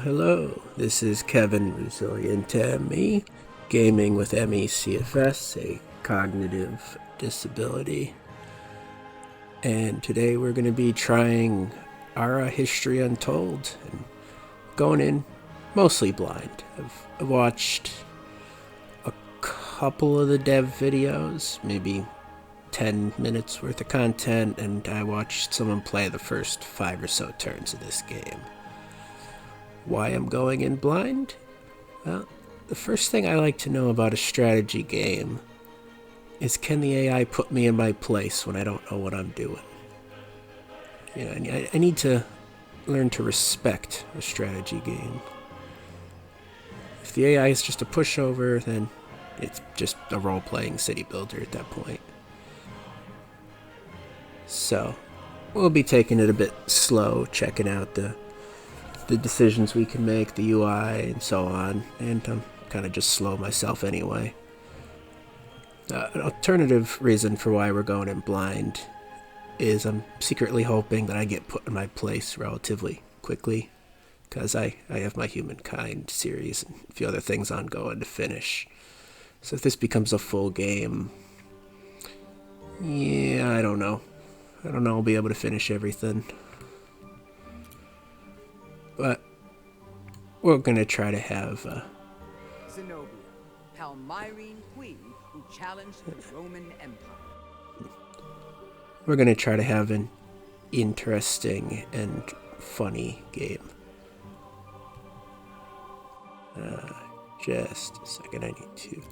Hello. This is Kevin Resilient ME, gaming with MECFS, a cognitive disability. And today we're going to be trying Ara History Untold and going in mostly blind. I've watched a couple of the dev videos, maybe 10 minutes worth of content, and I watched someone play the first 5 or so turns of this game. Why I'm going in blind? Well, the first thing I like to know about a strategy game is, can the AI put me in my place when I don't know what I'm doing? You know, I need to learn to respect a strategy game. If the AI is just a pushover, then it's just a role-playing city builder at that point. So, we'll be taking it a bit slow, checking out the decisions we can make, the UI, and so on, and I'm kind of just slow myself anyway. An alternative reason for why we're going in blind is I'm secretly hoping that I get put in my place relatively quickly, because I have my Humankind series and a few other things ongoing to finish. So if this becomes a full game, yeah, I don't know. I'll be able to finish everything. But we're going to try to have Zenobia, Palmyrene queen who challenged the Roman Empire. We're going to try to have an interesting and funny game. Just a second, I need to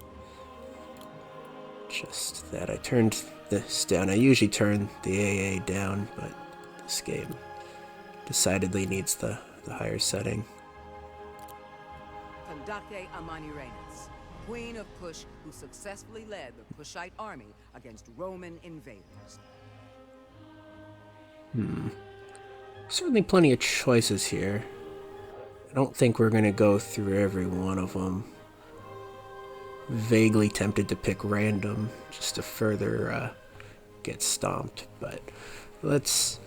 adjust that. I turned this down. I usually turn the AA down, but this game decidedly needs the higher setting. Conducte Amanirenas, queen of Kush who successfully led the Kushite army against Roman invaders. Certainly plenty of choices here. I don't think we're going to go through every one of them. Vaguely tempted to pick random just to further get stomped, but let's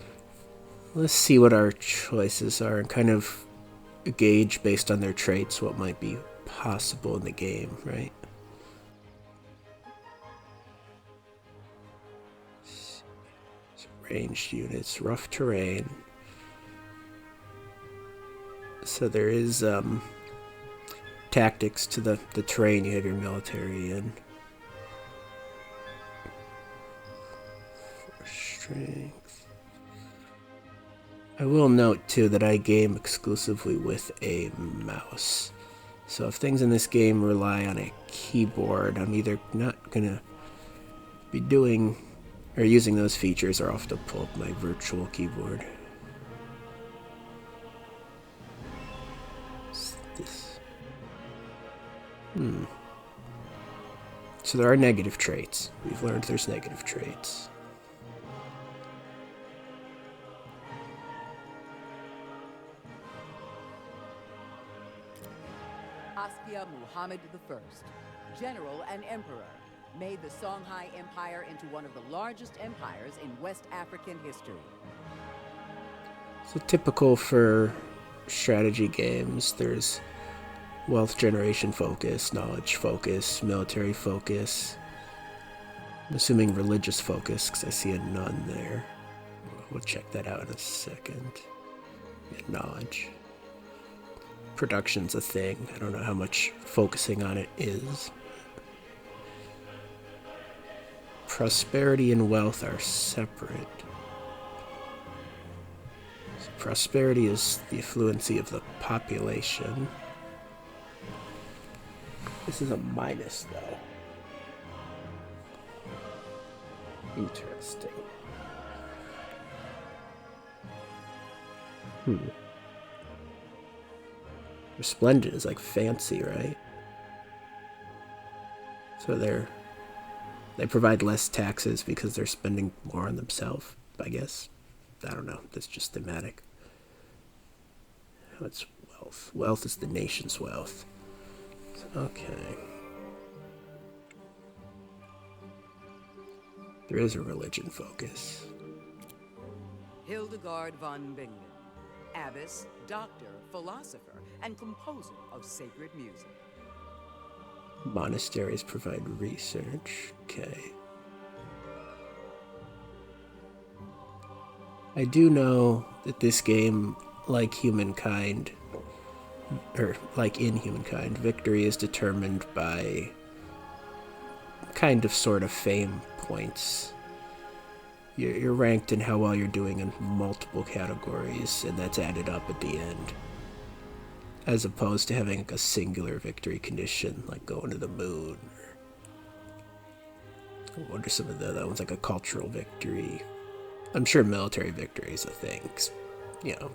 see what our choices are and kind of gauge based on their traits what might be possible in the game, right? So ranged units, rough terrain. So there is tactics to the terrain you have your military in. For strength. I will note, too, that I game exclusively with a mouse. So if things in this game rely on a keyboard, I'm either not going to be doing or using those features, or I'll have to pull up my virtual keyboard. What's this? So there are negative traits. We've learned there's negative traits. Aspia Muhammad I, general and emperor, made the Songhai Empire into one of the largest empires in West African history. So typical for strategy games, there's wealth generation focus, knowledge focus, military focus. I'm assuming religious focus because I see a nun there. We'll check that out in a second. Yeah, knowledge. Production's a thing. I don't know how much focusing on it is. Prosperity and wealth are separate. So prosperity is the affluency of the population. This is a minus, though. Interesting. Resplendent is like fancy, right? So they provide less taxes because they're spending more on themselves, I guess. I don't know. That's just thematic. What's wealth? Wealth is the nation's wealth. Okay. There is a religion focus. Hildegard von Bingen, abbess, doctor, philosopher, and composer of sacred music. Monasteries provide research. Okay. I do know that this game, like Humankind, or like in Humankind, victory is determined by kind of sort of fame points. You're ranked in how well you're doing in multiple categories, and that's added up at the end. As opposed to having like a singular victory condition, like going to the moon. What are some of the other ones, like a cultural victory? I'm sure military victory is a thing. 'Cause, you know,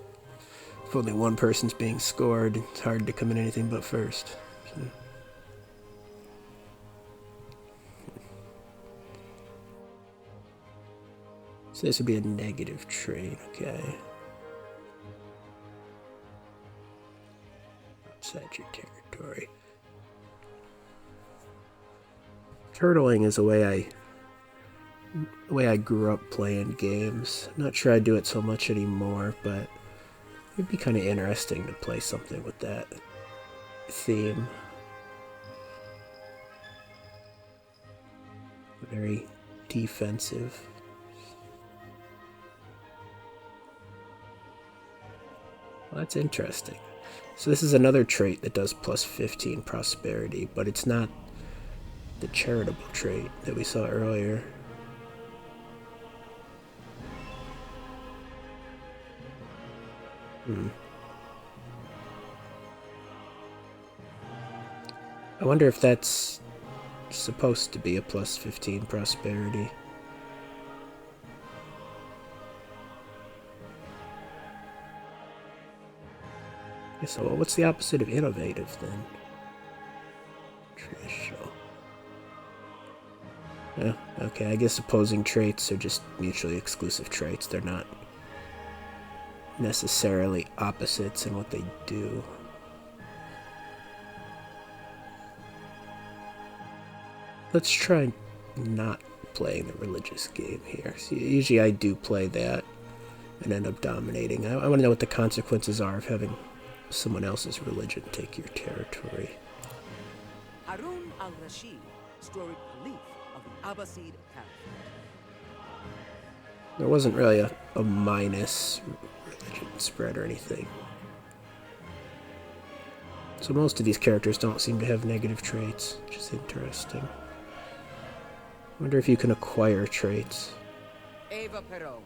if only one person's being scored, it's hard to come in anything but first. So this would be a negative trait, okay. Outside your territory. Turtling is a way I grew up playing games. I'm not sure I do it so much anymore, but it'd be kind of interesting to play something with that theme. Very defensive. Well, that's interesting. So this is another trait that does plus 15 prosperity, but it's not the charitable trait that we saw earlier. I wonder if that's supposed to be a plus 15 prosperity. So what's the opposite of innovative then? Traditional. Yeah, okay, I guess opposing traits are just mutually exclusive traits. They're not necessarily opposites in what they do. Let's try not playing the religious game here. See, usually I do play that and end up dominating. I want to know what the consequences are of having someone else's religion take your territory. Harun al-Rashid, storied caliph of the Abbasid Caliphate. There wasn't really a minus religion spread or anything. So most of these characters don't seem to have negative traits, which is interesting. I wonder if you can acquire traits. Eva Peron,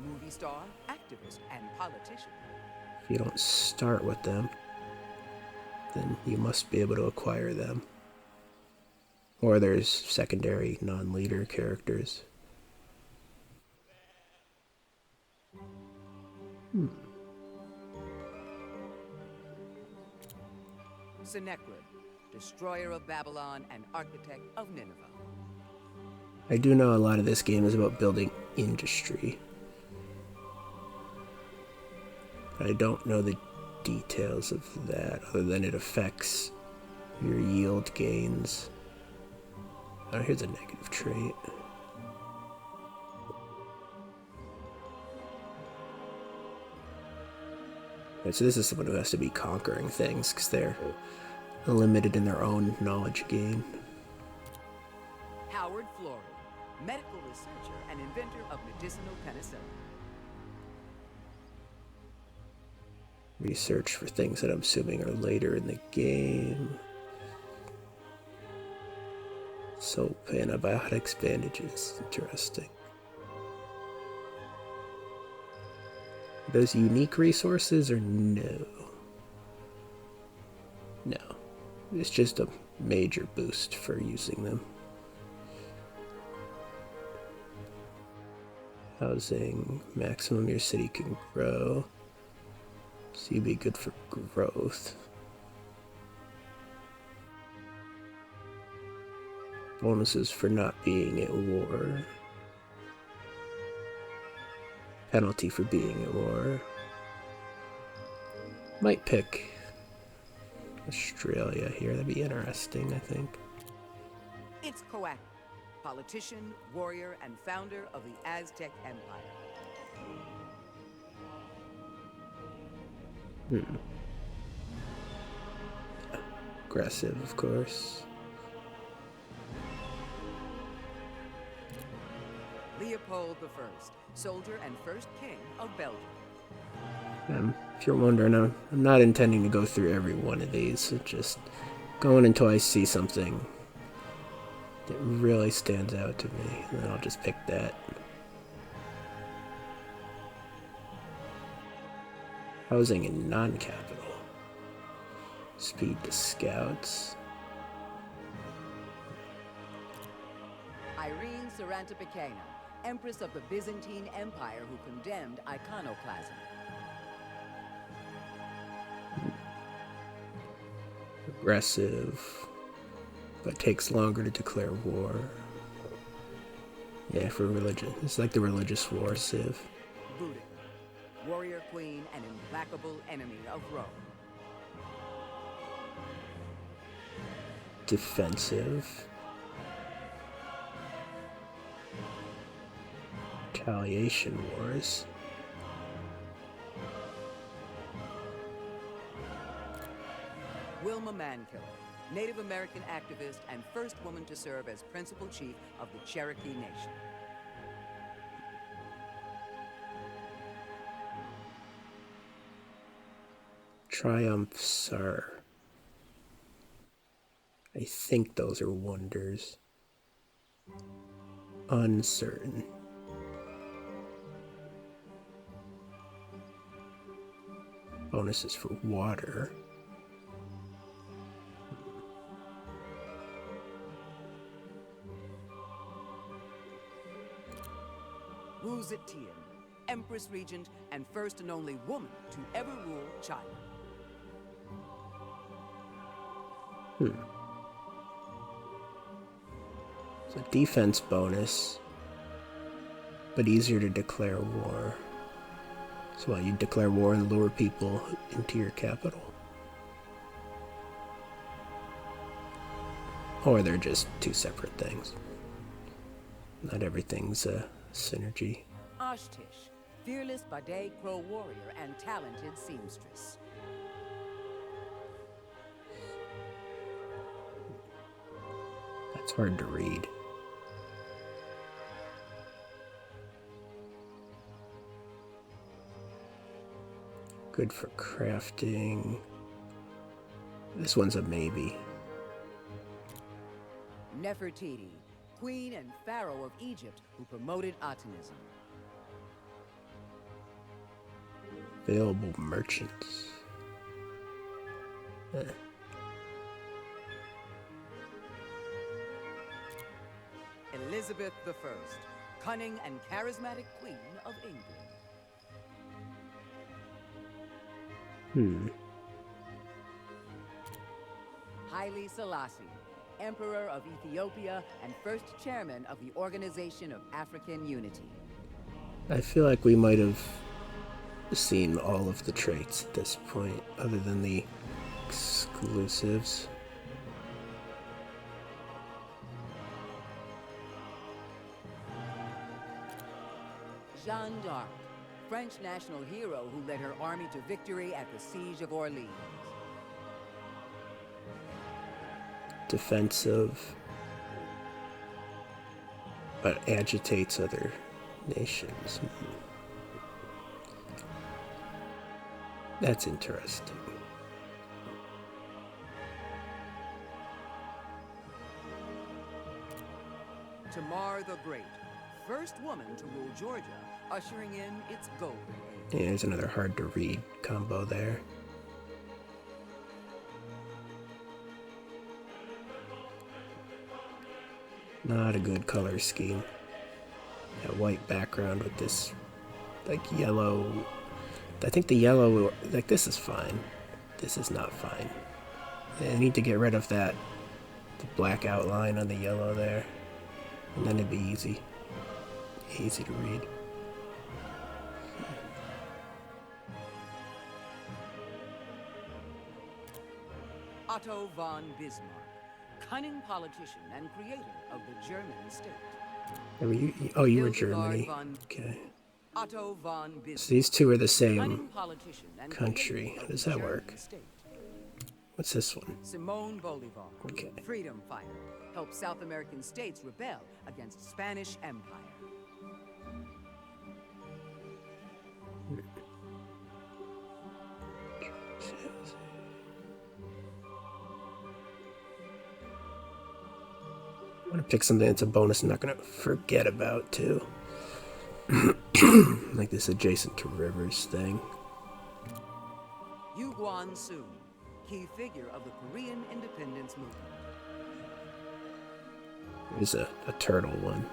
movie star, activist, and politician. If you don't start with them, then you must be able to acquire them. Or there's secondary non-leader characters. Sennacherib, destroyer of Babylon and architect of Nineveh. I do know a lot of this game is about building industry. I don't know the details of that, other than it affects your yield gains. Oh, here's a negative trait. Right, so this is someone who has to be conquering things, because they're limited in their own knowledge gain. Howard Florey, medical researcher and inventor of medicinal penicillin. Research for things that I'm assuming are later in the game. Soap, antibiotics, bandages. Interesting. Are those unique resources or no? No. It's just a major boost for using them. Housing, maximum your city can grow. So you'd be good for growth. Bonuses for not being at war. Penalty for being at war. Might pick Australia here. That'd be interesting, I think. It's Coatl, politician, warrior, and founder of the Aztec Empire. Hmm. Aggressive, of course. Leopold I, soldier and first king of Belgium. If you're wondering, I'm not intending to go through every one of these. So just going until I see something that really stands out to me, and then I'll just pick that. Housing in non-capital. Speed to scouts. Irene Sarantapicana, Empress of the Byzantine Empire who condemned iconoclasm. Aggressive, but takes longer to declare war. Yeah, for religion. It's like the religious war civ. Boudica, warrior queen and implacable enemy of Rome. Defensive. Retaliation wars. Wilma Mankiller, Native American activist and first woman to serve as principal chief of the Cherokee Nation. Triumphs are... I think those are wonders. Uncertain. Bonuses for water. Wu Zetian, Empress Regent and first and only woman to ever rule China. It's a defense bonus, but easier to declare war. So what, you declare war and lure people into your capital? Or they're just two separate things. Not everything's a synergy. Ashtish, fearless Badai Crow warrior and talented seamstress. That's hard to read. Good for crafting. This one's a maybe. Nefertiti, queen and pharaoh of Egypt who promoted Atonism. Available merchants. Elizabeth I, cunning and charismatic queen of England. Haile Selassie, Emperor of Ethiopia and first chairman of the Organization of African Unity. I feel like we might have seen all of the traits at this point, other than the exclusives. Jeanne d'Arc, French national hero who led her army to victory at the Siege of Orleans. Defensive, but agitates other nations. That's interesting. Tamar the Great, first woman to rule Georgia, ushering in its golden age. Yeah, there's another hard to read combo there. Not a good color scheme. That white background with this, like, yellow. I think the yellow, like, this is fine. This is not fine. I need to get rid of that, the black outline on the yellow there. And then it'd be easy. Easy to read. Otto von Bismarck, cunning politician and creator of the German state. You were Hildegard Germany. von... Okay. Otto von So Bismarck, these two are the same cunning politician and country. creator How of does the that German work? state. What's this one? Simón Bolívar, Okay. freedom fighter, helped South American states rebel against Spanish Empire. I want to pick something that's a bonus I'm not going to forget about, too. Like this adjacent to rivers thing. Yu Guan-soon, key figure of the Korean independence movement. There's a turtle one.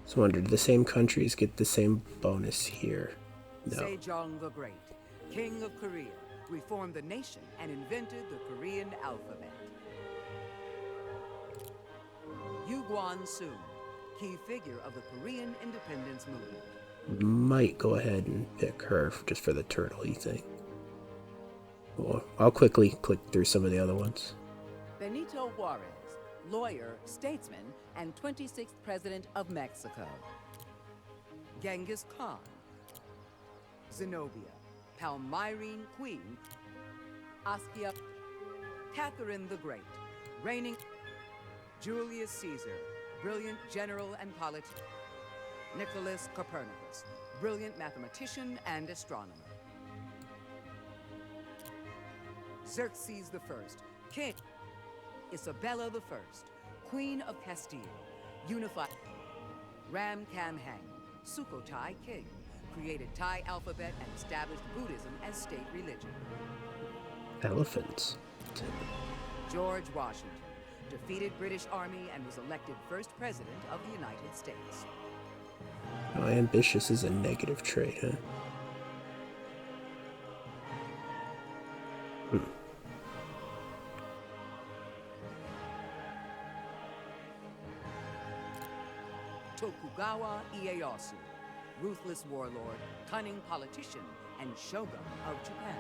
So I wonder, do the same countries get the same bonus here? No. Sejong the Great, king of Korea, reformed the nation and invented the Korean alphabet. Yu Guan-soon, key figure of the Korean independence movement. Might go ahead and pick her just for the turtle-y thing. Well, I'll quickly click through some of the other ones. Benito Juarez, lawyer, statesman, and 26th President of Mexico. Genghis Khan. Zenobia, Palmyrene Queen. Askia. Catherine the Great, reigning. Julius Caesar, brilliant general and politician. Nicholas Copernicus, brilliant mathematician and astronomer. Xerxes I, king. Isabella I, Queen of Castile, unified. Ram Kamhang, Sukhothai king, created Thai alphabet and established Buddhism as state religion. Elephants. George Washington, defeated British Army and was elected first president of the United States. Oh, ambitious is a negative trait, huh? Tokugawa Ieyasu, ruthless warlord, cunning politician, and shogun of Japan.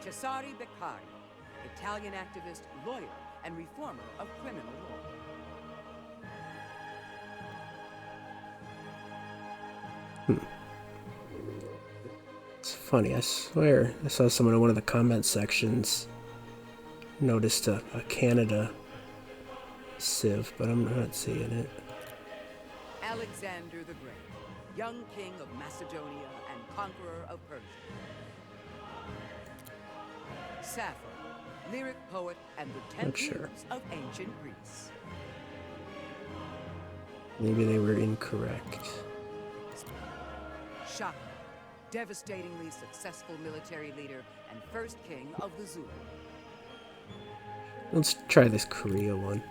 Cesare Beccari, Italian activist, lawyer, and reformer of criminal law. It's funny, I swear I saw someone in one of the comment sections noticed a Canada civ, but I'm not seeing it. Alexander the Great, young king of Macedonia and conqueror of Persia. Sappho, lyric poet and the 10 sure. muse of ancient Greece. Maybe they were incorrect. Shaka, devastatingly successful military leader and first king of the Zulu. Let's try this Korea one.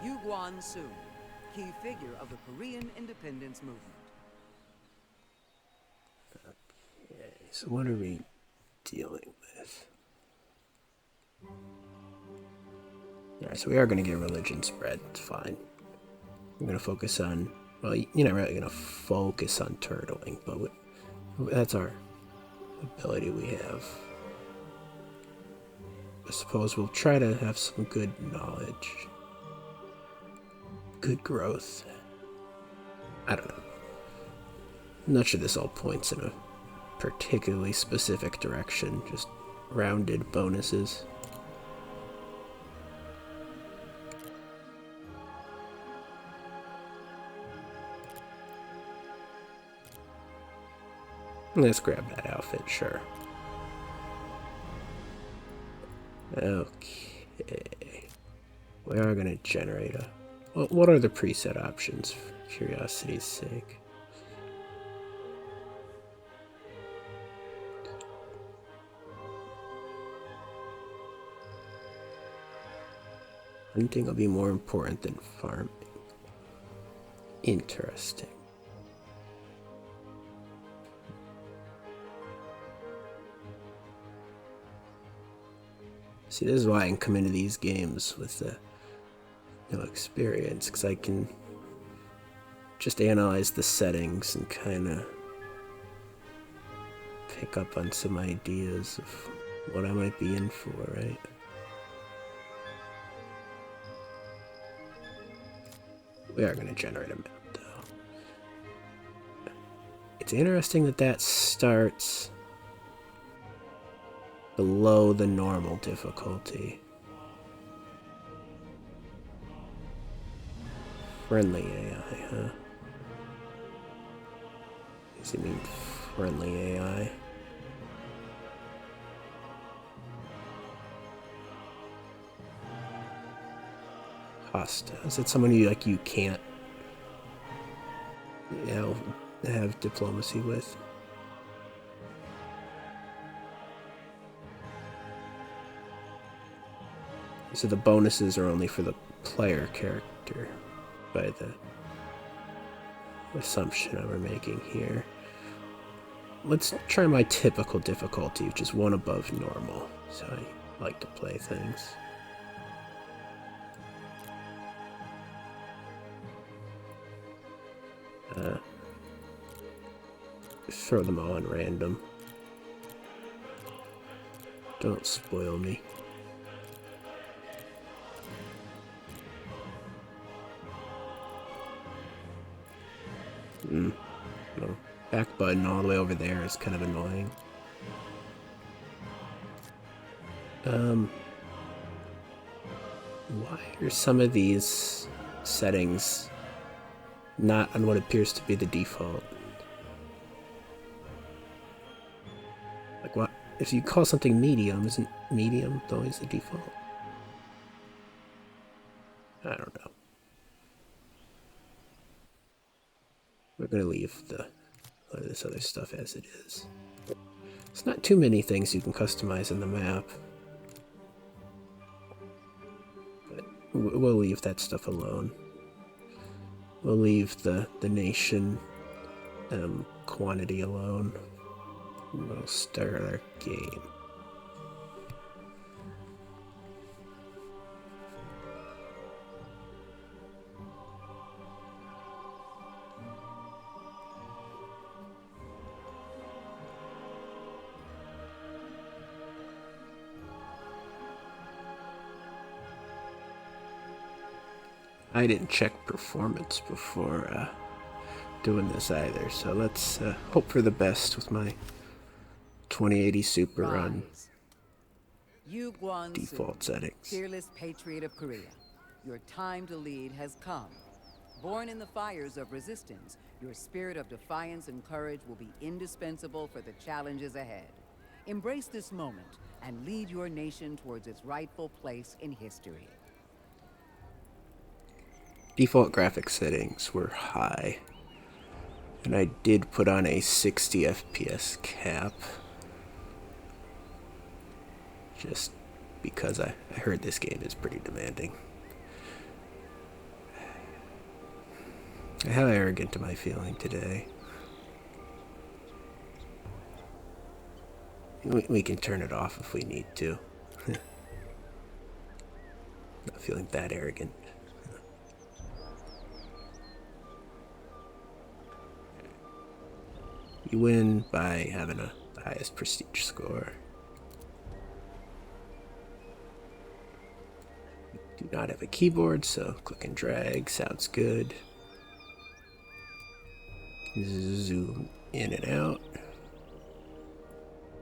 Yu Guan-soon, key figure of the Korean independence movement. Okay, so what are we dealing with? Alright, so we are going to get religion spread. It's fine. We're going to focus on, well, you're not really going to focus on turtling, but that's our ability we have. I suppose we'll try to have some good knowledge. Good growth. I don't know. I'm not sure this all points in a particularly specific direction, just rounded bonuses. Let's grab that outfit, sure. Okay. We are going to generate a... What are the preset options, for curiosity's sake? Hunting will be more important than farming. Interesting. See, this is why I can come into these games with no experience, because I can just analyze the settings and kind of pick up on some ideas of what I might be in for, right? We are going to generate a map, though. It's interesting that that starts below the normal difficulty. Friendly AI, huh? Does it mean friendly AI? Hostile. Is it someone you like you can't, you know, have diplomacy with? So the bonuses are only for the player character, by the assumption we're making here. Let's try my typical difficulty, which is one above normal. So I like to play things. Throw them all in random. Don't spoil me. No. Back button all the way over there is kind of annoying. Why are some of these settings not on what appears to be the default? Like what? If you call something medium, isn't medium always the default? I don't know. We're gonna leave this other stuff as it is. It's not too many things you can customize in the map. But we'll leave that stuff alone. We'll leave the nation quantity alone. We'll start our game. I didn't check performance before doing this either, so let's hope for the best with my 2080 Super on default settings. Fearless patriot of Korea, your time to lead has come. Born in the fires of resistance, your spirit of defiance and courage will be indispensable for the challenges ahead. Embrace this moment and lead your nation towards its rightful place in history. Default graphics settings were high, and I did put on a 60 FPS cap, just because I heard this game is pretty demanding. How arrogant am I feeling today? We can turn it off if we need to. Not feeling that arrogant. You win by having the highest prestige score. You do not have a keyboard, so click and drag sounds good. Zoom in and out.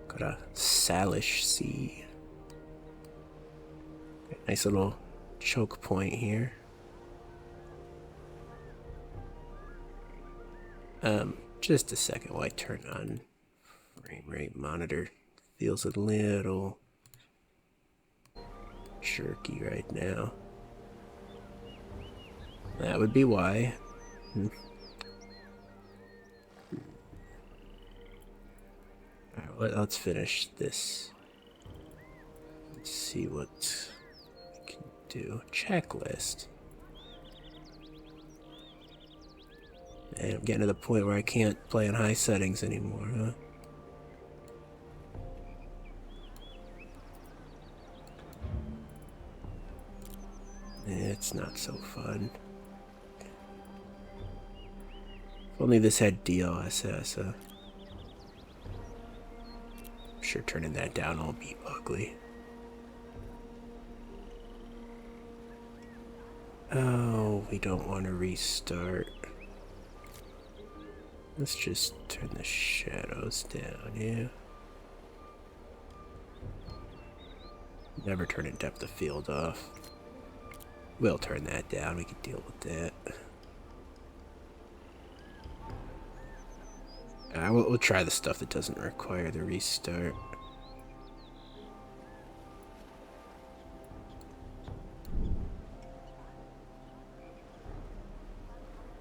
Got a Salish Sea. Nice little choke point here. Just a second while I turn on frame rate monitor. Feels a little jerky right now. That would be why. Alright, let's finish this. Let's see what we can do. Checklist. And I'm getting to the point where I can't play in high settings anymore, huh? It's not so fun. If only this had DLSS, huh? sure turning that down will be ugly. Oh, we don't want to restart. Let's just turn the shadows down, yeah. Never turning depth of field off. We'll turn that down, we can deal with that. We'll try the stuff that doesn't require the restart.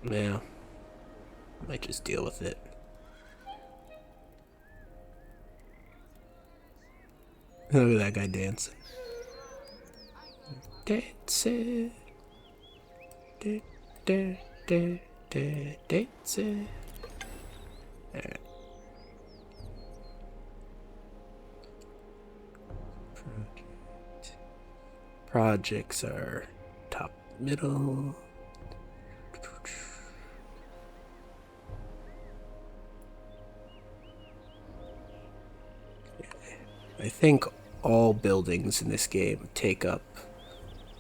Yeah. Might just deal with it. Look at that guy dancing. Dancing. Dancing. Alright. Projects are top, middle. I think all buildings in this game take up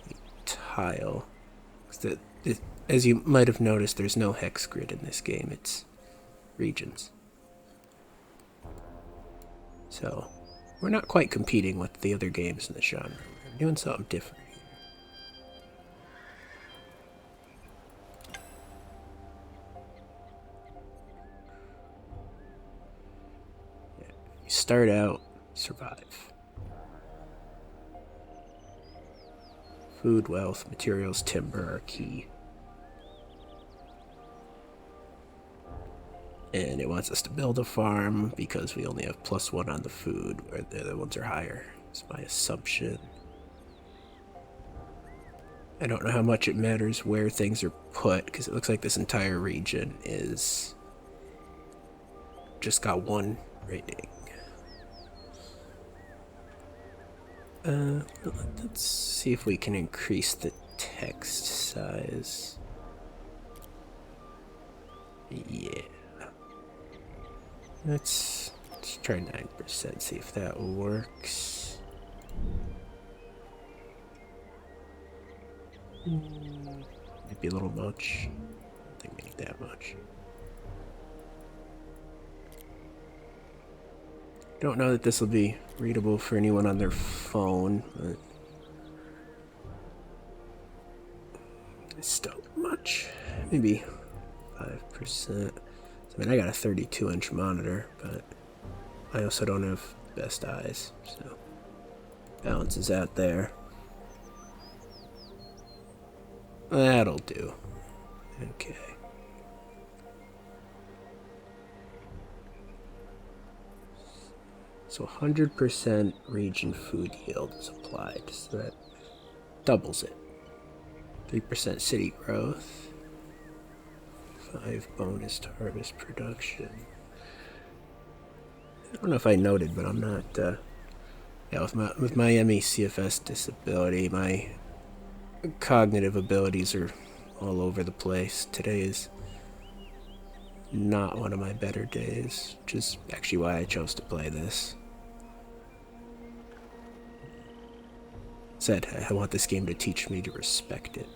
a tile. As you might have noticed, there's no hex grid in this game, it's regions. So, we're not quite competing with the other games in the genre. We're doing something different. Yeah. You start out, survive. Food, wealth, materials, timber are key. And it wants us to build a farm because we only have +1 on the food, where the other ones are higher. It's my assumption. I don't know how much it matters where things are put, because it looks like this entire region is just got 1 rating. Let's see if we can increase the text size. Yeah. Let's try 9%, see if that works. Might be a little much. I don't think we need that much. Don't know that this will be readable for anyone on their phone, but it's still much. Maybe 5%. I mean, I got a 32-inch monitor, but I also don't have the best eyes, so balance is out there. That'll do. Okay. So 100% region food yield is applied, so that doubles it. 3% city growth. 5 bonus to harvest production. I don't know if I noted, but I'm not, yeah, with my ME/CFS disability, my cognitive abilities are all over the place. Today is not one of my better days, which is actually why I chose to play this. Said, I want this game to teach me to respect it.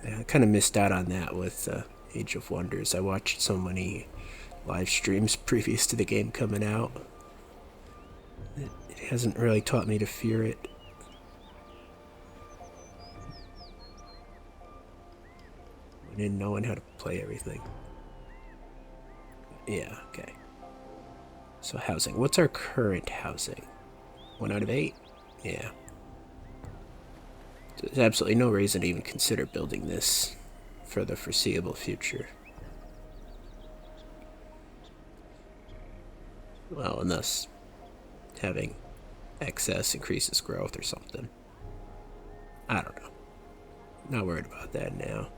I kind of missed out on that with Age of Wonders. I watched so many live streams previous to the game coming out. It hasn't really taught me to fear it. I didn't know how to play everything. Yeah, okay. So housing. What's our current housing? 1 out of 8? Yeah. So there's absolutely no reason to even consider building this for the foreseeable future. Well, unless having excess increases growth or something. I don't know. Not worried about that now.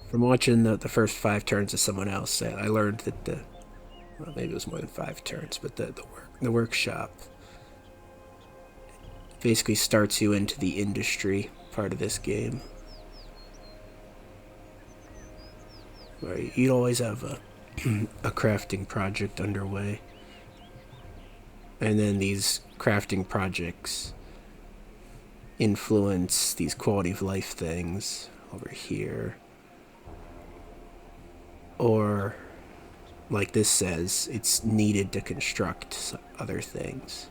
From watching the first 5 turns of someone else, I learned that well, maybe it was more than 5 turns, but the workshop basically starts you into the industry part of this game. Right? You'd always have a crafting project underway. And then these crafting projects influence these quality of life things over here. Or, like this says, it's needed to construct other things.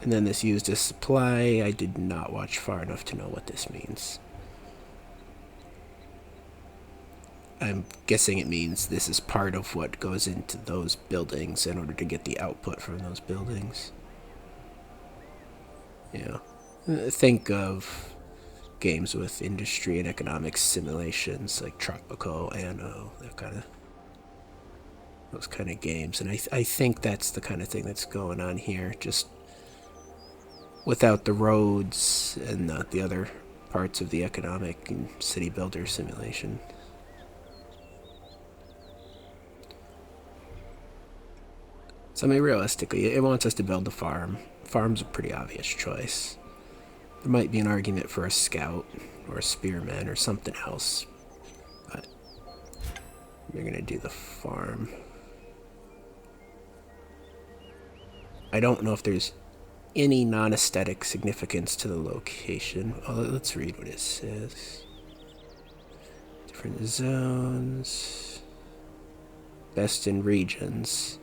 And then this used as supply. I did not watch far enough to know what this means. I'm guessing it means this is part of what goes into those buildings in order to get the output from those buildings. Yeah. Think of games with industry and economics simulations like Tropico, Anno, those kind of games. And I think that's the kind of thing that's going on here, just without the roads and not the other parts of the economic and city builder simulation. So, I mean, realistically, it wants us to build a farm. Farm's a pretty obvious choice. There might be an argument for a scout or a spearman or something else, but we're gonna do the farm. I don't know if there's any non-aesthetic significance to the location. Oh, let's read what it says. Different zones. Best in regions.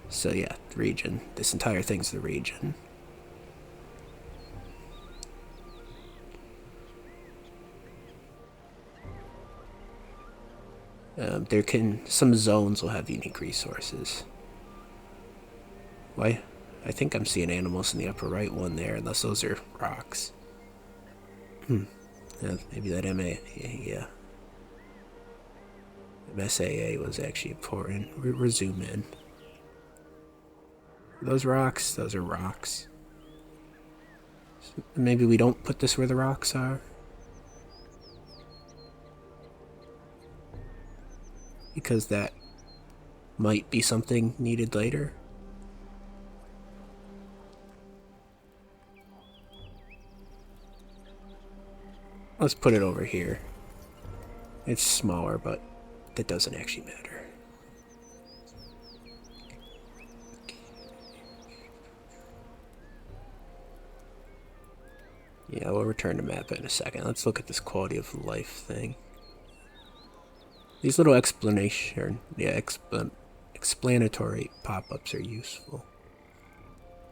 So yeah, region. This entire thing's the region. Some zones will have unique resources. Why? I think I'm seeing animals in the upper right one there, unless those are rocks. Yeah, maybe that MSAA was actually important. We're zoom in. Those rocks, those are rocks. So maybe we don't put this where the rocks are. Because that might be something needed later. Let's put it over here. It's smaller, but that doesn't actually matter. Yeah, we'll return to map in a second. Let's look at this quality of life thing. These little explanatory pop-ups are useful.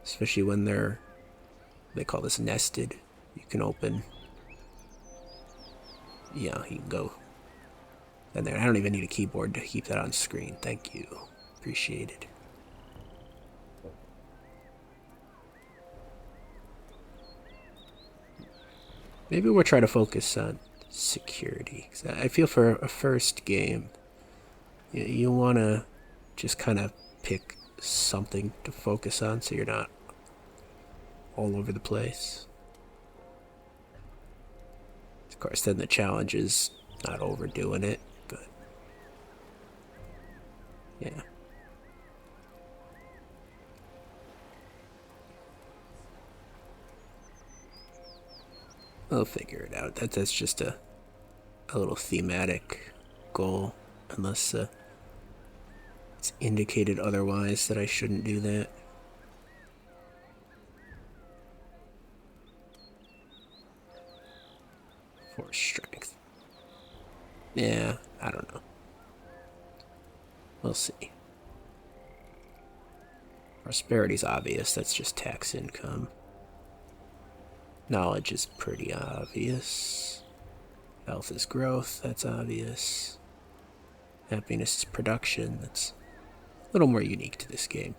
Especially when they call this nested. You can open, yeah, you can go in there. I don't even need a keyboard to keep that on screen. Thank you. Appreciate it. Maybe we'll try to focus on security. I feel for a first game, you want to just kind of pick something to focus on so you're not all over the place. Of course, then the challenge is not overdoing it, but yeah. We'll figure it out. That's just a little thematic goal, unless it's indicated otherwise that I shouldn't do that. Force strength. Yeah, I don't know. We'll see. Prosperity's obvious, that's just tax income. Knowledge is pretty obvious. Health is growth, that's obvious. Happiness is production, that's a little more unique to this game.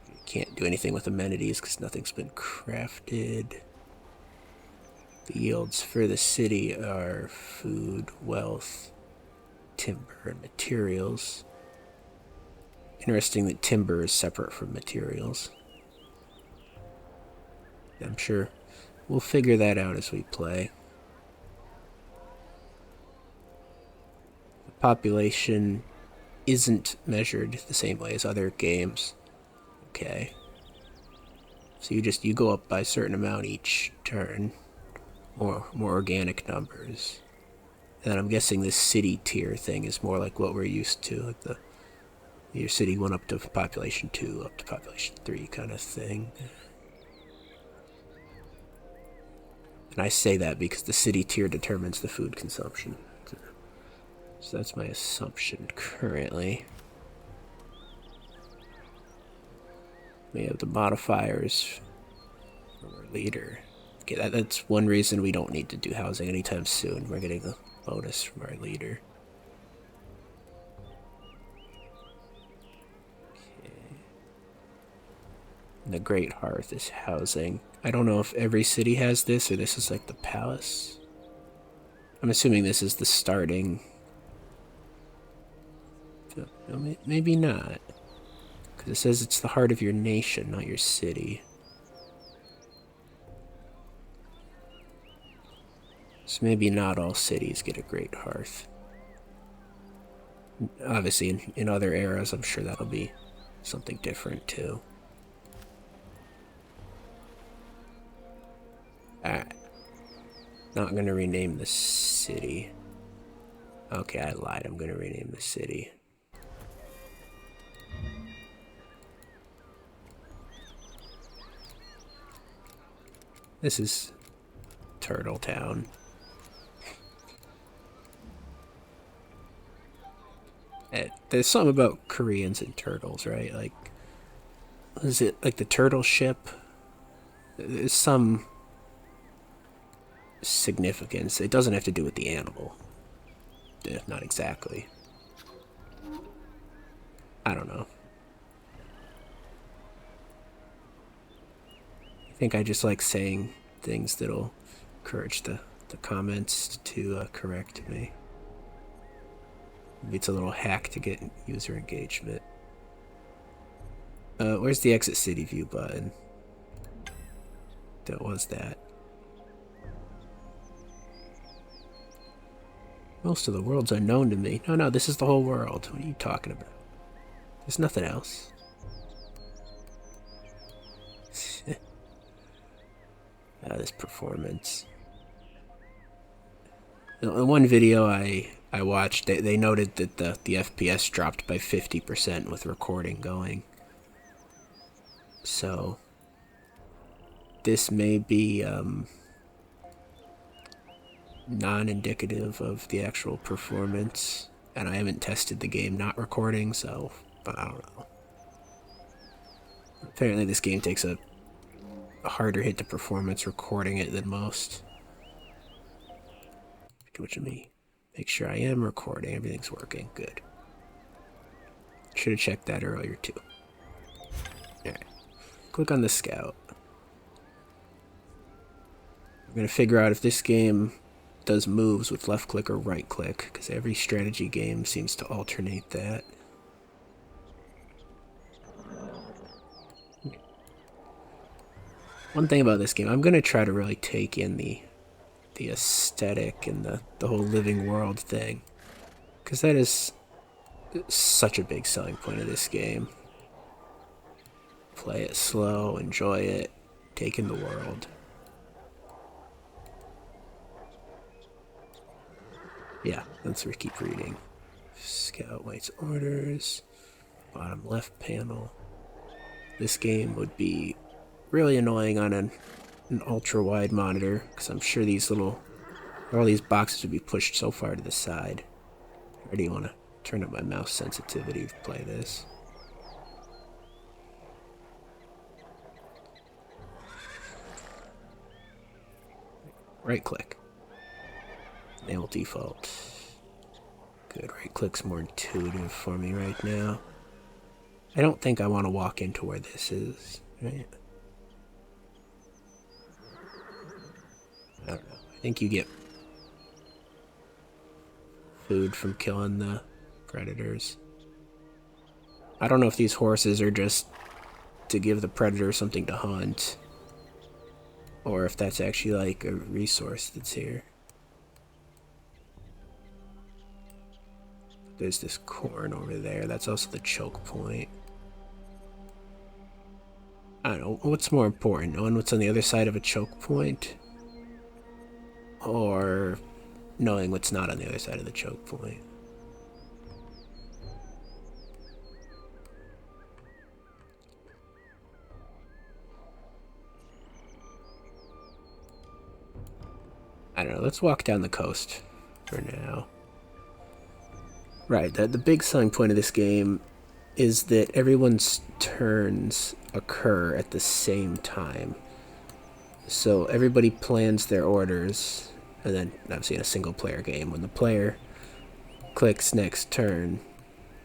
You can't do anything with amenities because nothing's been crafted. The yields for the city are food, wealth, timber, and materials. Interesting that timber is separate from materials. I'm sure we'll figure that out as we play. The population isn't measured the same way as other games. Okay. So you go up by a certain amount each turn, more organic numbers. And I'm guessing this city tier thing is more like what we're used to, like your city went up to population 2, up to population 3 kind of thing. And I say that because the city tier determines the food consumption. So that's my assumption currently. We have the modifiers from our leader. Okay, that's one reason we don't need to do housing anytime soon. We're getting a bonus from our leader. Okay. And the Great Hearth is housing. I don't know if every city has this or this is like the palace. I'm assuming this is the starting. Maybe not. Because it says it's the heart of your nation, not your city. So maybe not all cities get a Great Hearth. Obviously, in other eras, I'm sure that'll be something different too. Alright. Not gonna rename the city. Okay, I lied. I'm gonna rename the city. This is Turtle Town. There's something about Koreans and turtles, right? Like, is it like the turtle ship? There's some significance. It doesn't have to do with the animal. Not exactly. I don't know. I think I just like saying things that'll encourage the comments to correct me. Maybe it's a little hack to get user engagement. Where's the exit city view button? That was that. Most of the world's unknown to me. No, this is the whole world. What are you talking about? There's nothing else. This performance. In one video I watched, they noted that the FPS dropped by 50% with recording going. So this may be non-indicative of the actual performance, and I haven't tested the game not recording, so I don't know. Apparently this game takes a harder hit to performance recording it than most. Which of me? Make sure I am recording. Everything's working. Good. Should have checked that earlier too. Alright. Click on the scout. I'm going to figure out if this game does moves with left click or right click, because every strategy game seems to alternate that. One thing about this game, I'm going to try to really take in the aesthetic and the whole living world thing, because that is such a big selling point of this game. Play it slow, enjoy it, take in the world. Yeah, let's keep reading. Scout waits orders. Bottom left panel. This game would be really annoying on an ultra wide monitor, because I'm sure all these boxes would be pushed so far to the side. I already want to turn up my mouse sensitivity to play this. Right click. Enable default. Good, right click's more intuitive for me right now. I don't think I want to walk into where this is, right? I don't know. I think you get food from killing the predators. I don't know if these horses are just to give the predator something to hunt, or if that's actually like a resource that's here. There's this corn over there. That's also the choke point. I don't know, what's more important, knowing what's on the other side of a choke point, or knowing what's not on the other side of the choke point? I don't know, let's walk down the coast for now. Right, the big selling point of this game is that everyone's turns occur at the same time. So everybody plans their orders, and then obviously in a single player game, when the player clicks next turn,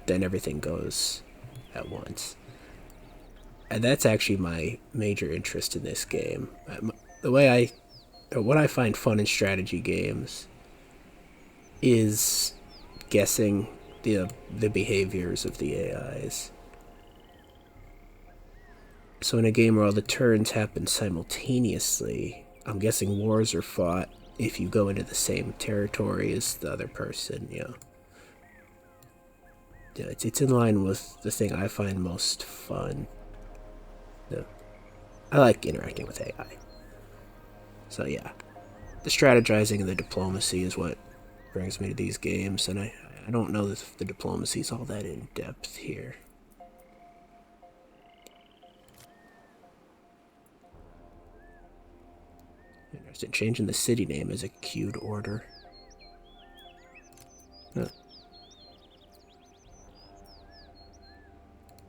then everything goes at once. And that's actually my major interest in this game. What I find fun in strategy games is guessing the behaviors of the AIs. So in a game where all the turns happen simultaneously, I'm guessing wars are fought if you go into the same territory as the other person, you know. Yeah, it's in line with the thing I find most fun. Yeah. I like interacting with AI. So yeah, the strategizing and the diplomacy is what brings me to these games, and I don't know if the diplomacy is all that in depth here. Interesting. Changing the city name is a queued order. Huh.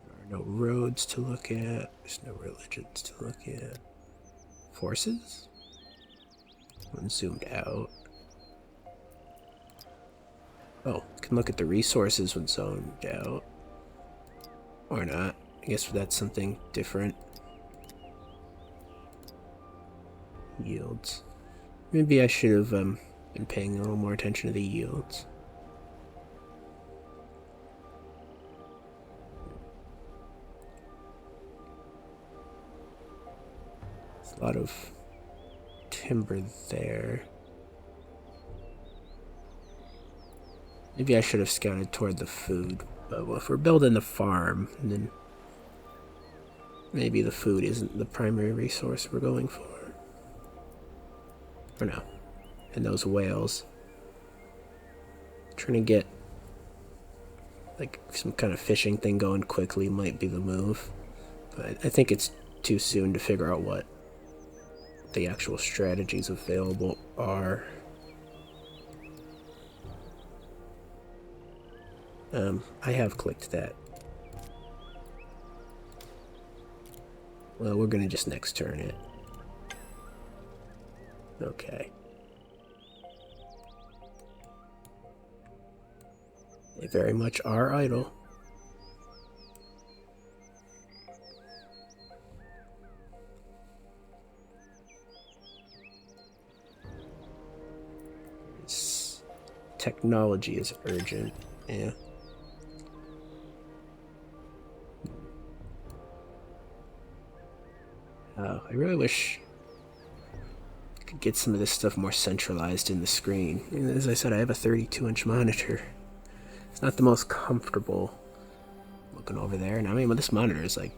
There are no roads to look at. There's no religions to look at. Forces? When zoomed out. Oh, can look at the resources when zoomed out. Or not. I guess that's something different. Yields. Maybe I should have been paying a little more attention to the yields. There's a lot of timber there. Maybe I should have scouted toward the food. But if we're building the farm, then maybe the food isn't the primary resource we're going for. Or no. And those whales. Trying to get like some kind of fishing thing going quickly might be the move. But I think it's too soon to figure out what the actual strategies available are. I have clicked that. Well, we're gonna just next turn it. Okay. They very much are idle. This technology is urgent. Yeah. I really wish I could get some of this stuff more centralized in the screen. As I said, I have a 32-inch monitor. It's not the most comfortable looking over there. And I mean, this monitor is like,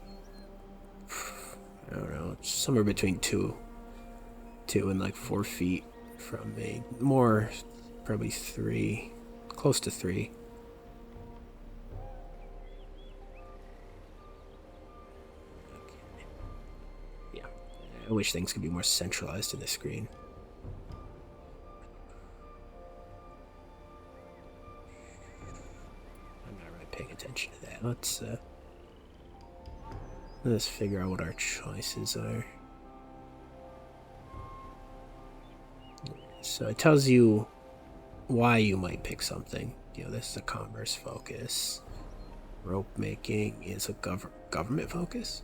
I don't know, it's somewhere between 2 and like 4 feet from me. More, probably 3, close to 3. Yeah, I wish things could be more centralized in the screen. I'm not really paying attention to that. Let's figure out what our choices are. So it tells you why you might pick something. You know, this is a commerce focus. Rope making is a government focus.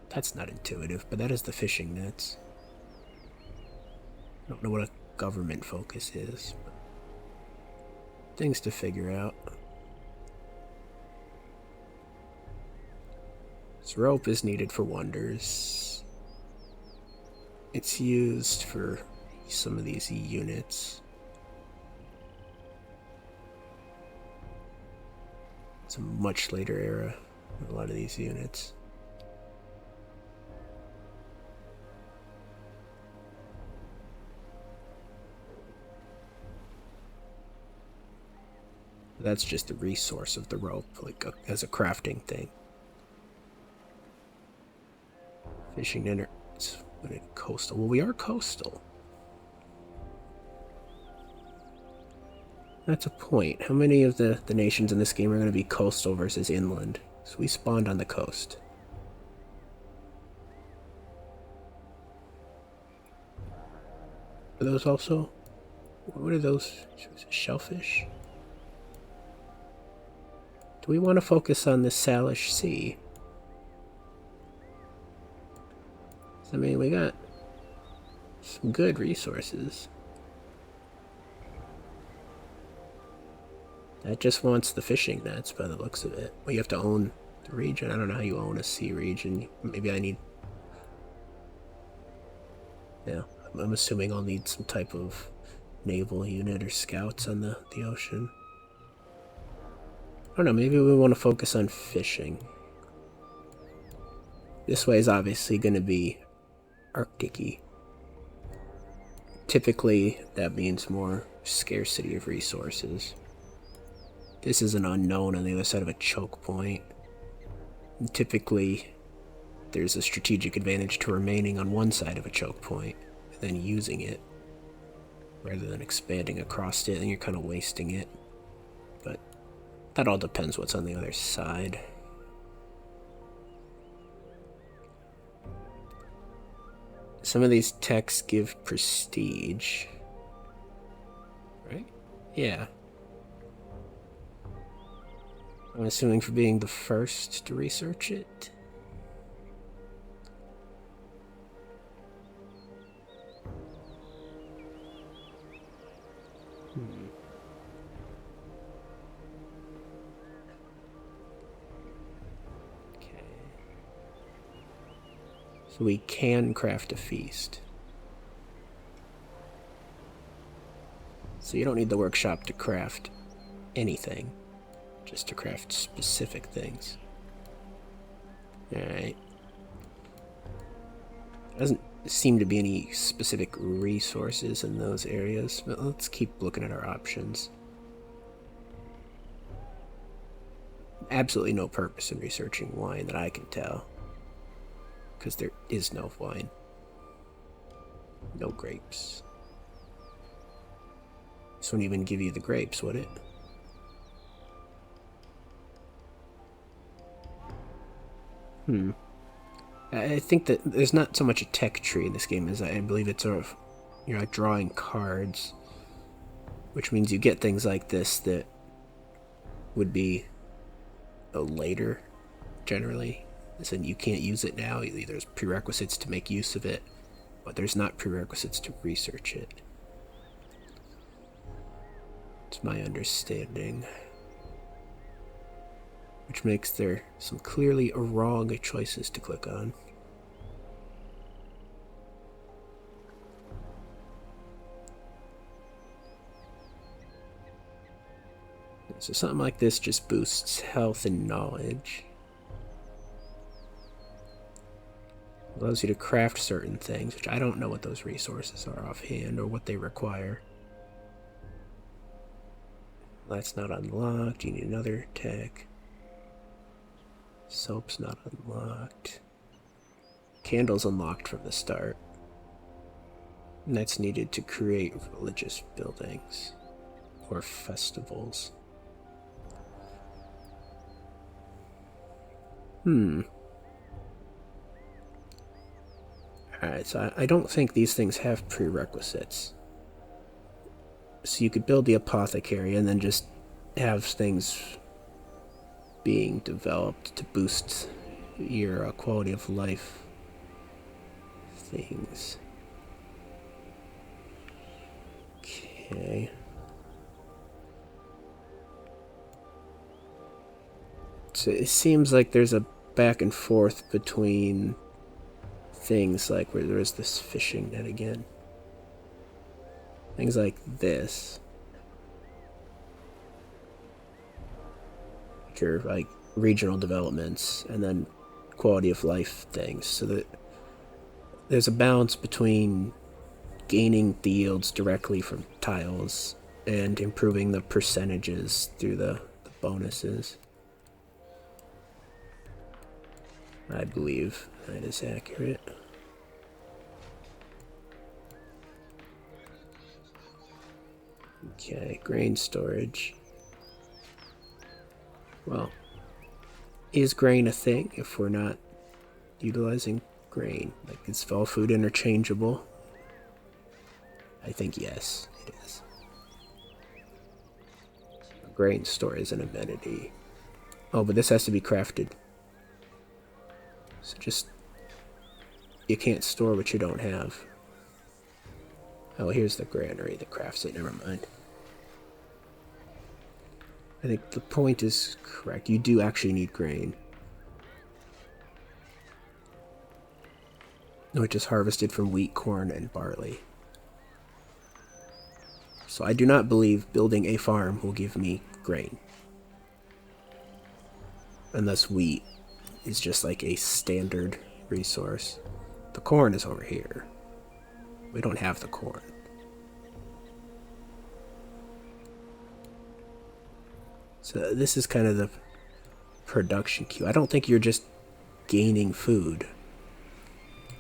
That's not intuitive, but that is the fishing nets. I don't know what a government focus is, but things to figure out. This rope is needed for wonders. It's used for some of these units. It's a much later era, a lot of these units. That's just the resource of the rope, like as a crafting thing. Fishing innards. Coastal. Well, we are coastal. That's a point. How many of the nations in this game are going to be coastal versus inland? So we spawned on the coast. Are those also? What are those? Shellfish? Do we want to focus on the Salish Sea? I mean, we got some good resources. That just wants the fishing nets by the looks of it. Well, you have to own the region. I don't know how you own a sea region. Maybe I need... Yeah, I'm assuming I'll need some type of naval unit or scouts on the ocean. I don't know, maybe we want to focus on fishing. This way is obviously going to be Arctic-y. Typically, that means more scarcity of resources. This is an unknown on the other side of a choke point. And typically, there's a strategic advantage to remaining on one side of a choke point and then using it rather than expanding across it, and you're kind of wasting it. But that all depends what's on the other side. Some of these techs give prestige. Right? Yeah. I'm assuming for being the first to research it. Okay. So we can craft a feast. So you don't need the workshop to craft anything, just to craft specific things. Alright. Doesn't seem to be any specific resources in those areas, but let's keep looking at our options. Absolutely no purpose in researching wine that I can tell, because there is no wine. No grapes. This wouldn't even give you the grapes, would it? I think that there's not so much a tech tree in this game as I believe it's sort of, you're like drawing cards, which means you get things like this that would be later, generally. As in, you can't use it now. There's prerequisites to make use of it, but there's not prerequisites to research it. It's my understanding. Which makes there some clearly wrong choices to click on. So something like this just boosts health and knowledge. Allows you to craft certain things, which I don't know what those resources are offhand or what they require. That's not unlocked. You need another tech. Soap's not unlocked. Candle's unlocked from the start. And that's needed to create religious buildings or festivals. Alright, so I don't think these things have prerequisites. So you could build the apothecary and then just have things being developed to boost your quality of life things. Okay. So it seems like there's a back and forth between things like where there is this fishing net again. Things like this. Which are like regional developments and then quality of life things. So that there's a balance between gaining the yields directly from tiles and improving the percentages through the bonuses. I believe that is accurate. Okay, grain storage. Well, is grain a thing if we're not utilizing grain? Like, is all food interchangeable? I think yes, it is. A grain store is an amenity. Oh, but this has to be crafted. So just... you can't store what you don't have. Oh, here's the granary that crafts it. Never mind. I think the point is correct. You do actually need grain. Which is harvested from wheat, corn, and barley. So I do not believe building a farm will give me grain. Unless wheat is just like a standard resource. The corn is over here. We don't have the corn. So this is kind of the production queue. I don't think you're just gaining food.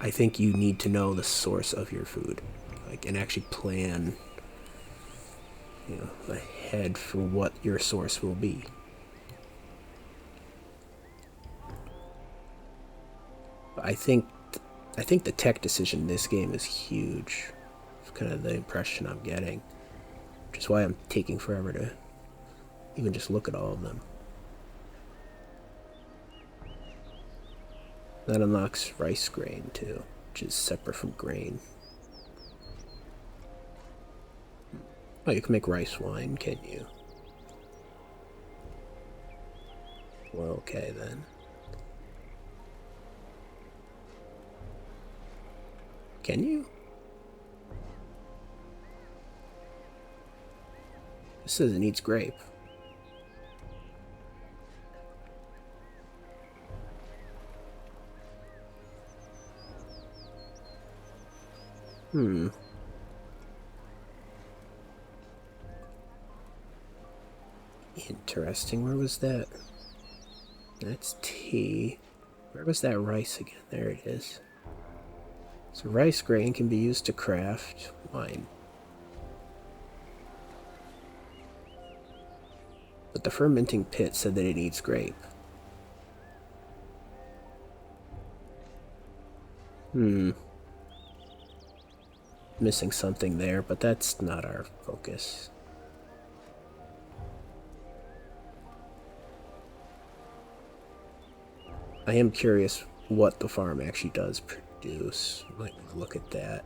I think you need to know the source of your food, like, and actually plan, ahead for what your source will be. But I think the tech decision in this game is huge. It's kind of the impression I'm getting, which is why I'm taking forever to even just look at all of them. That unlocks rice grain too, which is separate from grain. Oh, you can make rice wine, can you? Well, okay then. Can you? It says it needs grape. Interesting. Where was that? That's tea. Where was that rice again? There it is. So rice grain can be used to craft wine. But the fermenting pit said that it needs grape. Missing something there, but that's not our focus. I am curious what the farm actually does produce. Might look at that.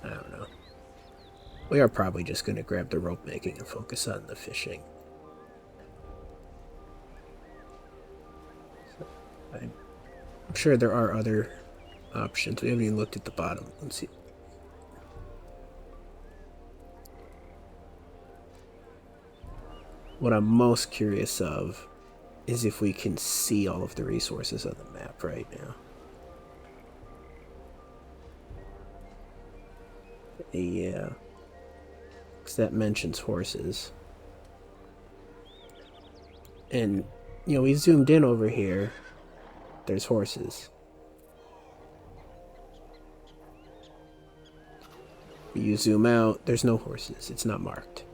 I don't know. We are probably just going to grab the rope making and focus on the fishing. So, I'm sure there are other options. We haven't even looked at the bottom. Let's see. What I'm most curious of is if we can see all of the resources on the map right now. Yeah. Because that mentions horses. And, we zoomed in over here. There's horses. You zoom out, there's no horses. It's not marked.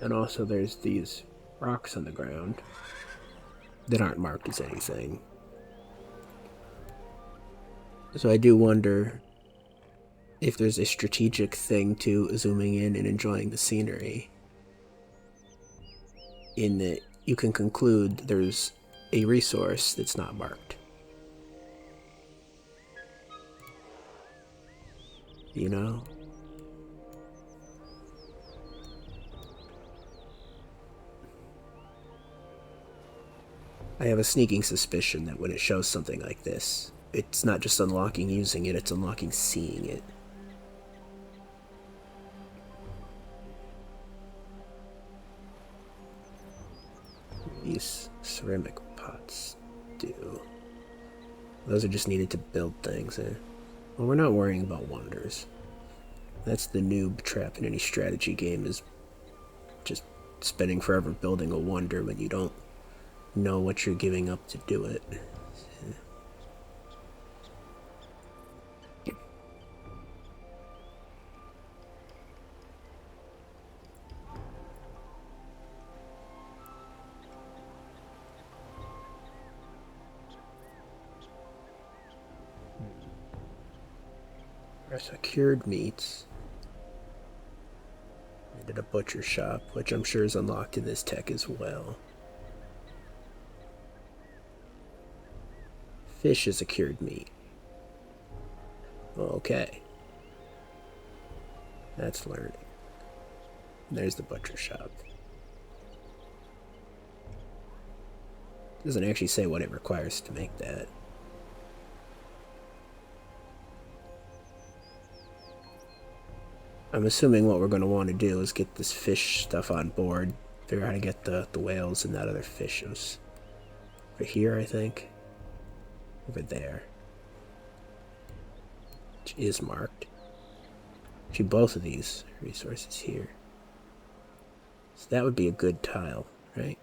And also there's these rocks on the ground that aren't marked as anything. So I do wonder if there's a strategic thing to zooming in and enjoying the scenery, in that you can conclude there's a resource that's not marked. You know? I have a sneaking suspicion that when it shows something like this, it's not just unlocking using it, it's unlocking seeing it. These ceramic pots do. Those are just needed to build things. Well, we're not worrying about wonders. That's the noob trap in any strategy game, is just spending forever building a wonder when you don't know what you're giving up to do it. Secured meats. And at a butcher shop, which I'm sure is unlocked in this tech as well. Fish is a cured meat. Okay. That's learning. There's the butcher shop. Doesn't actually say what it requires to make that. I'm assuming what we're going to want to do is get this fish stuff on board. Figure out how to get the whales and that other fishes. Over here, I think. Over there. Which is marked. Actually, both of these resources here. So that would be a good tile, right?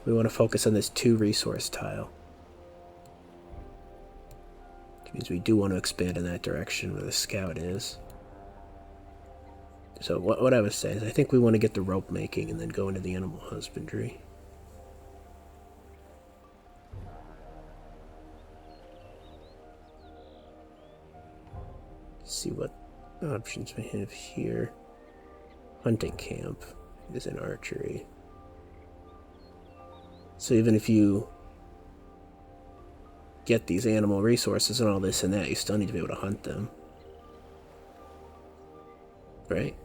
We want to focus on this 2 resource tile. Which means we do want to expand in that direction where the scout is. So what I was saying is I think we want to get the rope making and then go into the animal husbandry. See what options we have here. Hunting camp is in archery. So even if you get these animal resources and all this and that, you still need to be able to hunt them. Right?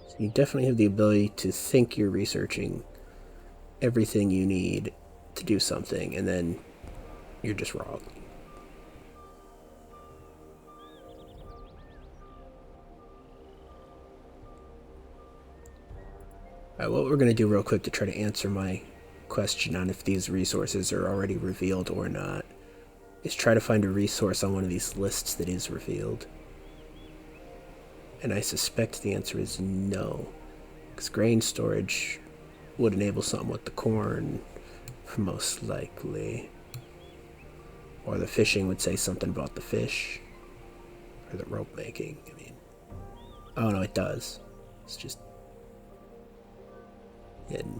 So you definitely have the ability to think you're researching everything you need to do something, and then you're just wrong. Alright, what we're going to do real quick to try to answer my question on if these resources are already revealed or not is try to find a resource on one of these lists that is revealed. And I suspect the answer is no, because grain storage would enable something with the corn, most likely. Or the fishing would say something about the fish. Or the rope making, I mean. Oh no, it does. It's just hidden.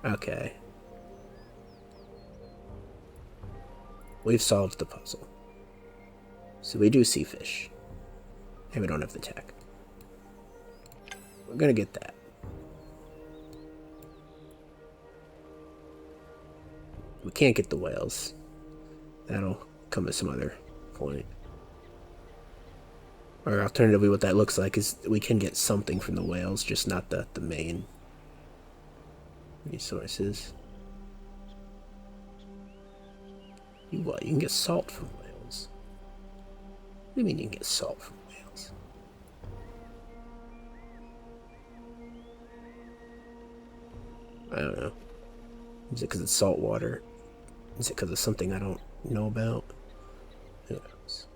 Okay. We've solved the puzzle. So we do see fish. And we don't have the tech. We're gonna get that. We can't get the whales. That'll come at some other point. Or alternatively, what that looks like is we can get something from the whales, just not the main resources. What? You can get salt from whales? What do you mean you can get salt from whales? I don't know. Is it because it's salt water? Is it because of something I don't know about? Who knows?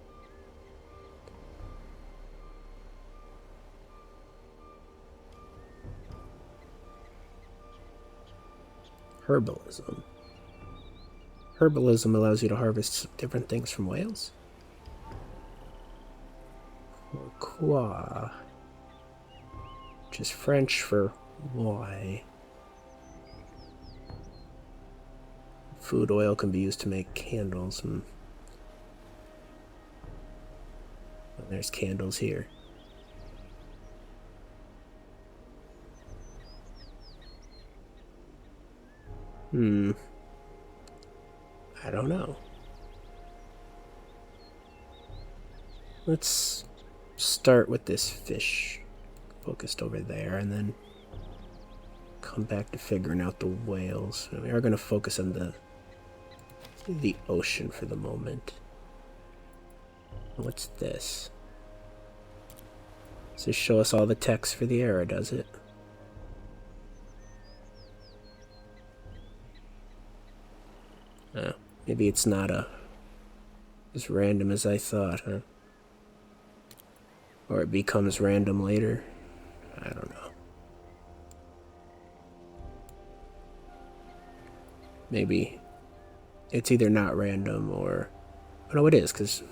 Herbalism. Herbalism allows you to harvest different things from whales? Pourquoi? Which is French for why. Food oil can be used to make candles. And there's candles here. I don't know. Let's start with this fish focused over there and then come back to figuring out the whales. We are going to focus on the ocean for the moment. What's this? Does this show us all the text for the era, does it? Maybe it's not as random as I thought, huh? Or it becomes random later. I don't know. Maybe it's either not random or... Oh, no, it is, because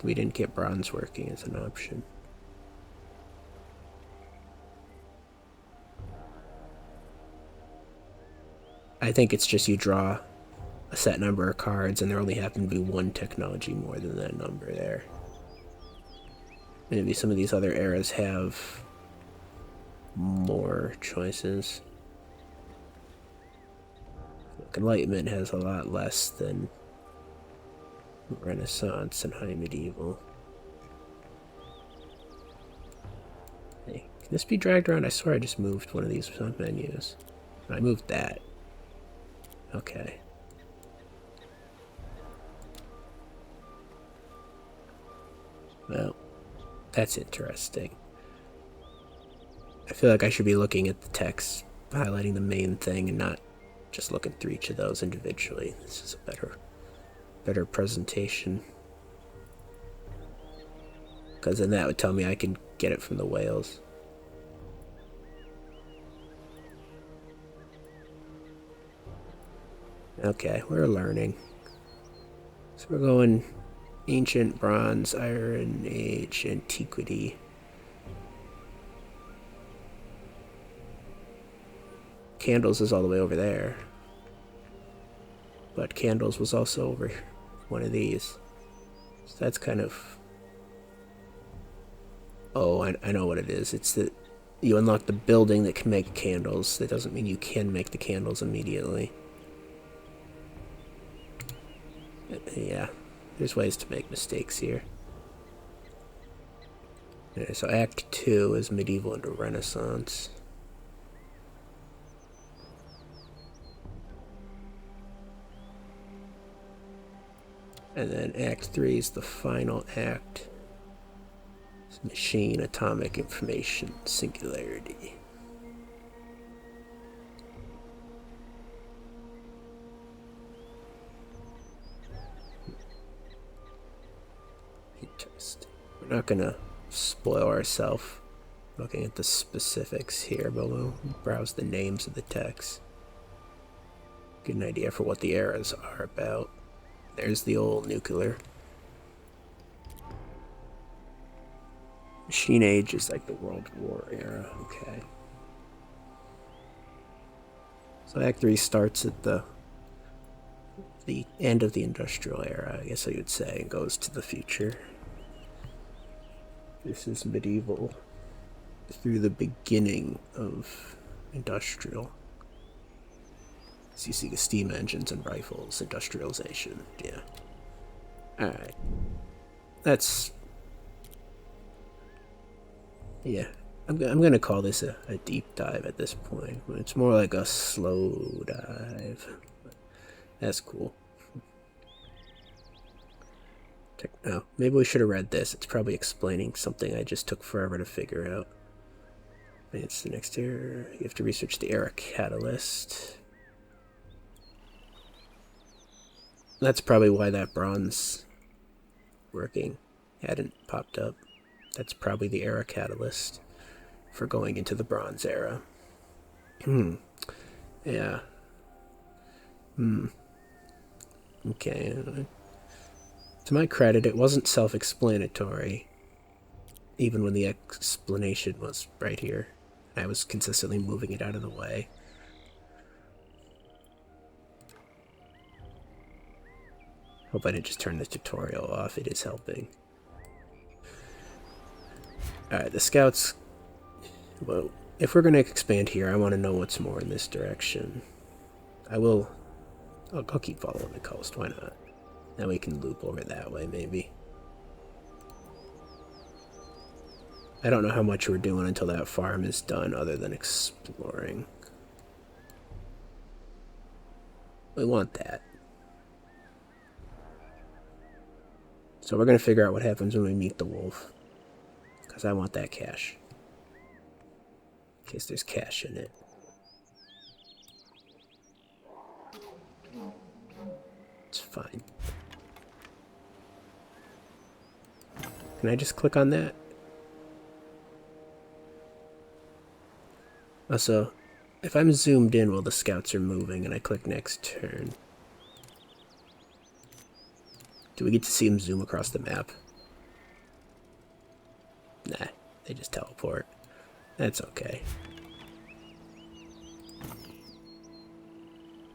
we didn't get bronze working as an option. I think it's just you draw a set number of cards and there only happen to be one technology more than that number there. Maybe some of these other eras have more choices. Like Enlightenment has a lot less than Renaissance and High Medieval. Hey, can this be dragged around? I swear I just moved one of these menus. I moved that. Okay. Well, that's interesting. I feel like I should be looking at the text, highlighting the main thing, and not just looking through each of those individually. This is a better presentation. Because then that would tell me I can get it from the whales. Okay, we're learning. So we're going Ancient, Bronze, Iron Age, Antiquity. Candles is all the way over there. But Candles was also over one of these. So that's kind of... Oh, I know what it is. It's that you unlock the building that can make candles. That doesn't mean you can make the candles immediately. Yeah, there's ways to make mistakes here. Okay, so Act 2 is Medieval into Renaissance. And then Act 3 is the final act. It's Machine, Atomic, Information, Singularity. Interesting. We're not gonna spoil ourselves looking at the specifics here, but we'll browse the names of the texts. Get an idea for what the eras are about. There's the old nuclear. Machine Age is like the World War era, okay. So Act 3 starts at the end of the Industrial Era, I guess I would say, and goes to the future. This is Medieval through the beginning of Industrial. So you see the steam engines and rifles, industrialization, yeah. Alright. That's... Yeah. I'm going to call this a deep dive at this point. It's more like a slow dive. That's cool. Oh, maybe we should have read this. It's probably explaining something I just took forever to figure out. It's the next era. You have to research the era catalyst. That's probably why that bronze working hadn't popped up. That's probably the era catalyst for going into the bronze era. Yeah. Okay. To my credit, it wasn't self-explanatory, even when the explanation was right here. I was consistently moving it out of the way. Hope I didn't just turn the tutorial off. It is helping. Alright, the scouts... Well, if we're going to expand here, I want to know what's more in this direction. I'll keep following the coast, why not? Now we can loop over that way, maybe. I don't know how much we're doing until that farm is done, other than exploring. We want that. So we're going to figure out what happens when we meet the wolf. Because I want that cash. In case there's cash in it. It's fine. Can I just click on that? Also, if I'm zoomed in while the scouts are moving and I click next turn, do we get to see them zoom across the map? Nah, they just teleport. That's okay.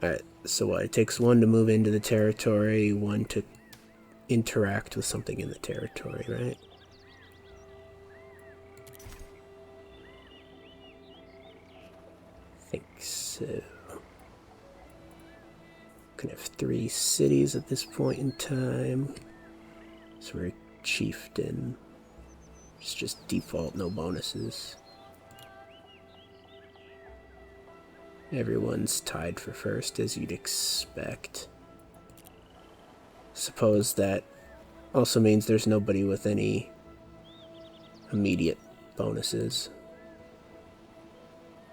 Alright, so what? It takes one to move into the territory, one to interact with something in the territory, right? I think so. Can have 3 cities at this point in time. So we're a chieftain. It's just default, no bonuses. Everyone's tied for first, as you'd expect. Suppose that also means there's nobody with any immediate bonuses.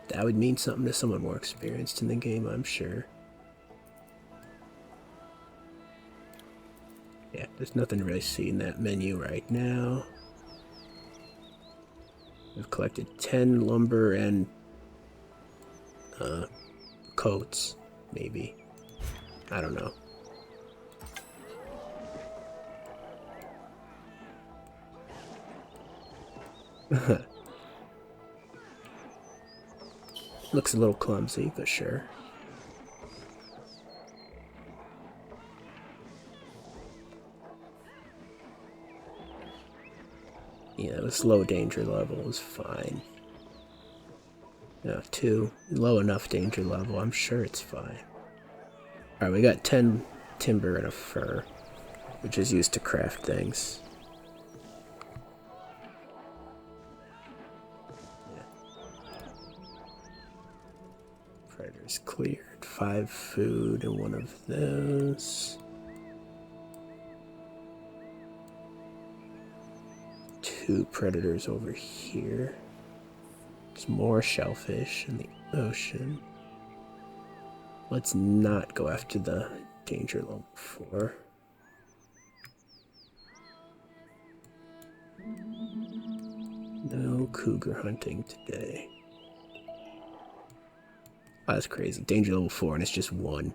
That would mean something to someone more experienced in the game, I'm sure. Yeah, there's nothing to really see in that menu right now. We've collected 10 lumber and coats, maybe. I don't know. Looks a little clumsy, but sure. Yeah, this low danger level is fine. No, 2. Low enough danger level, I'm sure it's fine. Alright, we got 10 timber and a fur, which is used to craft things. Yeah. Predators cleared. 5 food and 1 of those. 2 predators over here. There's more shellfish in the ocean. Let's not go after the danger level 4. No cougar hunting today. Oh, that's crazy. Danger level 4 and it's just 1.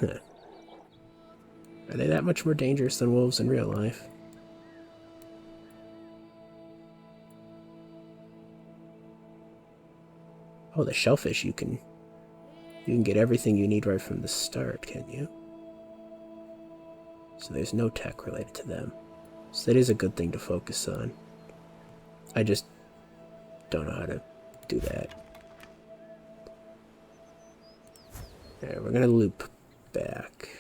Are they that much more dangerous than wolves in real life? Oh, the shellfish you can get everything you need right from the start, can you? So there's no tech related to them. So that is a good thing to focus on. I just don't know how to do that. Alright, we're gonna loop back.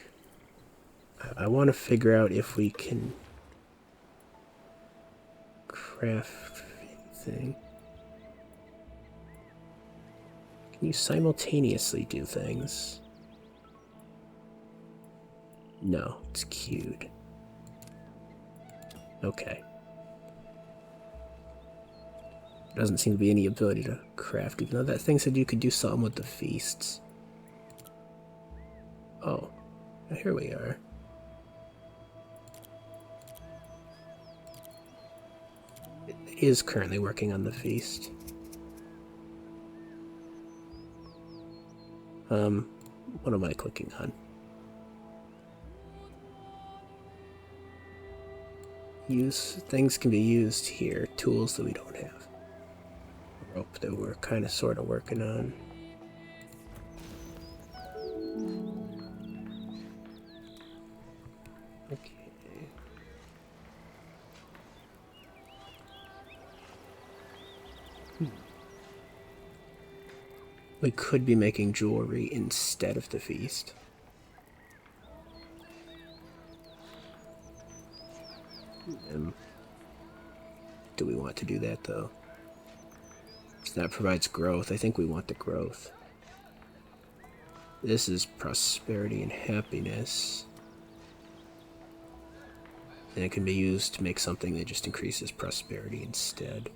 I want to figure out if we can craft anything. Can you simultaneously do things? No, it's queued. Okay. Doesn't seem to be any ability to craft, even though that thing said you could do something with the feasts. Oh, here we are. It is currently working on the feast. What am I clicking on? Things can be used here, tools that we don't have. A rope that we're kind of sort of working on. Okay. We could be making jewelry instead of the feast. Do we want to do that, though? So that provides growth. I think we want the growth. This is prosperity and happiness. And it can be used to make something that just increases prosperity instead.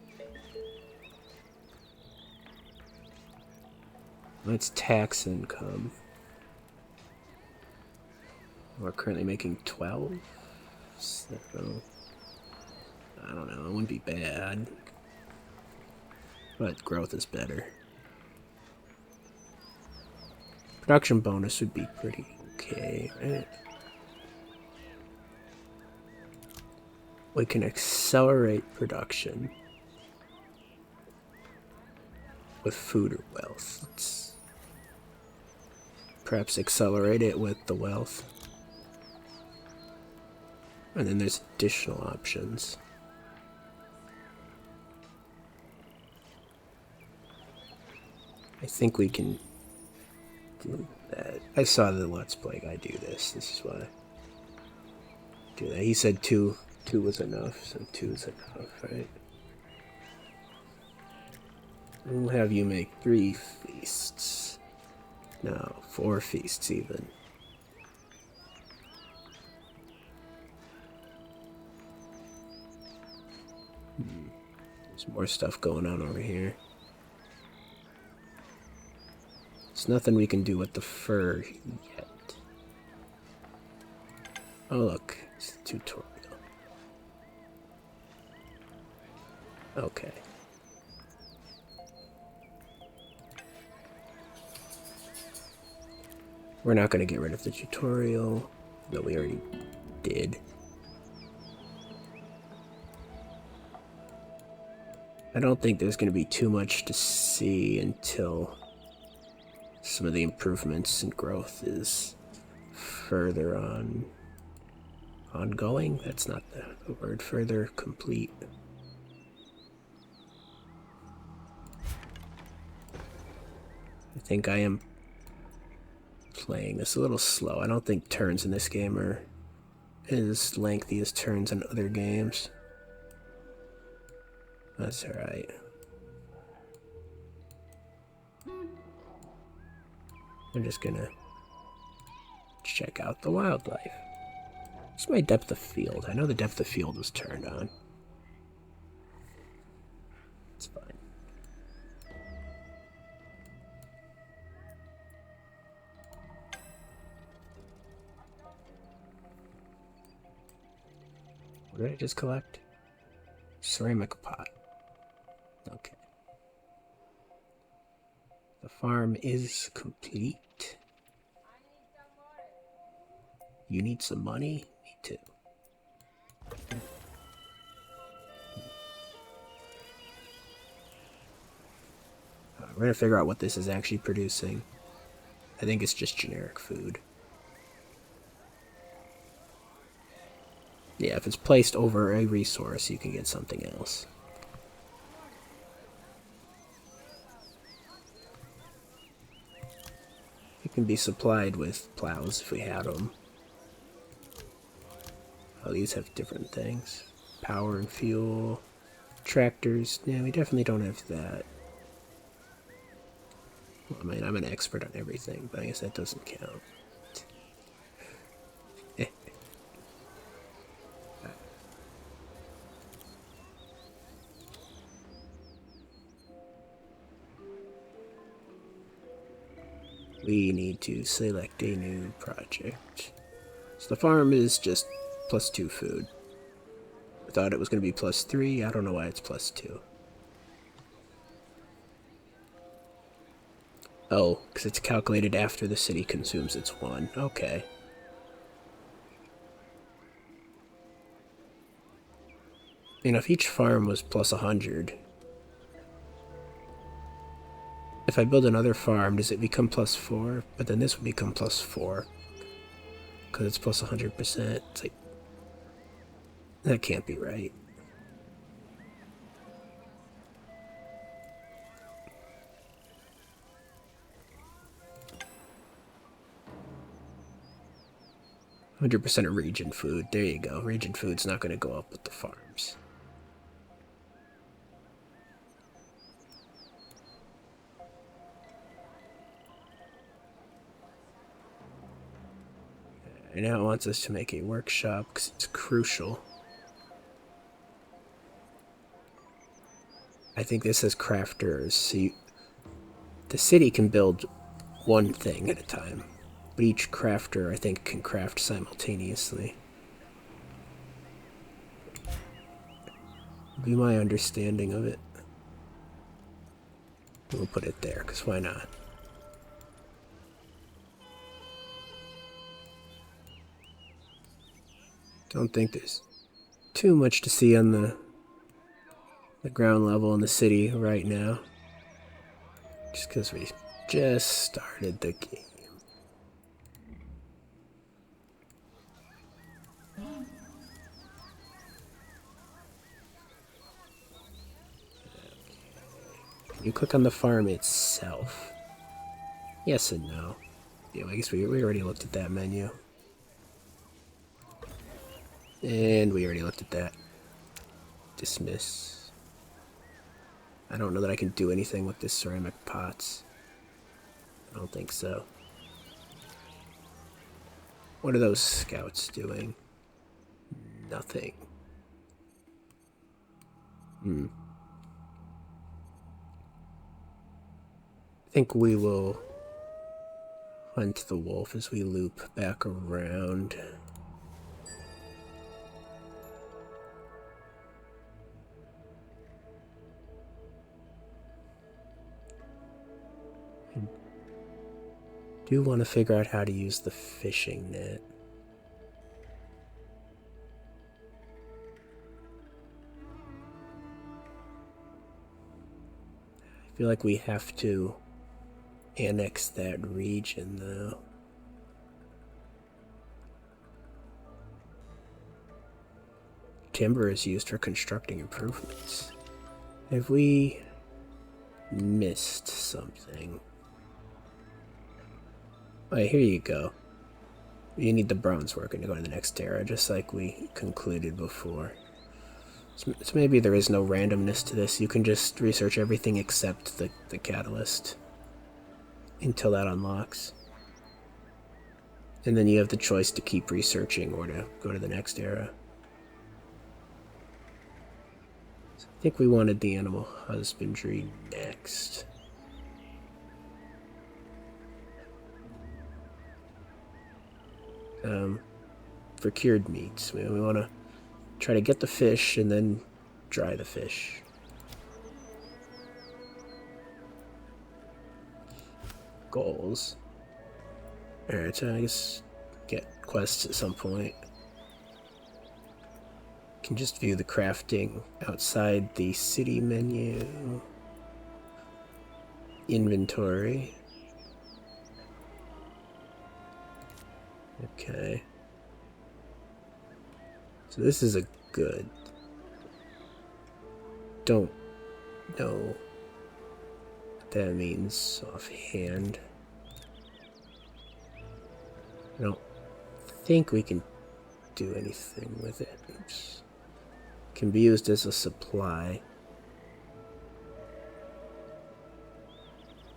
Let's tax income. We're currently making 12. So, I don't know, it wouldn't be bad. But growth is better. Production bonus would be pretty okay, right? We can accelerate production with food or wealth. Let's perhaps accelerate it with the wealth. And then there's additional options. I think we can do that. I saw the Let's Play guy do this. This is why I do that. He said two was enough, so 2 is enough, right? We'll have you make 3 feasts. No, 4 feasts even. There's more stuff going on over here. There's nothing we can do with the fur yet. Oh look, it's a tutorial. Okay. We're not going to get rid of the tutorial, though we already did. I don't think there's going to be too much to see until some of the improvements and growth is further ongoing. That's not the word. Further complete. I think I am playing this a little slow. I don't think turns in this game are as lengthy as turns in other games. That's alright. I'm just gonna check out the wildlife. What's my depth of field? I know the depth of field was turned on. It's fine. What did I just collect? Ceramic pot. Okay. The farm is complete. You need some money? Me too. We're gonna figure out what this is actually producing. I think it's just generic food. Yeah, if it's placed over a resource, you can get something else. It can be supplied with plows if we had them. Oh, these have different things. Power and fuel. Tractors. Yeah, we definitely don't have that. Well, I mean, I'm an expert on everything, but I guess that doesn't count. We need to select a new project. So the farm is just +2 food. I thought it was going to be +3. I don't know why it's +2. Oh, because it's calculated after the city consumes its 1. Okay. You know, if each farm was +100... If I build another farm, does it become +4? But then this would become +4. Because it's +100%. It's like... That can't be right. %100% of region food. There you go. Region food's not going to go up with the farms. And now it wants us to make a workshop because it's crucial. I think this says crafters. So the city can build one thing at a time, but each crafter, I think, can craft simultaneously. Would be my understanding of it. We'll put it there, because why not? Don't think there's too much to see on the ground level in the city right now. Just because we just started the game. Can you click on the farm itself? Yes and no. Yeah, I guess we already looked at that menu. And we already looked at that. Dismiss. I don't know that I can do anything with this ceramic pots. I don't think so. What are those scouts doing? Nothing. I think we will hunt the wolf as we loop back around. I do want to figure out how to use the fishing net. I feel like we have to annex that region, though. Timber is used for constructing improvements. Have we missed something? Oh, here you go. You need the bronze working to go to the next era, just like we concluded before. So maybe there is no randomness to this. You can just research everything except the catalyst until that unlocks. And then you have the choice to keep researching or to go to the next era. So I think we wanted the animal husbandry next. For cured meats, we want to try to get the fish and then dry the fish. Goals. Alright, so I guess get quests at some point. Can just view the crafting outside the city menu. Inventory. Okay. So this is a good. Don't know what that means offhand. I don't think we can do anything with it. Oops. Can be used as a supply.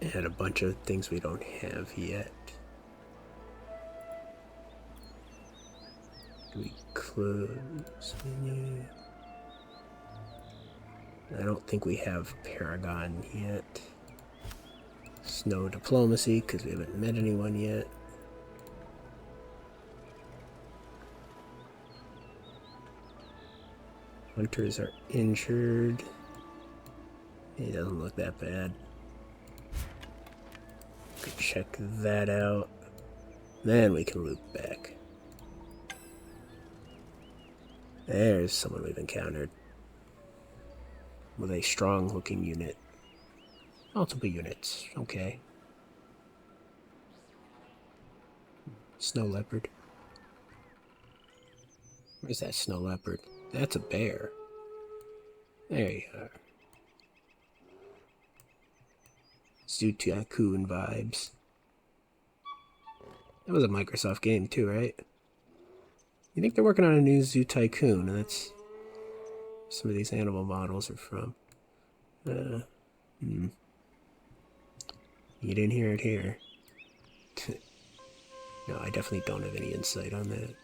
And a bunch of things we don't have yet. We close menu. I don't think we have Paragon yet. Snow diplomacy, because we haven't met anyone yet. Hunters are injured. He doesn't look that bad. Could check that out. Then we can loop back. There's someone we've encountered. With a strong looking unit. Multiple units, okay. Snow leopard. Where's that snow leopard? That's a bear. There you are. Zoo Tycoon vibes. That was a Microsoft game too, right? You think they're working on a new Zoo Tycoon, and that's some of these animal models are from. You didn't hear it here. No, I definitely don't have any insight on that.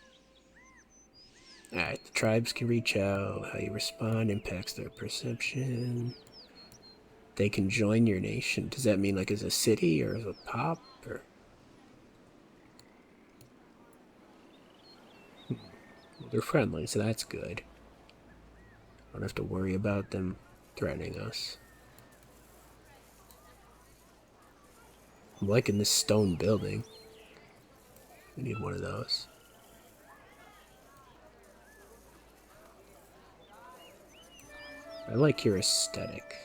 Alright, the tribes can reach out. How you respond impacts their perception. They can join your nation. Does that mean like as a city or as a pop? Or They're friendly, so that's good. Don't have to worry about them threatening us. I'm liking this stone building. We need one of those. I like your aesthetic.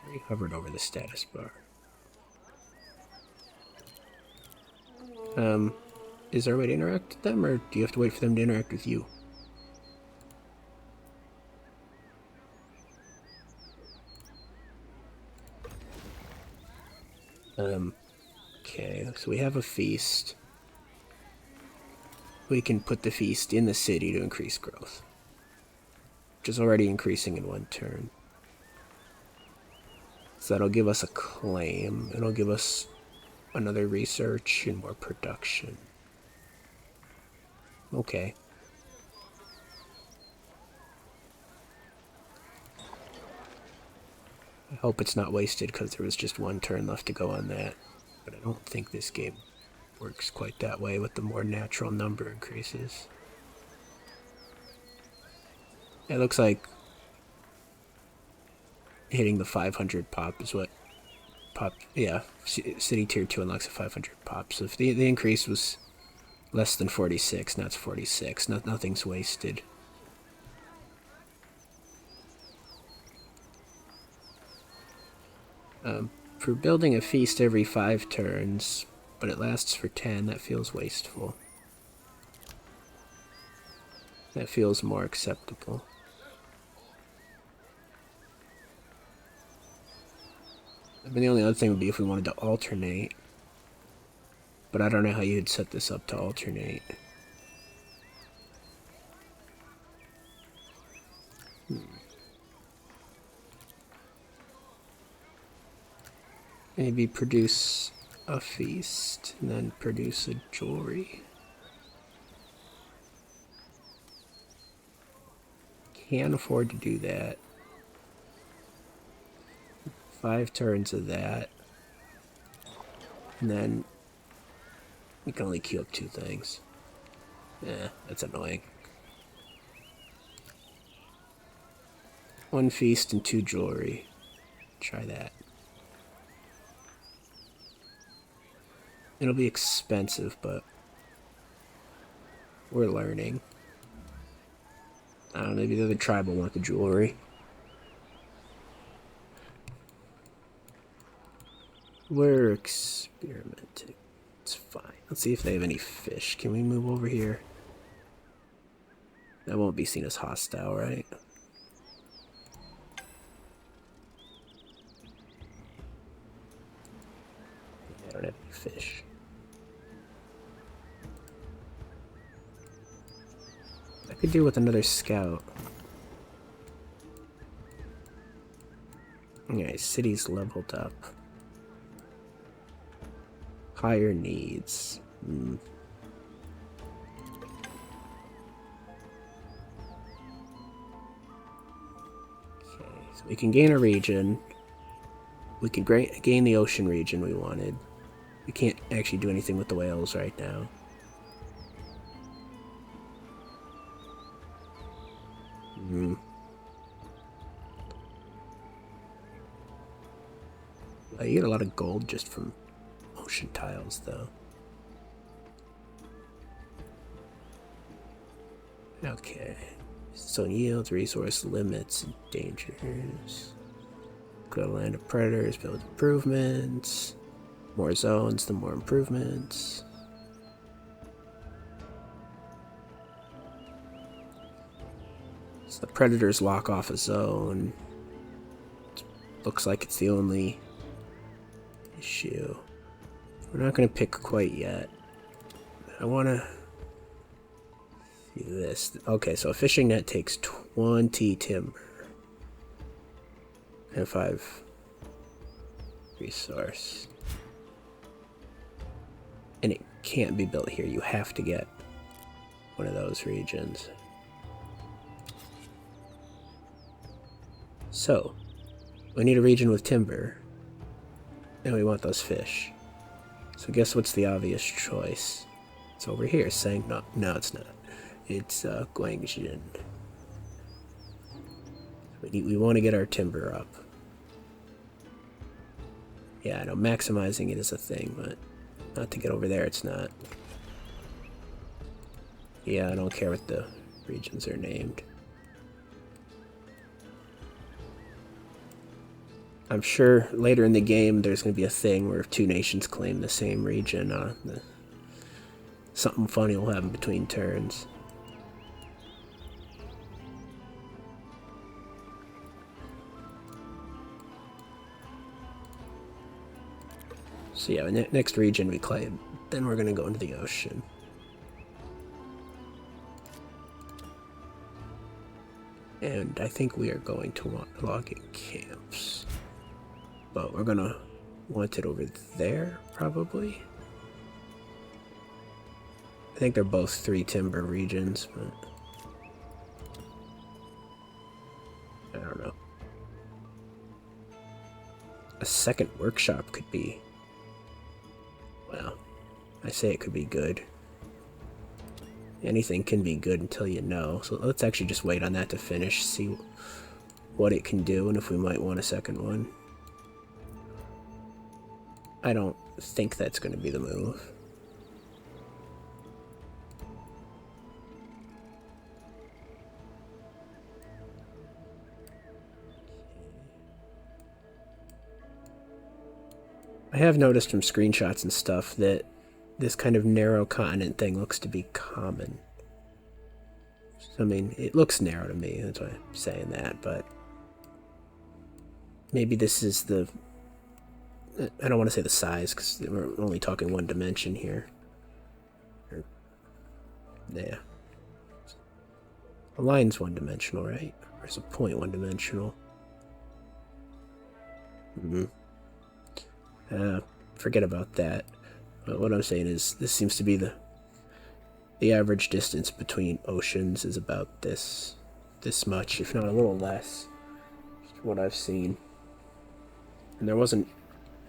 I hovered over the status bar. Is there a way to interact with them, or do you have to wait for them to interact with you? Okay, so we have a feast. We can put the feast in the city to increase growth, which is already increasing in one turn. So that'll give us a claim. It'll give us another research and more production. Okay. I hope it's not wasted because there was just one turn left to go on that. But I don't think this game works quite that way with the more natural number increases. It looks like hitting the 500 pop is what pop. Yeah, City Tier 2 unlocks a 500 pop. So if the increase was less than 46, now it's 46. Nothing's wasted. For building a feast every 5 turns, but it lasts for 10, that feels wasteful. That feels more acceptable. I mean, the only other thing would be if we wanted to alternate. But I don't know how you'd set this up to alternate. Maybe produce a feast, and then produce a jewelry. Can't afford to do that. 5 turns of that. And then we can only queue up 2 things. That's annoying. 1 feast and 2 jewelry. Try that. It'll be expensive, but we're learning. I don't know, maybe the other tribe will want the jewelry. We're experimenting. It's fine. Let's see if they have any fish. Can we move over here? That won't be seen as hostile, right? I don't have any fish. I could do with another scout. Okay, city's leveled up. Higher needs. Okay, so we can gain a region. We can gain the ocean region we wanted. We can't actually do anything with the whales right now. You get a lot of gold just from ocean tiles, though. Okay. Zone yields, resource limits, and dangers. Go to land of predators, build improvements. More zones, the more improvements. So the predators lock off a zone. Looks like it's the only issue. We're not going to pick quite yet. I want to see this. Okay, so a fishing net takes 20 timber. And 5 resource. And it can't be built here. You have to get one of those regions. So, we need a region with timber. And we want those fish. So guess what's the obvious choice? It's over here saying no. No, it's not. It's Guangjin. We want to get our timber up. Yeah, I know maximizing it is a thing, but not to get over there, it's not. Yeah, I don't care what the regions are named. I'm sure later in the game there's going to be a thing where if two nations claim the same region, something funny will happen between turns. So yeah, next region we claim, then we're going to go into the ocean. And I think we are going to want logging camps. But we're going to want it over there, probably. I think they're both 3 timber regions, but I don't know. A second workshop could be, well, I say it could be good. Anything can be good until you know. So let's actually just wait on that to finish, see what it can do, and if we might want a second one. I don't think that's going to be the move. I have noticed from screenshots and stuff that this kind of narrow continent thing looks to be common. I mean, it looks narrow to me, that's why I'm saying that, but maybe this is the... I don't want to say the size, because we're only talking one dimension here. Yeah. A line's one-dimensional, right? Or is a point one-dimensional? Forget about that. But what I'm saying is, this seems to be the average distance between oceans is about this much, if not a little less, from what I've seen. And there wasn't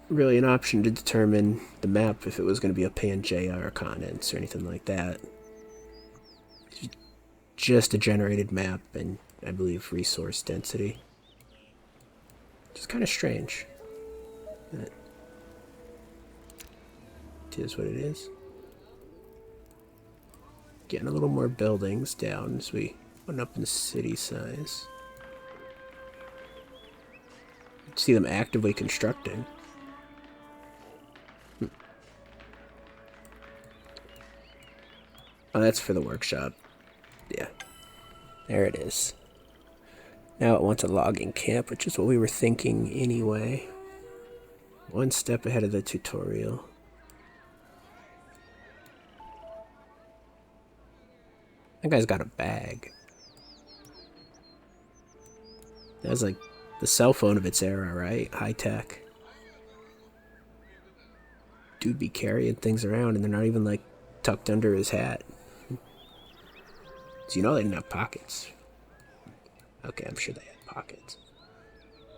really an option to determine the map if it was going to be a Pangea or continents or anything like that. Just a generated map and, I believe, resource density. Which is kind of strange. But it is what it is. Getting a little more buildings down as we went up in city size. See them actively constructing. Oh, that's for the workshop. Yeah. There it is. Now it wants a logging camp, which is what we were thinking anyway. One step ahead of the tutorial. That guy's got a bag. That was like the cell phone of its era, right? High tech. Dude be carrying things around and they're not even like tucked under his hat. So you know they didn't have pockets. Okay, I'm sure they had pockets.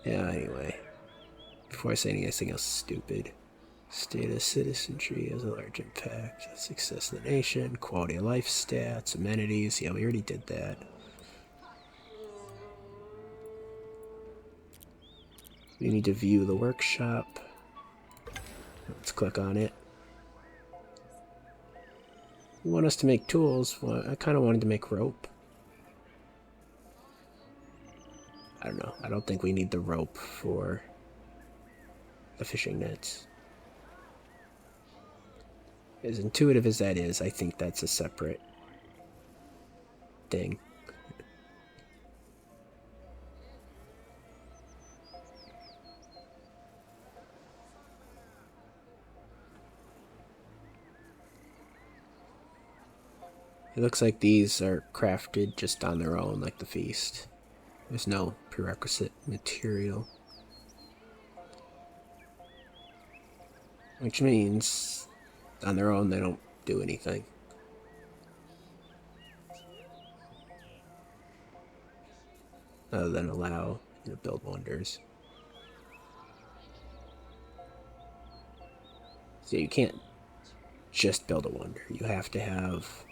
Yeah, anyway. Before I say anything else stupid. State of citizenry has a large impact. Success of the nation, quality of life stats, amenities. Yeah, we already did that. We need to view the workshop. Let's click on it. You want us to make tools? Well, I kind of wanted to make rope. I don't know. I don't think we need the rope for the fishing nets. As intuitive as that is, I think that's a separate thing. It looks like these are crafted just on their own, like the feast. There's no prerequisite material. Which means, on their own, they don't do anything. Other than allow you to build wonders. So you can't just build a wonder. You have to have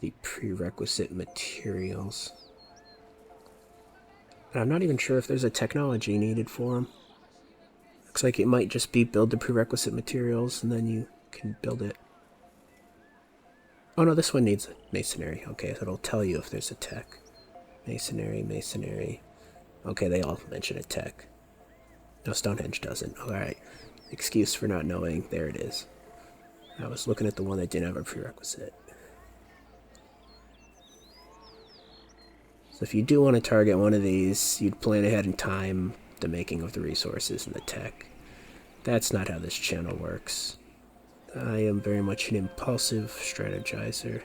the prerequisite materials. And I'm not even sure if there's a technology needed for them. Looks like it might just be build the prerequisite materials and then you can build it. Oh no, this one needs masonry. Okay, so it'll tell you if there's a tech. Masonry, masonry. Okay, they all mention a tech. No, Stonehenge doesn't. Alright. Excuse for not knowing. There it is. I was looking at the one that didn't have a prerequisite. So if you do want to target one of these, you'd plan ahead in time the making of the resources and the tech. That's not how this channel works. I am very much an impulsive strategizer.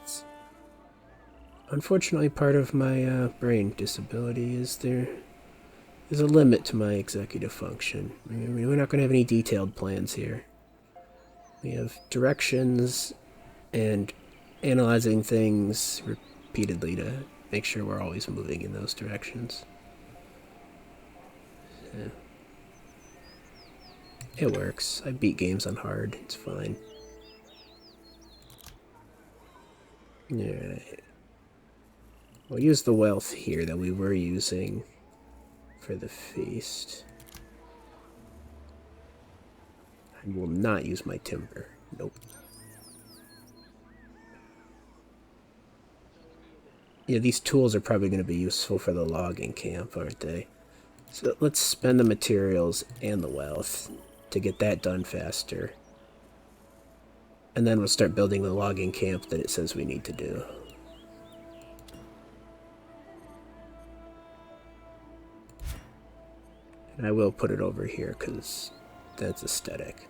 It's unfortunately part of my brain disability is there's a limit to my executive function. I mean, we're not going to have any detailed plans here. We have directions and analyzing things repeatedly to make sure we're always moving in those directions. Yeah. It works. I beat games on hard. It's fine. Alright. We'll use the wealth here that we were using for the feast. I will not use my timber. Nope. Yeah, these tools are probably going to be useful for the logging camp, aren't they? So let's spend the materials and the wealth to get that done faster. And then we'll start building the logging camp that it says we need to do. And I will put it over here because that's aesthetic.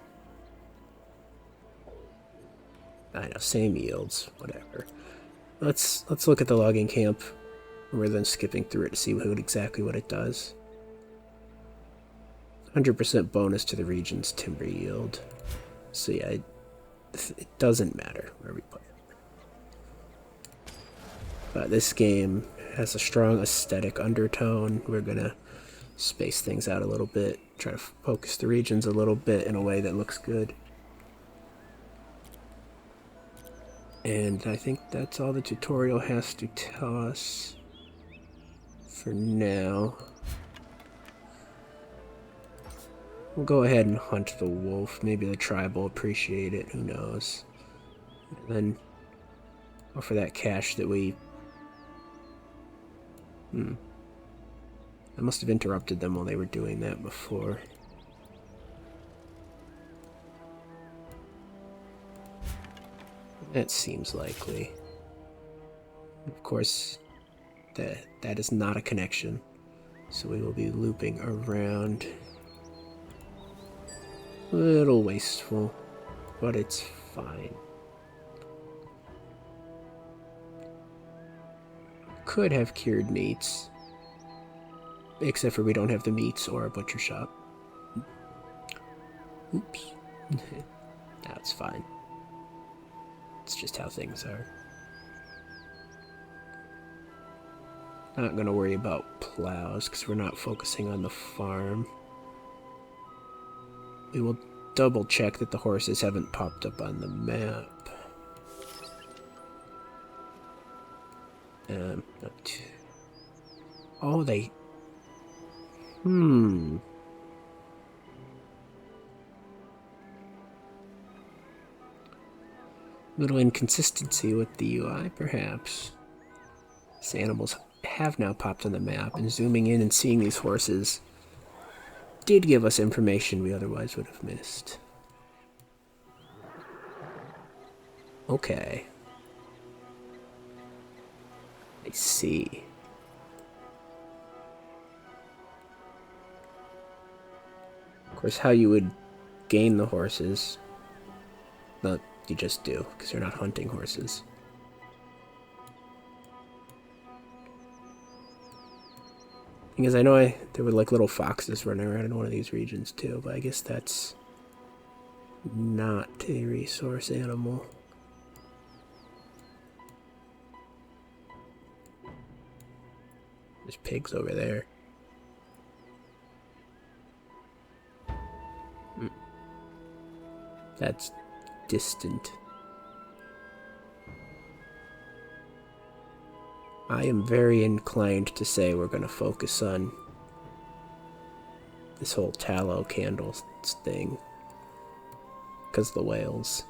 I know, same yields, whatever. Let's look at the logging camp rather than skipping through it to see exactly what it does. 100% bonus to the region's timber yield. So yeah, it doesn't matter where we put it. But this game has a strong aesthetic undertone. We're gonna space things out a little bit, try to focus the regions a little bit in a way that looks good. And I think that's all the tutorial has to tell us for now. We'll go ahead and hunt the wolf. Maybe the tribe will appreciate it. Who knows? And then go for that cache that we... I must have interrupted them while they were doing that before. That seems likely. Of course, that is not a connection. So we will be looping around. A little wasteful, but it's fine. Could have cured meats. Except for we don't have the meats or a butcher shop. Oops. That's fine. It's just how things are. Not gonna worry about plows because we're not focusing on the farm. We will double check that the horses haven't popped up on the map. Oh, they... Little inconsistency with the UI, perhaps. These animals have now popped on the map, and zooming in and seeing these horses did give us information we otherwise would have missed. Okay. I see. Of course, how you would gain the horses, but you just do, because you're not hunting horses. Because I know there were like little foxes running around in one of these regions too, but I guess that's not a resource animal. There's pigs over there. That's distant. I am very inclined to say we're going to focus on this whole tallow candles thing. Because the whales.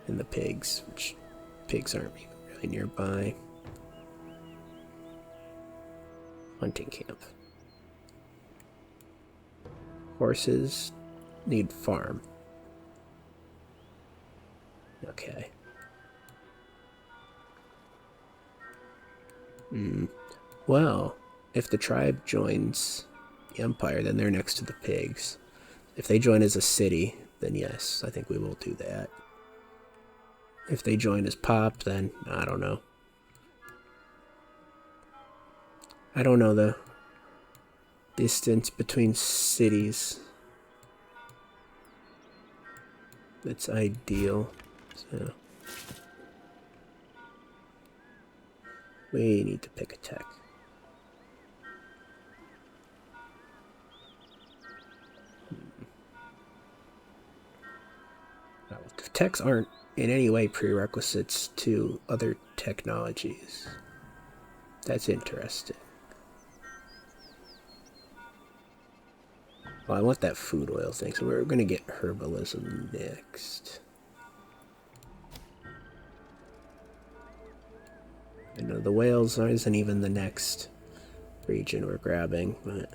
And the pigs, which pigs aren't really nearby. Hunting camp. Horses need farm. Okay. Well, if the tribe joins the empire, then they're next to the pigs. If they join as a city, then yes, I think we will do that. If they join as pop, then I don't know. I don't know the distance between cities that's ideal. So we need to pick a tech. The techs aren't in any way prerequisites to other technologies. That's interesting. Well, I want that food oil thing, so we're going to get herbalism next. I know the whales isn't even the next region we're grabbing, but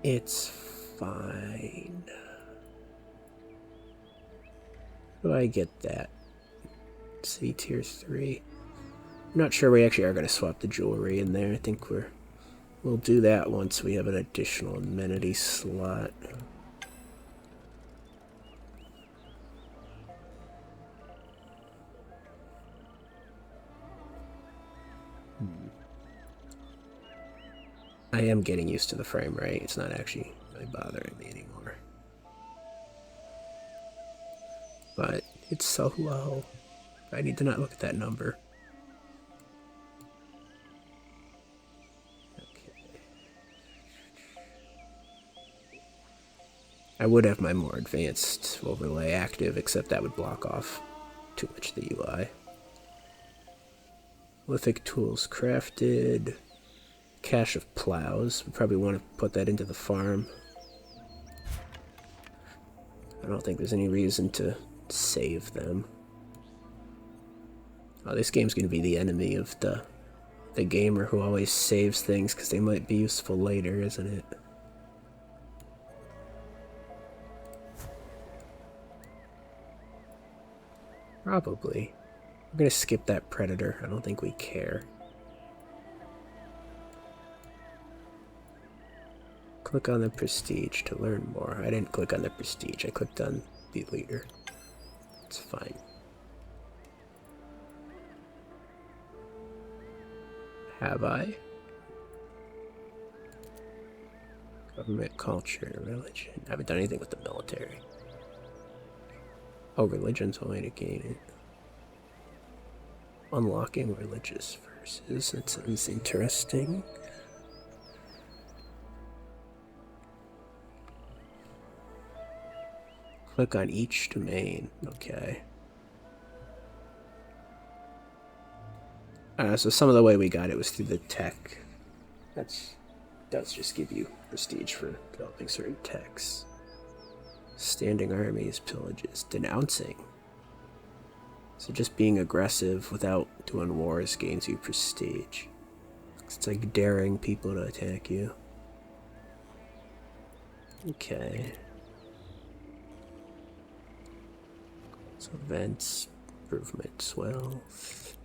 it's fine. How do I get that? C tier 3. I'm not sure we actually are going to swap the jewelry in there. I think we'll do that once we have an additional amenity slot. I am getting used to the frame rate. It's not actually really bothering me anymore. But it's so low. I need to not look at that number. Okay. I would have my more advanced overlay active, except that would block off too much of the UI. Lithic tools crafted. Cache of plows. We probably want to put that into the farm. I don't think there's any reason to save them. Oh, this game's going to be the enemy of the gamer who always saves things because they might be useful later, isn't it? Probably. We're going to skip that predator. I don't think we care. Click on the prestige to learn more. I didn't click on the prestige. I clicked on the leader. It's fine. Have I? Government, culture, religion. I haven't done anything with the military. Oh, religion's a way to gain it. Unlocking religious verses. That sounds interesting. Click on each domain. Okay. So some of the way we got it was through the tech. That does just give you prestige for developing certain techs. Standing armies, pillages, denouncing. So just being aggressive without doing wars gains you prestige. It's like daring people to attack you. Okay. So events, improvements, wealth.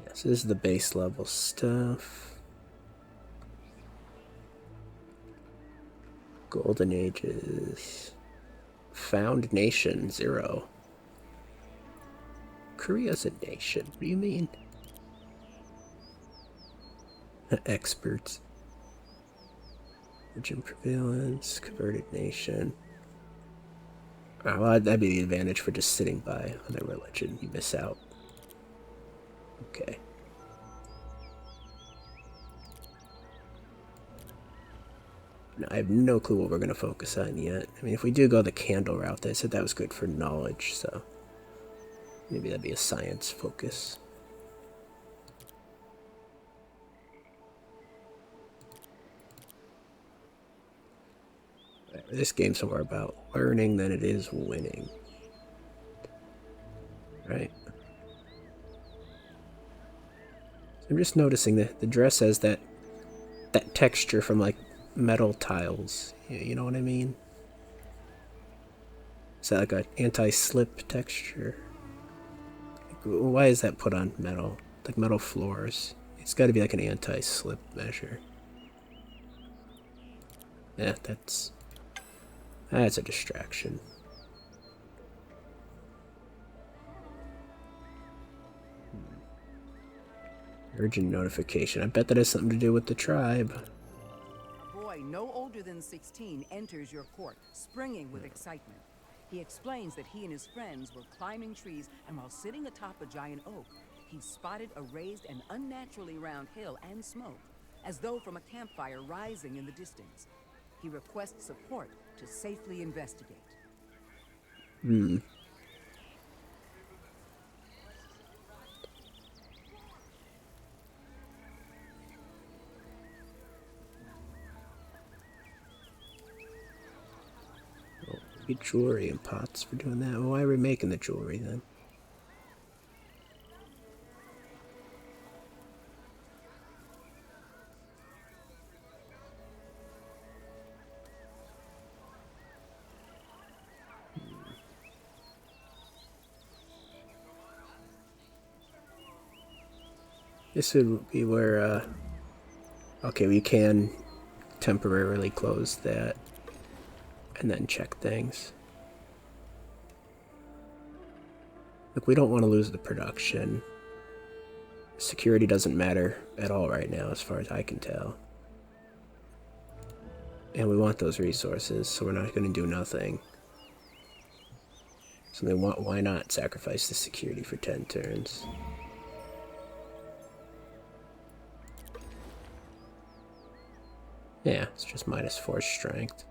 Yes, this is the base level stuff. Golden Ages. Found nation, 0. Korea's a nation. What do you mean? Experts. Religion prevalence, converted nation. Oh, well, that'd be the advantage for just sitting by on their religion. You miss out. Okay. I have no clue what we're going to focus on yet. I mean, if we do go the candle route, they said that was good for knowledge, so maybe that'd be a science focus. This game's more about learning than it is winning. Right? I'm just noticing that the dress has that texture from like metal tiles. You know what I mean? Is that like an anti-slip texture? Why is that put on metal? Like metal floors. It's got to be like an anti-slip measure. Yeah, that's a distraction. Urgent notification. I bet that has something to do with the tribe. A boy no older than 16 enters your court, springing with excitement. He explains that he and his friends were climbing trees, and while sitting atop a giant oak, he spotted a raised and unnaturally round hill and smoke, as though from a campfire rising in the distance. He requests support to safely investigate. Get jewelry and pots for doing that. Well, why are we making the jewelry then? This would be where, okay, we can temporarily close that and then check things. Look, we don't want to lose the production. Security doesn't matter at all right now, as far as I can tell. And we want those resources, so we're not going to do nothing. So they want, why not sacrifice the security for 10 turns? Yeah, it's just -4 strength.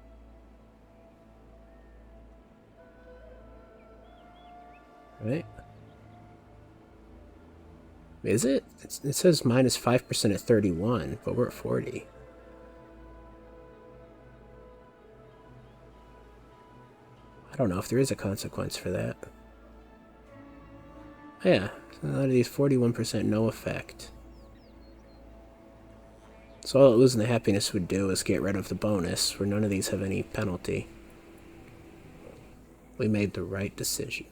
Right? Is it? It says -5% at 31, but we're at 40. I don't know if there is a consequence for that. Yeah, so out of these 41% no effect. So all losing the happiness would do is get rid of the bonus, where none of these have any penalty. We made the right decision.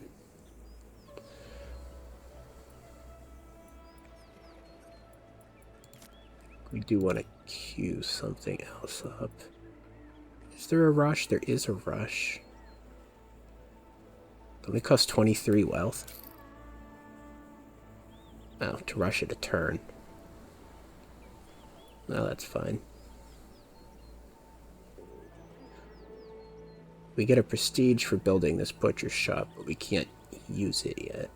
We do want to queue something else up. Is there a rush? There is a rush. It only costs 23 wealth. Oh, to rush it a turn. No, that's fine. We get a prestige for building this butcher shop, but we can't use it yet.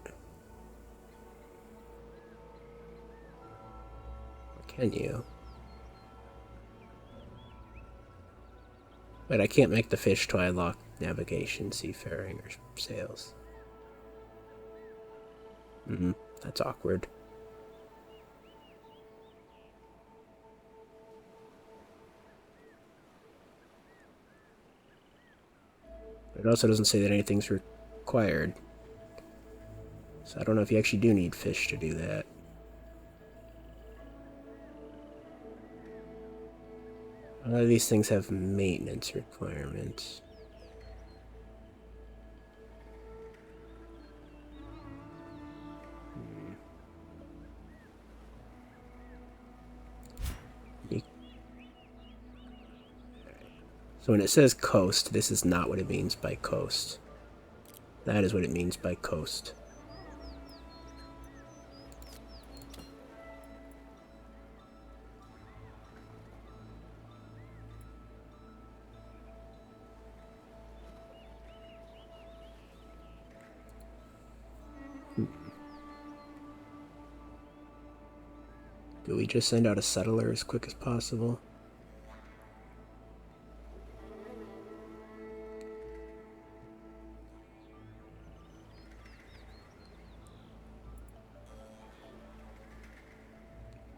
Or can you? Wait, I can't make the fish till I lock navigation, seafaring, or sales. That's awkward. It also doesn't say that anything's required. So I don't know if you actually do need fish to do that. A lot of these things have maintenance requirements. So when it says coast, this is not what it means by coast. That is what it means by coast. Do we just send out a settler as quick as possible?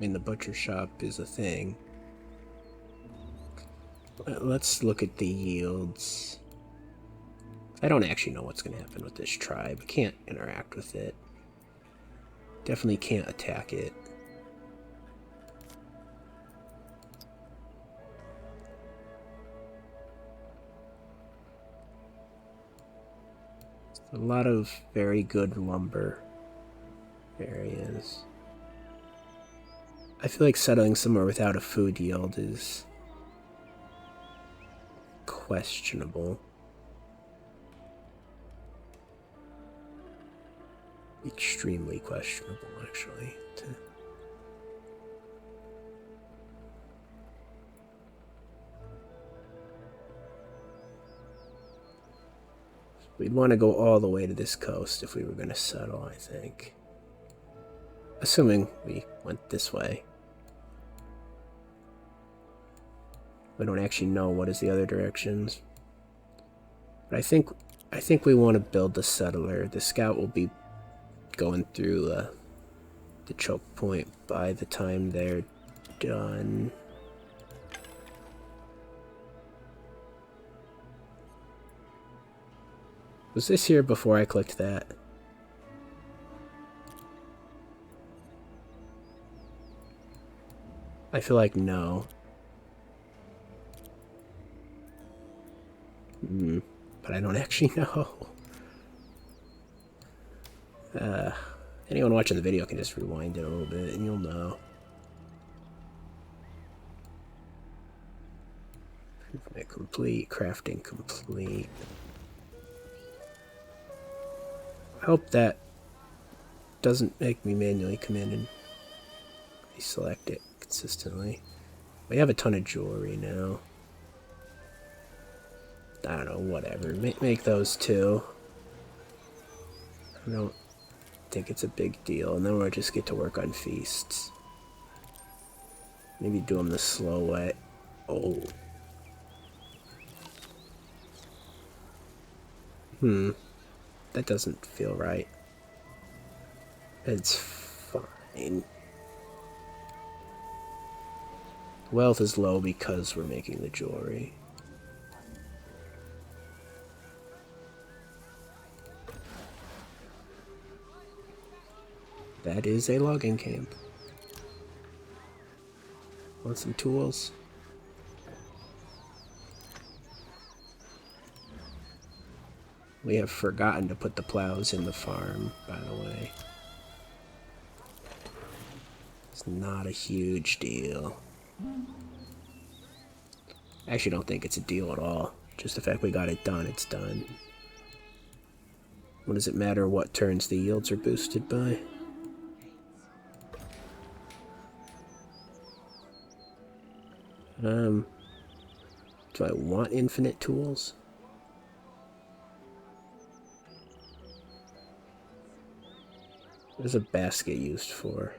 mean, the butcher shop is a thing. Let's look at the yields. I don't actually know what's going to happen with this tribe. I can't interact with it. Definitely can't attack it. A lot of very good lumber areas. I feel like settling somewhere without a food yield is questionable. Extremely questionable, actually. We'd want to go all the way to this coast if we were going to settle, I think. Assuming we went this way. We don't actually know what is the other directions. But I think we want to build the settler. The scout will be going through the choke point by the time they're done. Was this here before I clicked that? I feel like no. But I don't actually know. Anyone watching the video can just rewind it a little bit and you'll know. Movement complete, crafting complete. I hope that doesn't make me manually come in and reselect it consistently. We have a ton of jewelry now. I don't know, whatever. Make those two. I don't think it's a big deal. And then we'll just get to work on feasts. Maybe do them the slow way. Oh. That doesn't feel right. It's fine. Wealth is low because we're making the jewelry. That is a logging camp. Want some tools? We have forgotten to put the plows in the farm, by the way. It's not a huge deal. I actually don't think it's a deal at all. Just the fact we got it done, it's done. What does it matter what turns the yields are boosted by? Do I want infinite tools? What is a basket used for?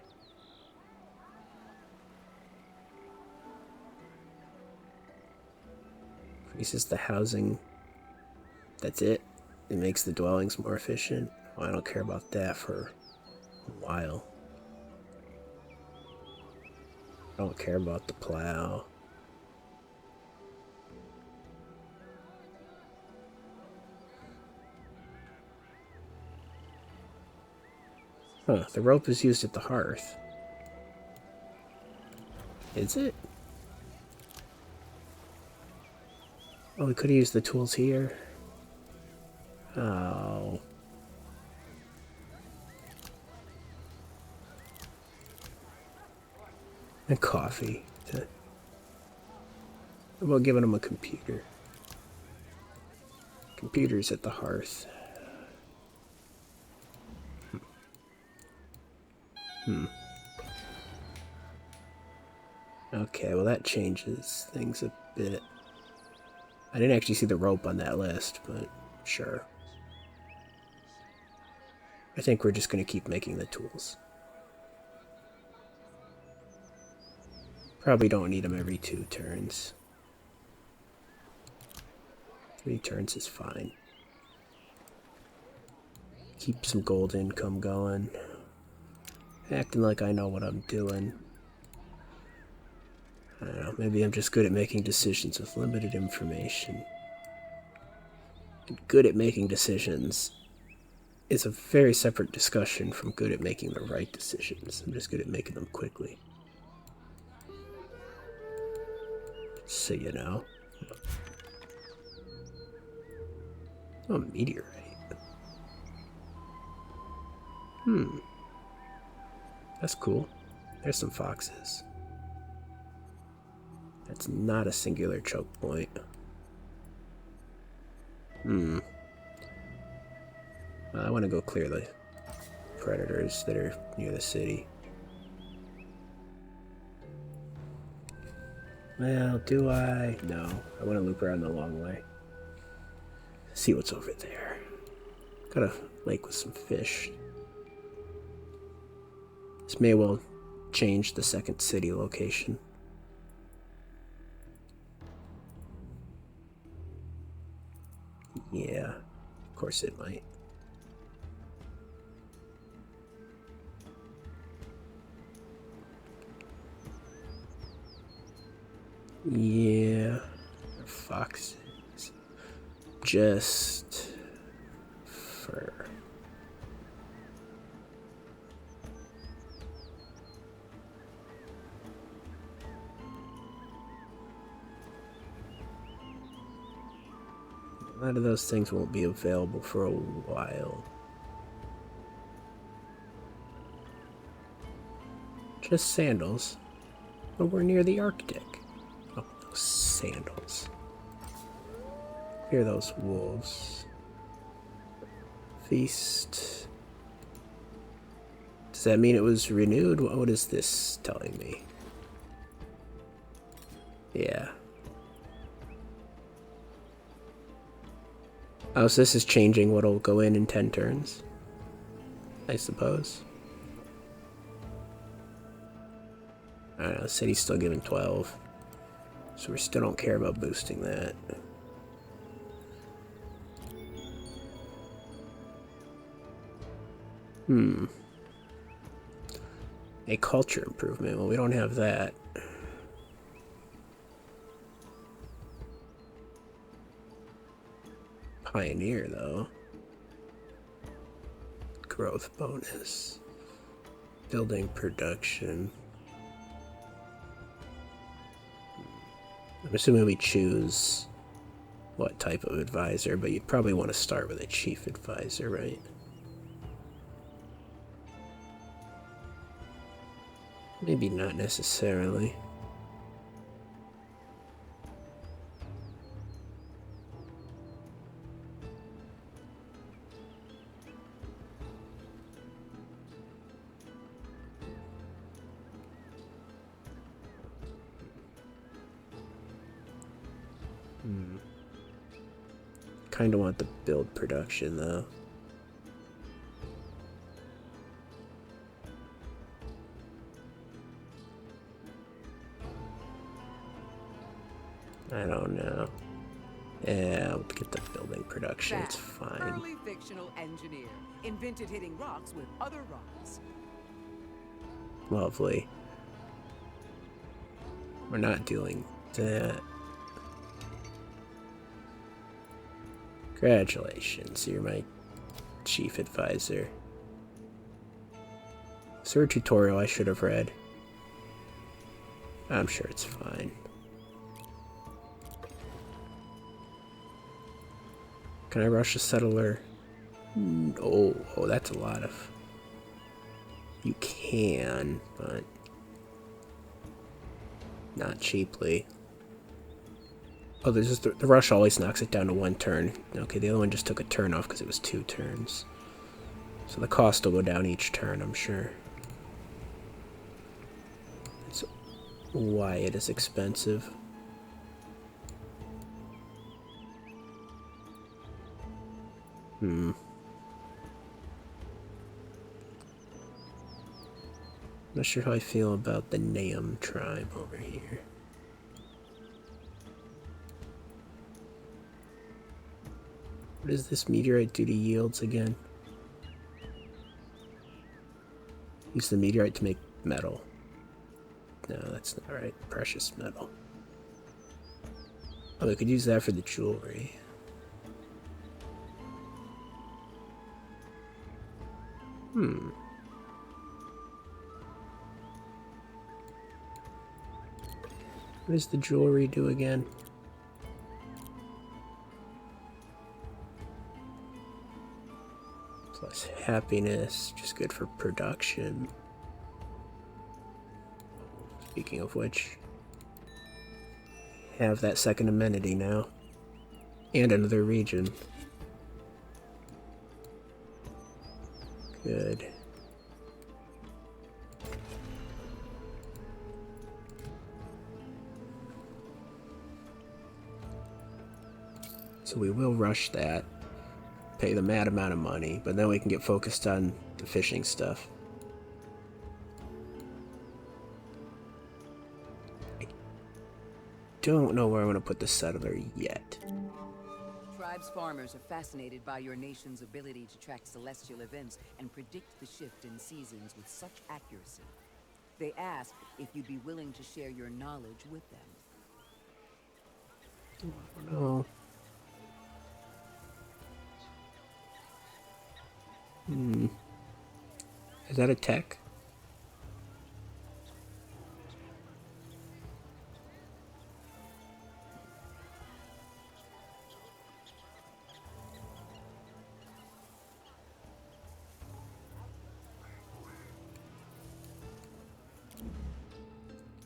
Increases the housing. That's it? It makes the dwellings more efficient? Well, I don't care about that for a while. I don't care about the plow. Huh, the rope is used at the hearth. Is it? Oh, we could have used the tools here. Oh. And coffee. How about giving him a computer? Computer's at the hearth. Okay, well that changes things a bit. I didn't actually see the rope on that list, but sure. I think we're just going to keep making the tools. Probably don't need them every 2 turns. 3 turns is fine. Keep some gold income going. Acting like I know what I'm doing. I don't know, maybe I'm just good at making decisions with limited information. And good at making decisions is a very separate discussion from good at making the right decisions. I'm just good at making them quickly. So, you know. Oh, meteorite. That's cool. There's some foxes. That's not a singular choke point. I want to go clear the predators that are near the city. Well, do I? No. I want to loop around the long way. See what's over there. Got a lake with some fish. This may well change the second city location. Yeah, of course it might. Yeah, foxes. Just fur. A lot of those things won't be available for a while. Just sandals. But we're near the Arctic. Oh, those sandals. Here are those wolves. Feast. Does that mean it was renewed? What is this telling me? Yeah. Oh, so this is changing what'll go in 10 turns? I suppose. I don't know, the city's still giving 12. So we still don't care about boosting that. A culture improvement. Well, we don't have that. Pioneer, though. Growth bonus. Building production. I'm assuming we choose what type of advisor, but you'd probably want to start with a chief advisor, right? Maybe not necessarily. Kind of want the build production, though. I don't know. Yeah, I'll get the building production. It's fine. Early fictional engineer invented hitting rocks with other rocks. Lovely. We're not doing that. Congratulations, you're my chief advisor. Is there a tutorial I should have read? I'm sure it's fine. Can I rush a settler? Oh, that's a lot of... You can, but... not cheaply. Oh, there's just the rush always knocks it down to 1 turn. Okay, the other one just took a turn off because it was 2 turns. So the cost will go down each turn, I'm sure. That's why it is expensive. Not sure how I feel about the Nam tribe over here. What does this meteorite do to yields again? Use the meteorite to make metal. No, that's not right. Precious metal. Oh, we could use that for the jewelry. What does the jewelry do again? Plus happiness, just good for production. Speaking of which, have that second amenity now. And another region. Good. So we will rush that, pay the mad amount of money, but then we can get focused on the fishing stuff. I don't know where I'm going to put the settler yet. Tribe's farmers are fascinated by your nation's ability to track celestial events and predict the shift in seasons with such accuracy. They ask if you'd be willing to share your knowledge with them. No. Is that a tech?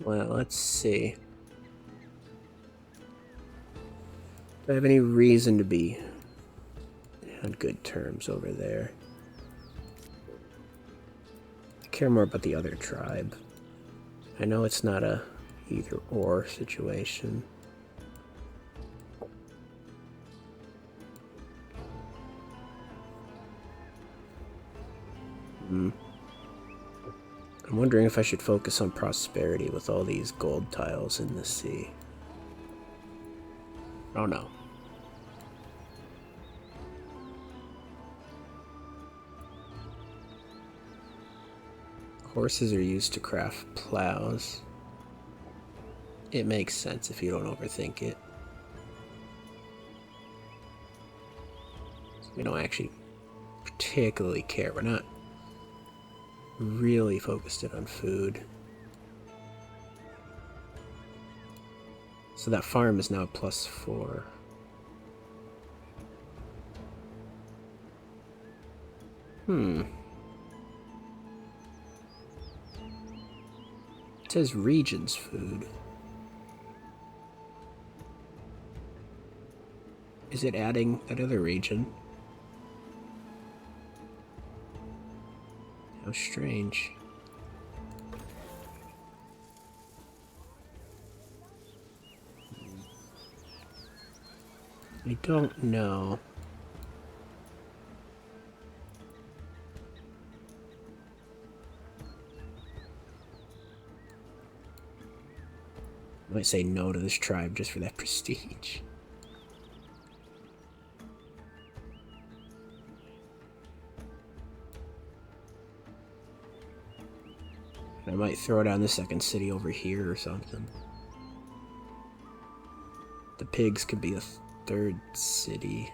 Well, let's see. Do I have any reason to be on good terms over there? I care more about the other tribe. I know it's not a either-or situation. I'm wondering if I should focus on prosperity with all these gold tiles in the sea. Oh no. Horses are used to craft plows. It makes sense if you don't overthink it. We don't actually particularly care. We're not really focused in on food. So that farm is now a +4. It says regions food. Is it adding that other region? How strange. I don't know. I might say no to this tribe just for that prestige. I might throw down the second city over here or something. The pigs could be a third city.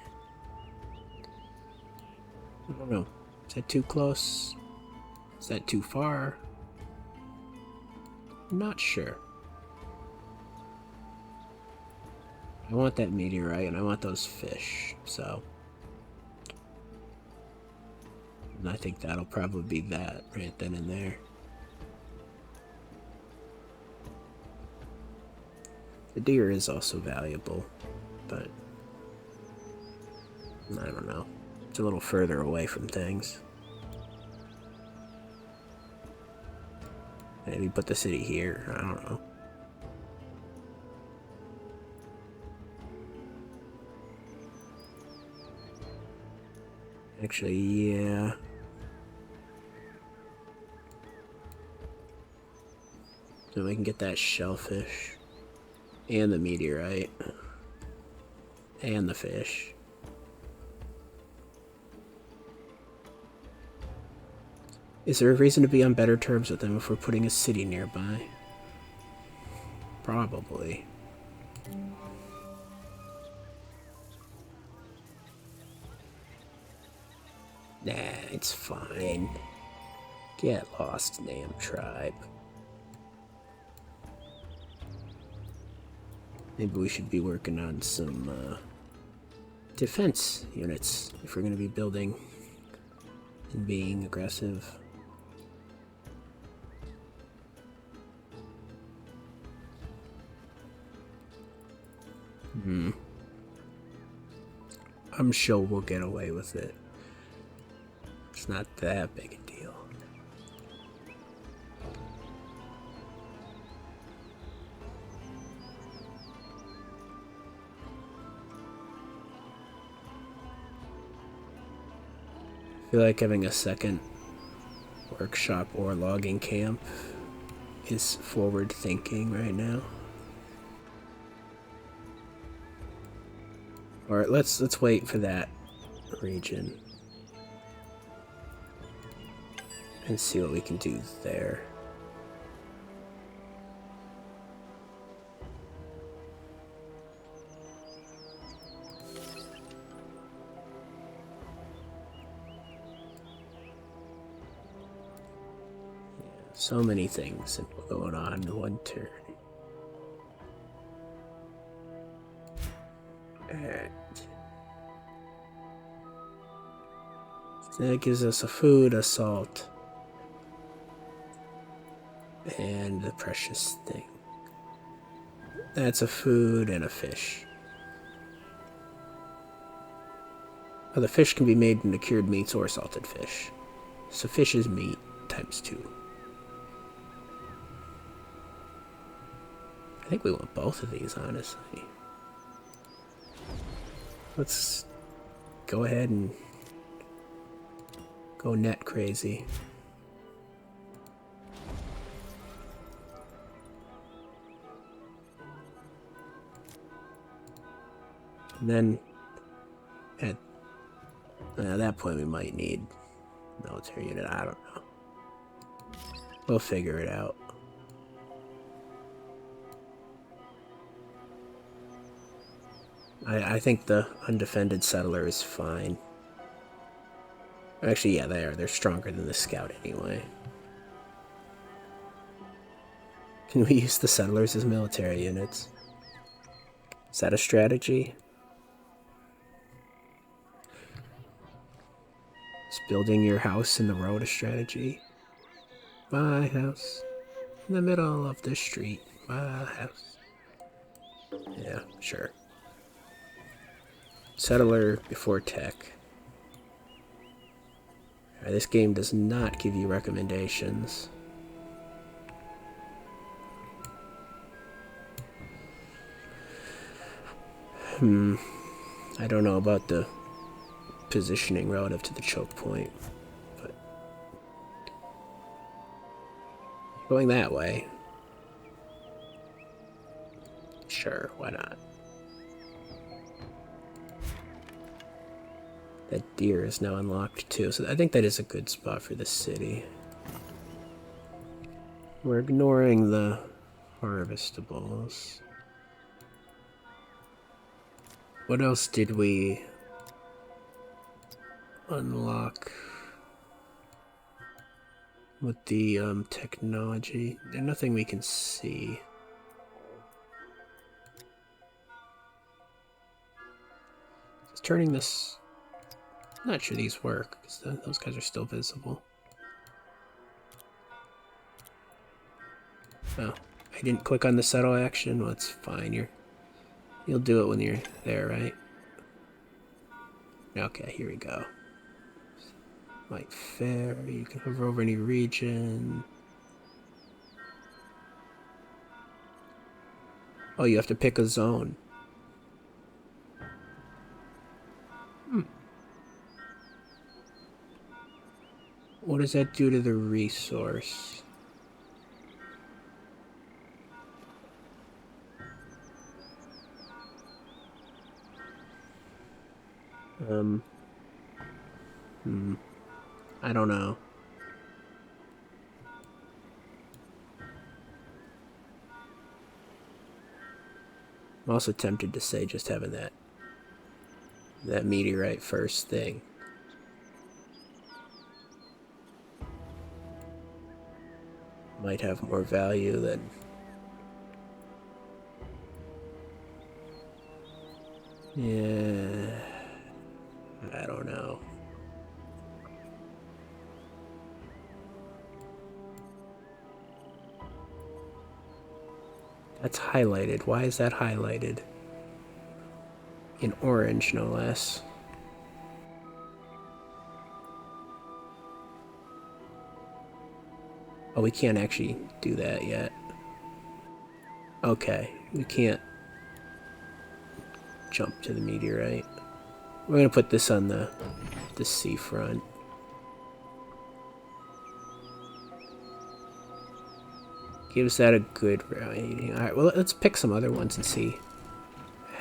I don't know. Is that too close? Is that too far? I'm not sure. I want that meteorite and I want those fish, so. And I think that'll probably be that right then and there. The deer is also valuable, but I don't know. It's a little further away from things. Maybe put the city here. I don't know. Actually, yeah. So we can get that shellfish. And the meteorite. And the fish. Is there a reason to be on better terms with them if we're putting a city nearby? Probably. Nah, it's fine. Get lost, Nam Tribe. Maybe we should be working on some defense units if we're going to be building and being aggressive. I'm sure we'll get away with it. It's not that big a deal. I feel like having a second workshop or logging camp is forward thinking right now. Alright, let's wait for that region and see what we can do there. So many things going on in one turn. Alright. So that gives us a food, a salt, and the precious thing. That's a food and a fish. Oh, the fish can be made into cured meats or salted fish. So fish is meat times 2. I think we want both of these, honestly. Let's go ahead and go net crazy. And then at that point we might need military unit. I don't know. We'll figure it out. I think the undefended settler is fine. Actually, yeah, they are. They're stronger than the scout anyway. Can we use the settlers as military units? Is that a strategy? Is building your house in the road a strategy? My house in the middle of the street. My house. Yeah, sure. Settler before tech. Right, this game does not give you recommendations. I don't know about the positioning relative to the choke point, but going that way. Sure, why not? That deer is now unlocked too, so I think that is a good spot for the city. We're ignoring the harvestables. What else did we unlock with the technology? There's nothing we can see. Just turning this... I'm not sure these work, because those guys are still visible. Oh, I didn't click on the settle action. Well, it's fine. You'll do it when you're there, right? Okay, here we go. Light fair, you can hover over any region. Oh, you have to pick a zone. What does that do to the resource? I don't know. I'm also tempted to say just having that meteorite first thing might have more value than... Yeah, I don't know. That's highlighted. Why is that highlighted? In orange, no less. Oh, we can't actually do that yet. Okay, we can't jump to the meteorite. We're gonna put this on the seafront. Gives that a good rating. Alright, well, let's pick some other ones and see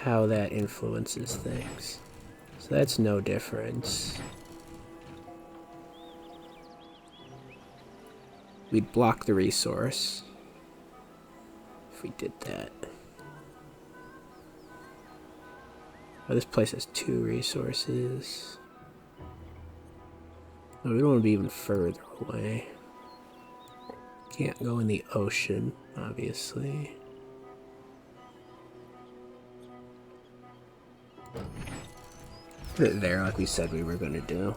how that influences things. So that's no difference. We'd block the resource if we did that. Oh, this place has 2 resources. Oh, we don't want to be even further away. Can't go in the ocean, obviously. Put it there like we said we were going to do.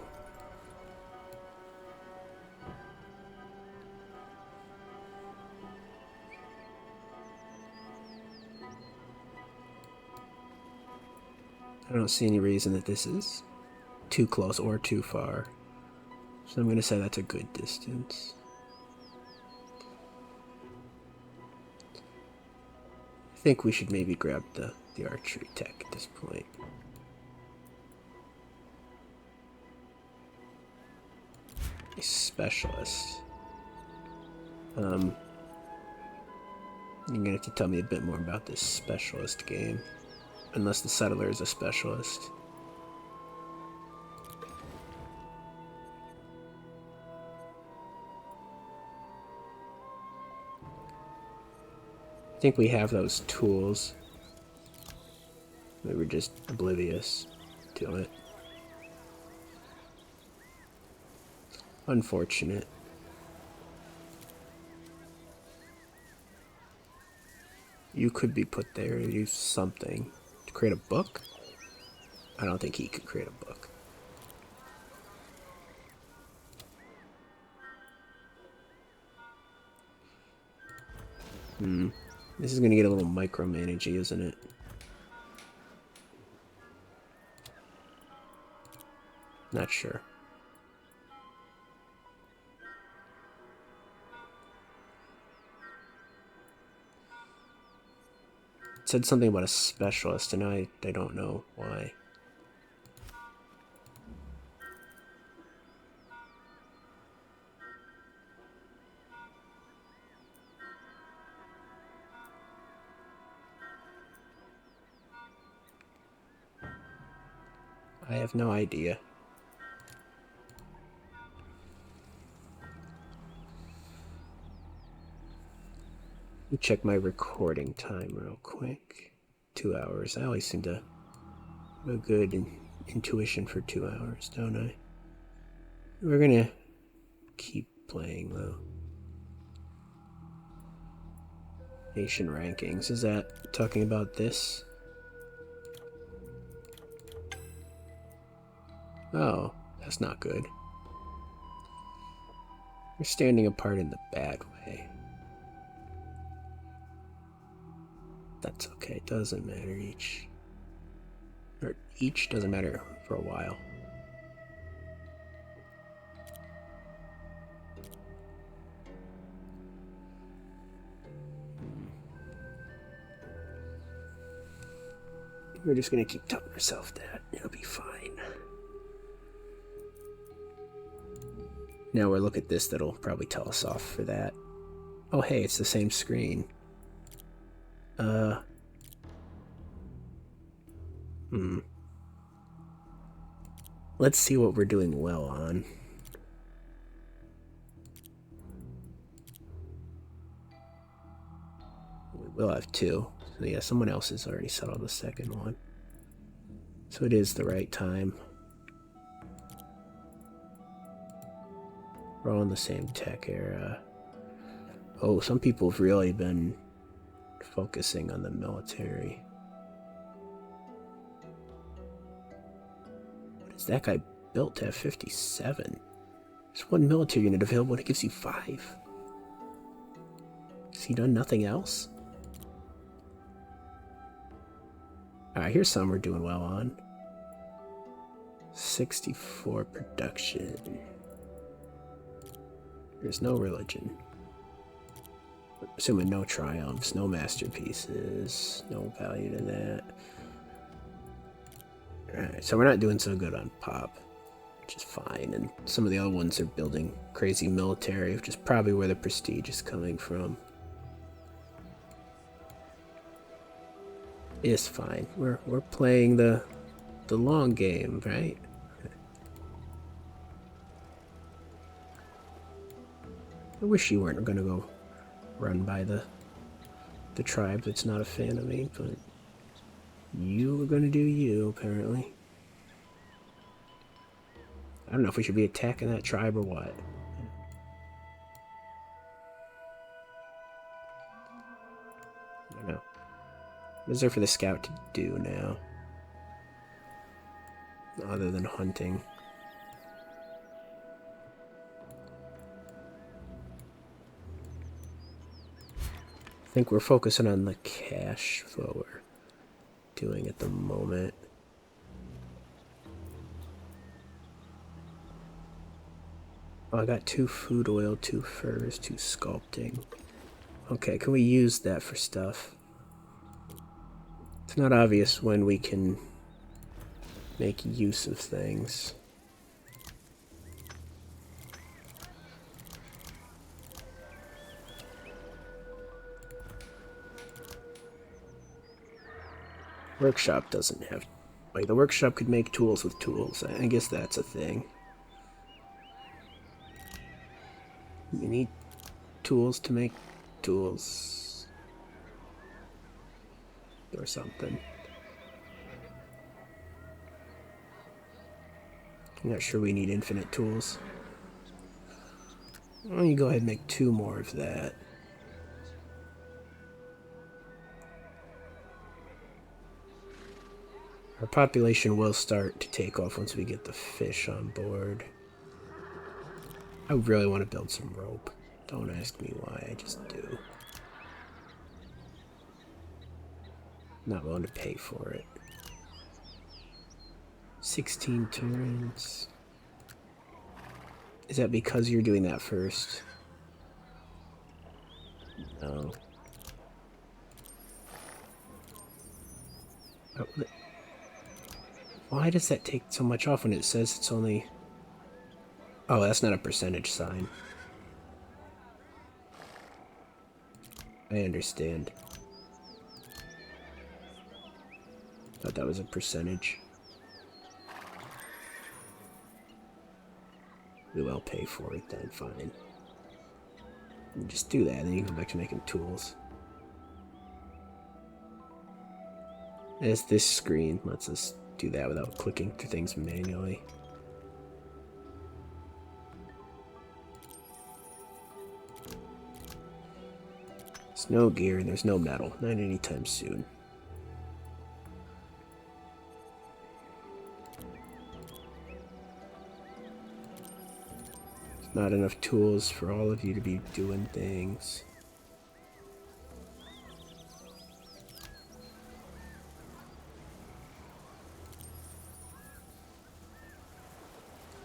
I don't see any reason that this is too close or too far. So I'm going to say that's a good distance. I think we should maybe grab the archery tech at this point. A specialist. You're going to have to tell me a bit more about this specialist game. Unless the settler is a specialist. I think we have those tools. We were just oblivious to it. Unfortunate. You could be put there to do something. To create a book? I don't think he could create a book. This is gonna get a little micromanagey, isn't it? Not sure. It said something about a specialist, and I don't know why. I have no idea. Let me check my recording time real quick. 2 hours. I always seem to have a good intuition for 2 hours, don't I? We're gonna keep playing, though. Nation rankings. Is that talking about this? Oh, that's not good. We're standing apart in the bad way. That's okay, it doesn't matter each. Or each doesn't matter for a while. We're just gonna keep telling ourselves that. It'll be fine. Now we'll look at this, that'll probably tell us off for that. Oh hey, it's the same screen. Let's see what we're doing well on. We will have 2. So yeah, someone else has already settled the second one. So it is the right time. We're all in the same tech era. Oh, some people have really been focusing on the military. What is that guy built to have 57? There's one military unit available and it gives you 5. Has he done nothing else? Alright, here's some we're doing well on. 64 production. There's no religion. Assuming no triumphs, no masterpieces, no value to that. Alright, so we're not doing so good on pop, which is fine. And some of the other ones are building crazy military, which is probably where the prestige is coming from. It's fine. We're playing the long game, right? I wish you weren't gonna go run by the tribe that's not a fan of me, but you were gonna do you, apparently. I don't know if we should be attacking that tribe or what. I don't know. What is there for the scout to do now? Other than hunting. I think we're focusing on the cash flow we're doing at the moment. Oh, I got 2 food oil, 2 furs, 2 sculpting. Okay, can we use that for stuff? It's not obvious when we can make use of things. Workshop doesn't have... Wait, the workshop could make tools with tools. I guess that's a thing. You need tools to make tools. Or something. I'm not sure we need infinite tools. Why don't you go ahead and make 2 more of that? Our population will start to take off once we get the fish on board. I really want to build some rope. Don't ask me why, I just do. Not willing to pay for it. 16 turns. Is that because you're doing that first? No. Oh, why does that take so much off when it says it's only... Oh, that's not a percentage sign. I understand. Thought that was a percentage. We will pay for it then, fine. You just do that, and then you can go back to making tools. As this screen lets us do that without clicking through things manually. There's no gear and there's no metal. Not anytime soon. There's not enough tools for all of you to be doing things.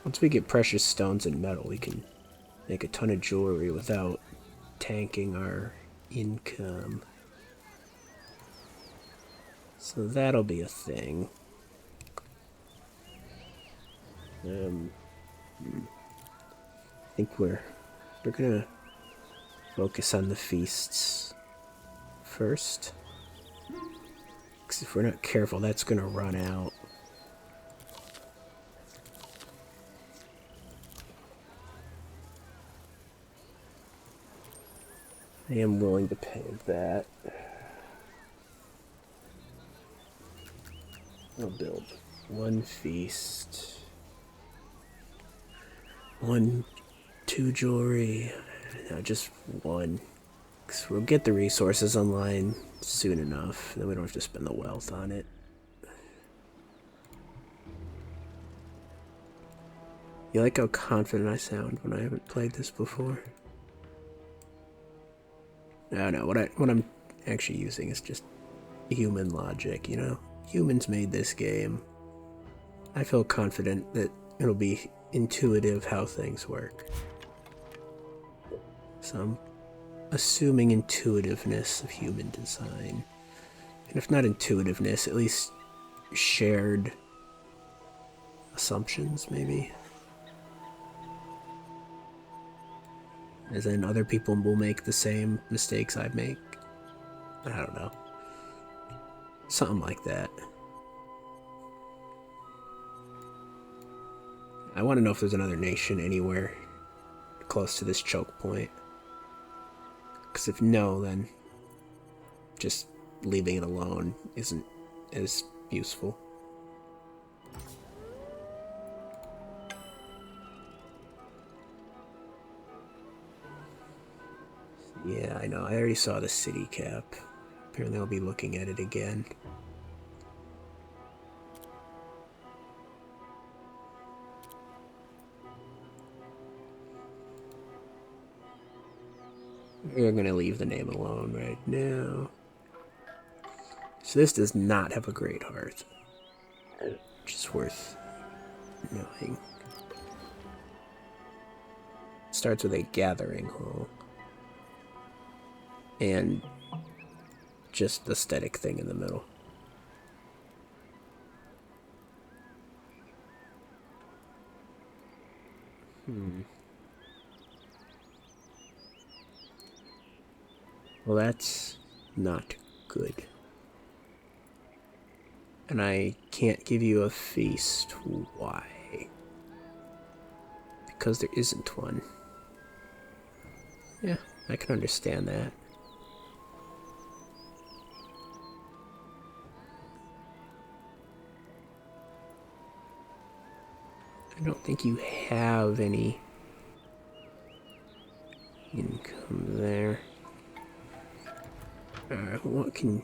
Once we get precious stones and metal, we can make a ton of jewelry without tanking our income. So that'll be a thing. I think we're gonna focus on the feasts first. Because if we're not careful, that's gonna run out. I am willing to pay that. I'll build one feast, one, two jewelry, no, just one. 'Cause we'll get the resources online soon enough, then we don't have to spend the wealth on it. You like how confident I sound when I haven't played this before? No, what I'm actually using is just human logic, you know? Humans made this game. I feel confident that it'll be intuitive how things work. So I'm assuming intuitiveness of human design. And if not intuitiveness, at least shared assumptions, maybe. As in, other people will make the same mistakes I make. I don't know. Something like that. I want to know if there's another nation anywhere close to this choke point. Because if no, then just leaving it alone isn't as useful. Yeah, I know. I already saw the city cap. Apparently I'll be looking at it again. We're gonna leave the name alone right now. So this does not have a great heart, which is worth knowing. It starts with a gathering hall. And just aesthetic thing in the middle. Well, that's not good. And I can't give you a feast. Why? Because there isn't one. Yeah, I can understand that. I don't think you have any income there. Alright, what can...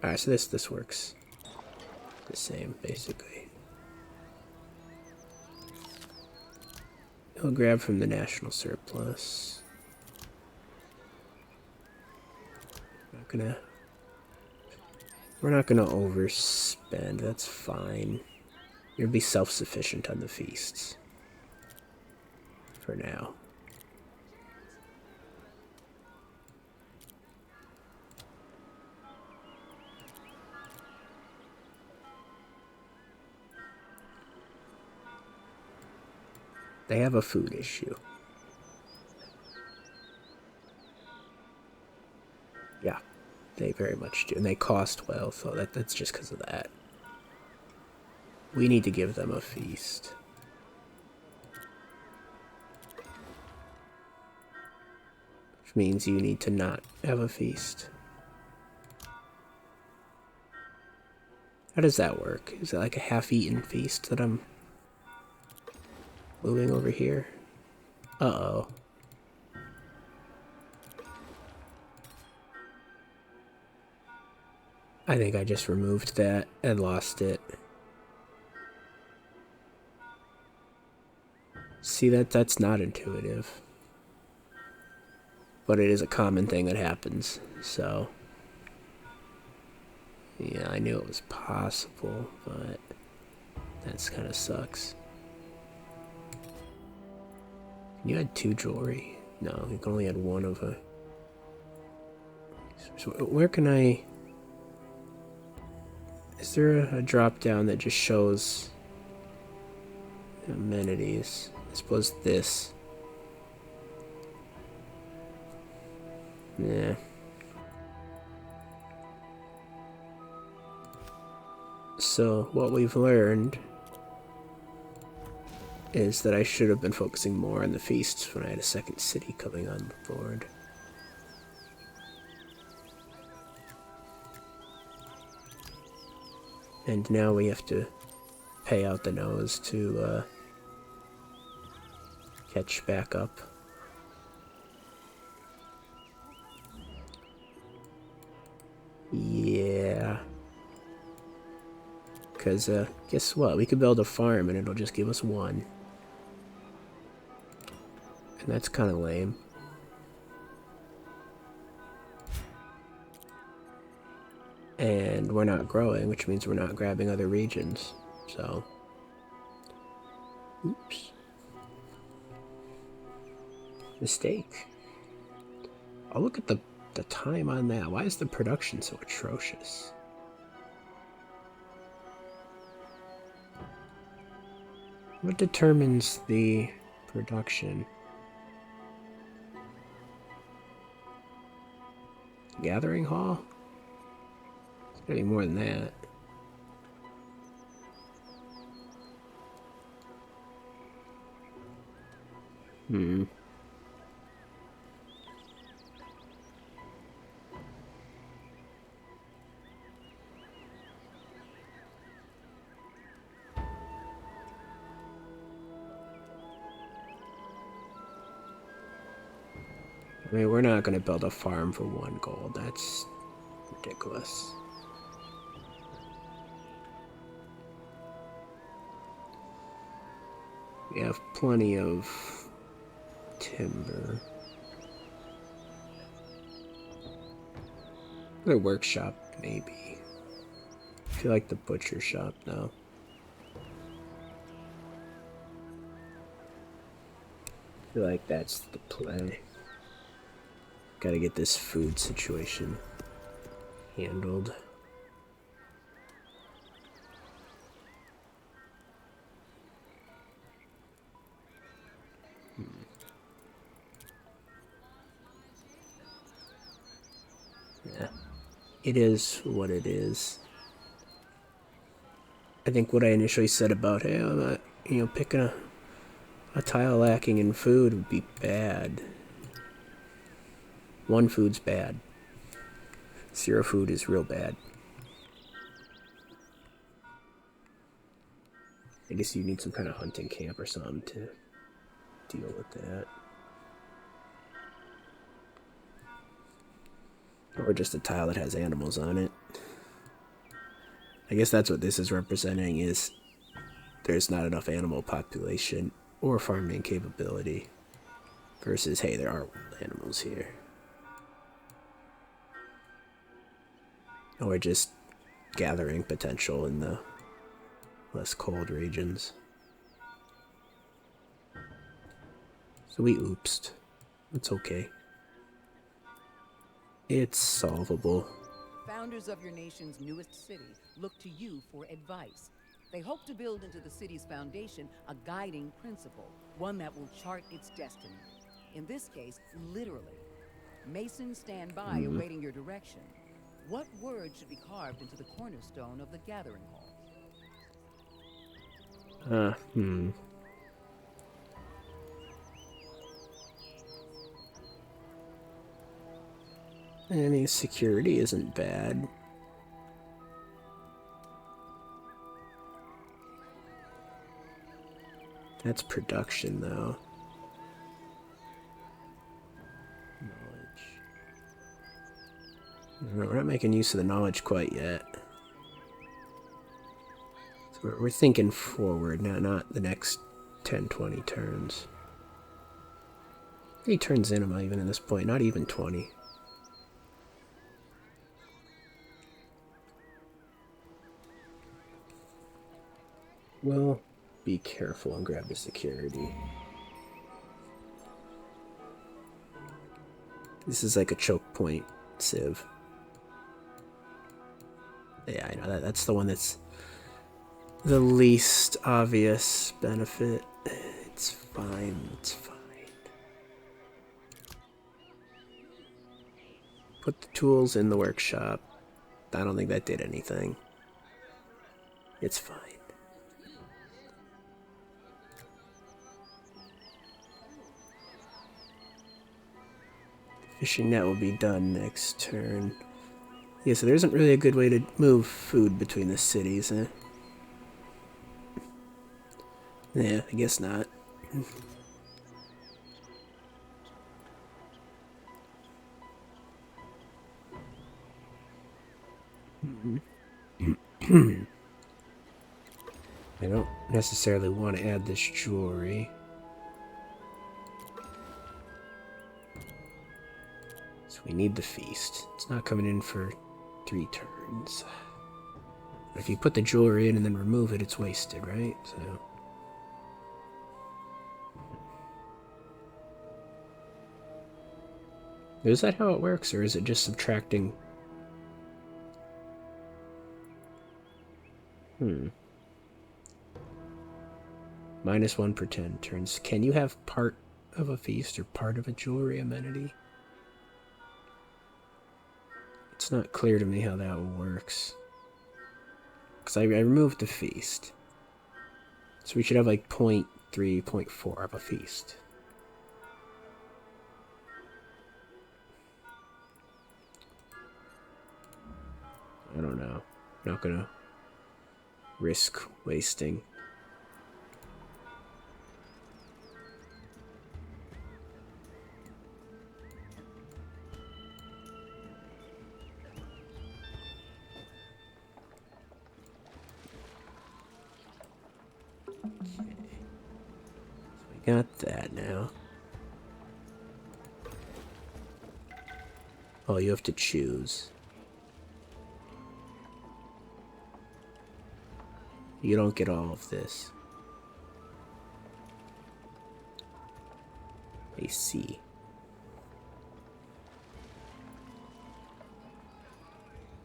Alright, so this works. The same, basically. He'll grab from the national surplus. We're not gonna overspend, that's fine. You'll be self-sufficient on the feasts. For now. They have a food issue. Yeah, they very much do. And they cost well, so that's just because of that. We need to give them a feast. Which means you need to not have a feast. How does that work? Is it like a half-eaten feast that I'm moving over here? Uh-oh. I think I just removed that and lost it. See, that's not intuitive. But it is a common thing that happens, so... Yeah, I knew it was possible, but... That kind of sucks. You had 2 jewelry? No, you only had 1 of a... So where can I... Is there a drop down that just shows amenities? I suppose this. Yeah. So what we've learned is that I should have been focusing more on the feasts when I had a second city coming on board. And now we have to pay out the nose to catch back up. Yeah. Because, guess what? We could build a farm and it'll just give us one. And that's kind of lame. And we're not growing, which means we're not grabbing other regions. So, oops. Mistake. Oh, look at the time on that. Why is the production so atrocious? What determines the production? Gathering hall? It's gotta be more than that. I mean, we're not gonna build a farm for 1 gold. That's ridiculous. We have plenty of timber. The workshop, maybe. I feel like the butcher shop, though. I feel like that's the play. Gotta get this food situation handled. Yeah, it is what it is. I think what I initially said about, hey, I'm not, picking a tile lacking in food would be bad. 1 food's bad. 0 food is real bad. I guess you need some kind of hunting camp or something to deal with that. Or just a tile that has animals on it. I guess that's what this is representing, is there's not enough animal population or farming capability versus, hey, there are animals here. Or just gathering potential in the less cold regions. So we oopsed. It's okay. It's solvable. Founders of your nation's newest city look to you for advice. They hope to build into the city's foundation a guiding principle, one that will chart its destiny. In this case, literally. Masons stand by awaiting your direction. What word should be carved into the cornerstone of the gathering hall? I mean, security isn't bad. That's production, though. We're not making use of the knowledge quite yet. So we're thinking forward, not the next 10, 20 turns. How many turns in am I even at this point? Not even 20. Well, be careful and grab the security. This is like a choke point sieve. Yeah, I know that's the one that's the least obvious benefit. It's fine, it's fine. Put the tools in the workshop. I don't think that did anything. It's fine. Fishing net will be done next turn. Yeah, so there isn't really a good way to move food between the cities, eh? Yeah, I guess not. I don't necessarily want to add this jewelry. So we need the feast. It's not coming in for 3 turns. If you put the jewelry in and then remove it, it's wasted, right? So... is that how it works, or is it just subtracting? -1 per 10 turns. Can you have part of a feast or part of a jewelry amenity? It's not clear to me how that works. Because I removed the feast. So we should have like 0.3, 0.4 of a feast. I don't know. I'm not gonna risk wasting. Okay. So we got that now. Oh, you have to choose. You don't get all of this. I see.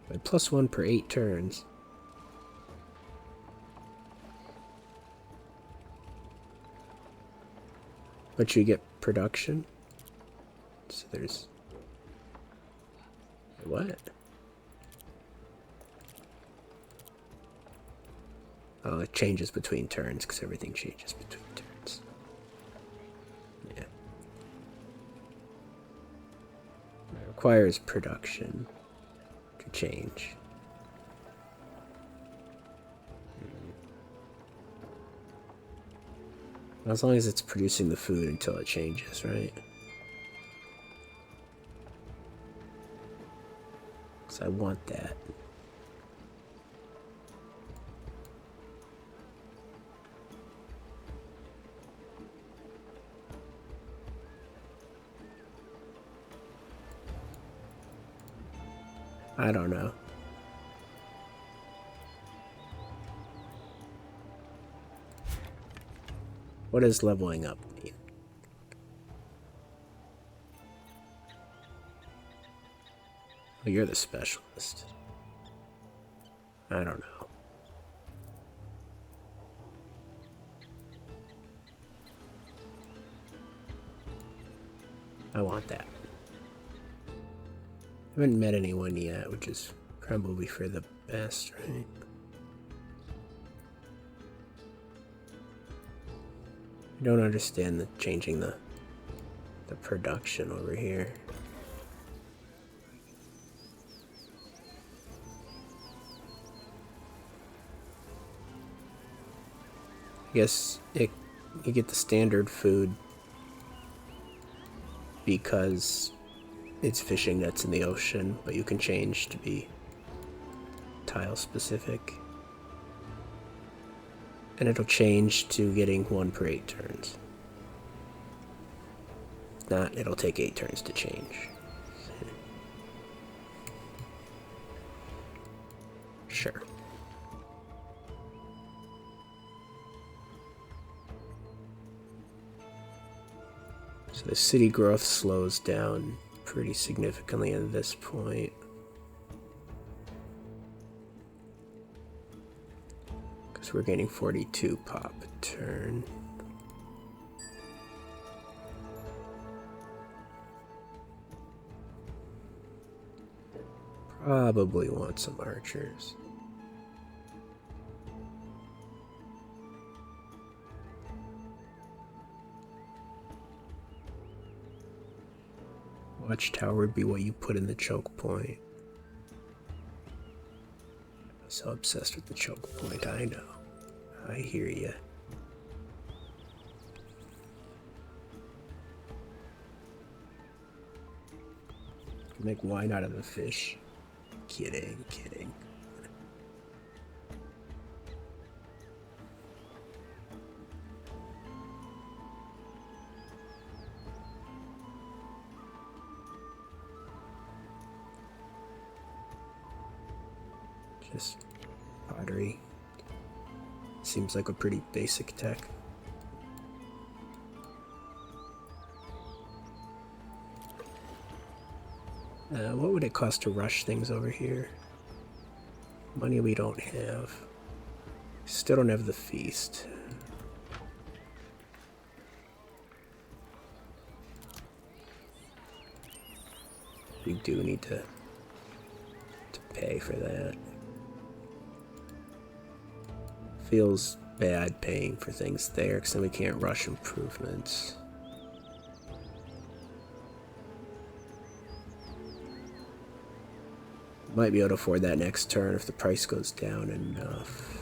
But +1 per 8 turns. But you get production. So there's... what? Oh, it changes between turns because everything changes between turns. Yeah. It requires production to change. As long as it's producing the food until it changes, right? Because I want that. I don't know. What does leveling up mean? Oh, you're the specialist. I don't know. I want that. I haven't met anyone yet, which is probably for the best, right? I don't understand the changing the production over here. I guess you get the standard food because it's fishing nets in the ocean, but you can change to be tile specific. And it'll change to getting 1 per 8 turns. If not, it'll take 8 turns to change. Sure. So the city growth slows down pretty significantly at this point. Because we're getting 42 pop a turn. Probably want some archers. Watchtower would be what you put in the choke point. So obsessed with the choke point, I know. I hear ya. Make wine out of the fish. Kidding, kidding. Just pottery. Seems like a pretty basic tech. What would it cost to rush things over here? Money we don't have. Still don't have the feast. We do need to pay for that. Feels bad paying for things there, because then we can't rush improvements. Might be able to afford that next turn if the price goes down enough.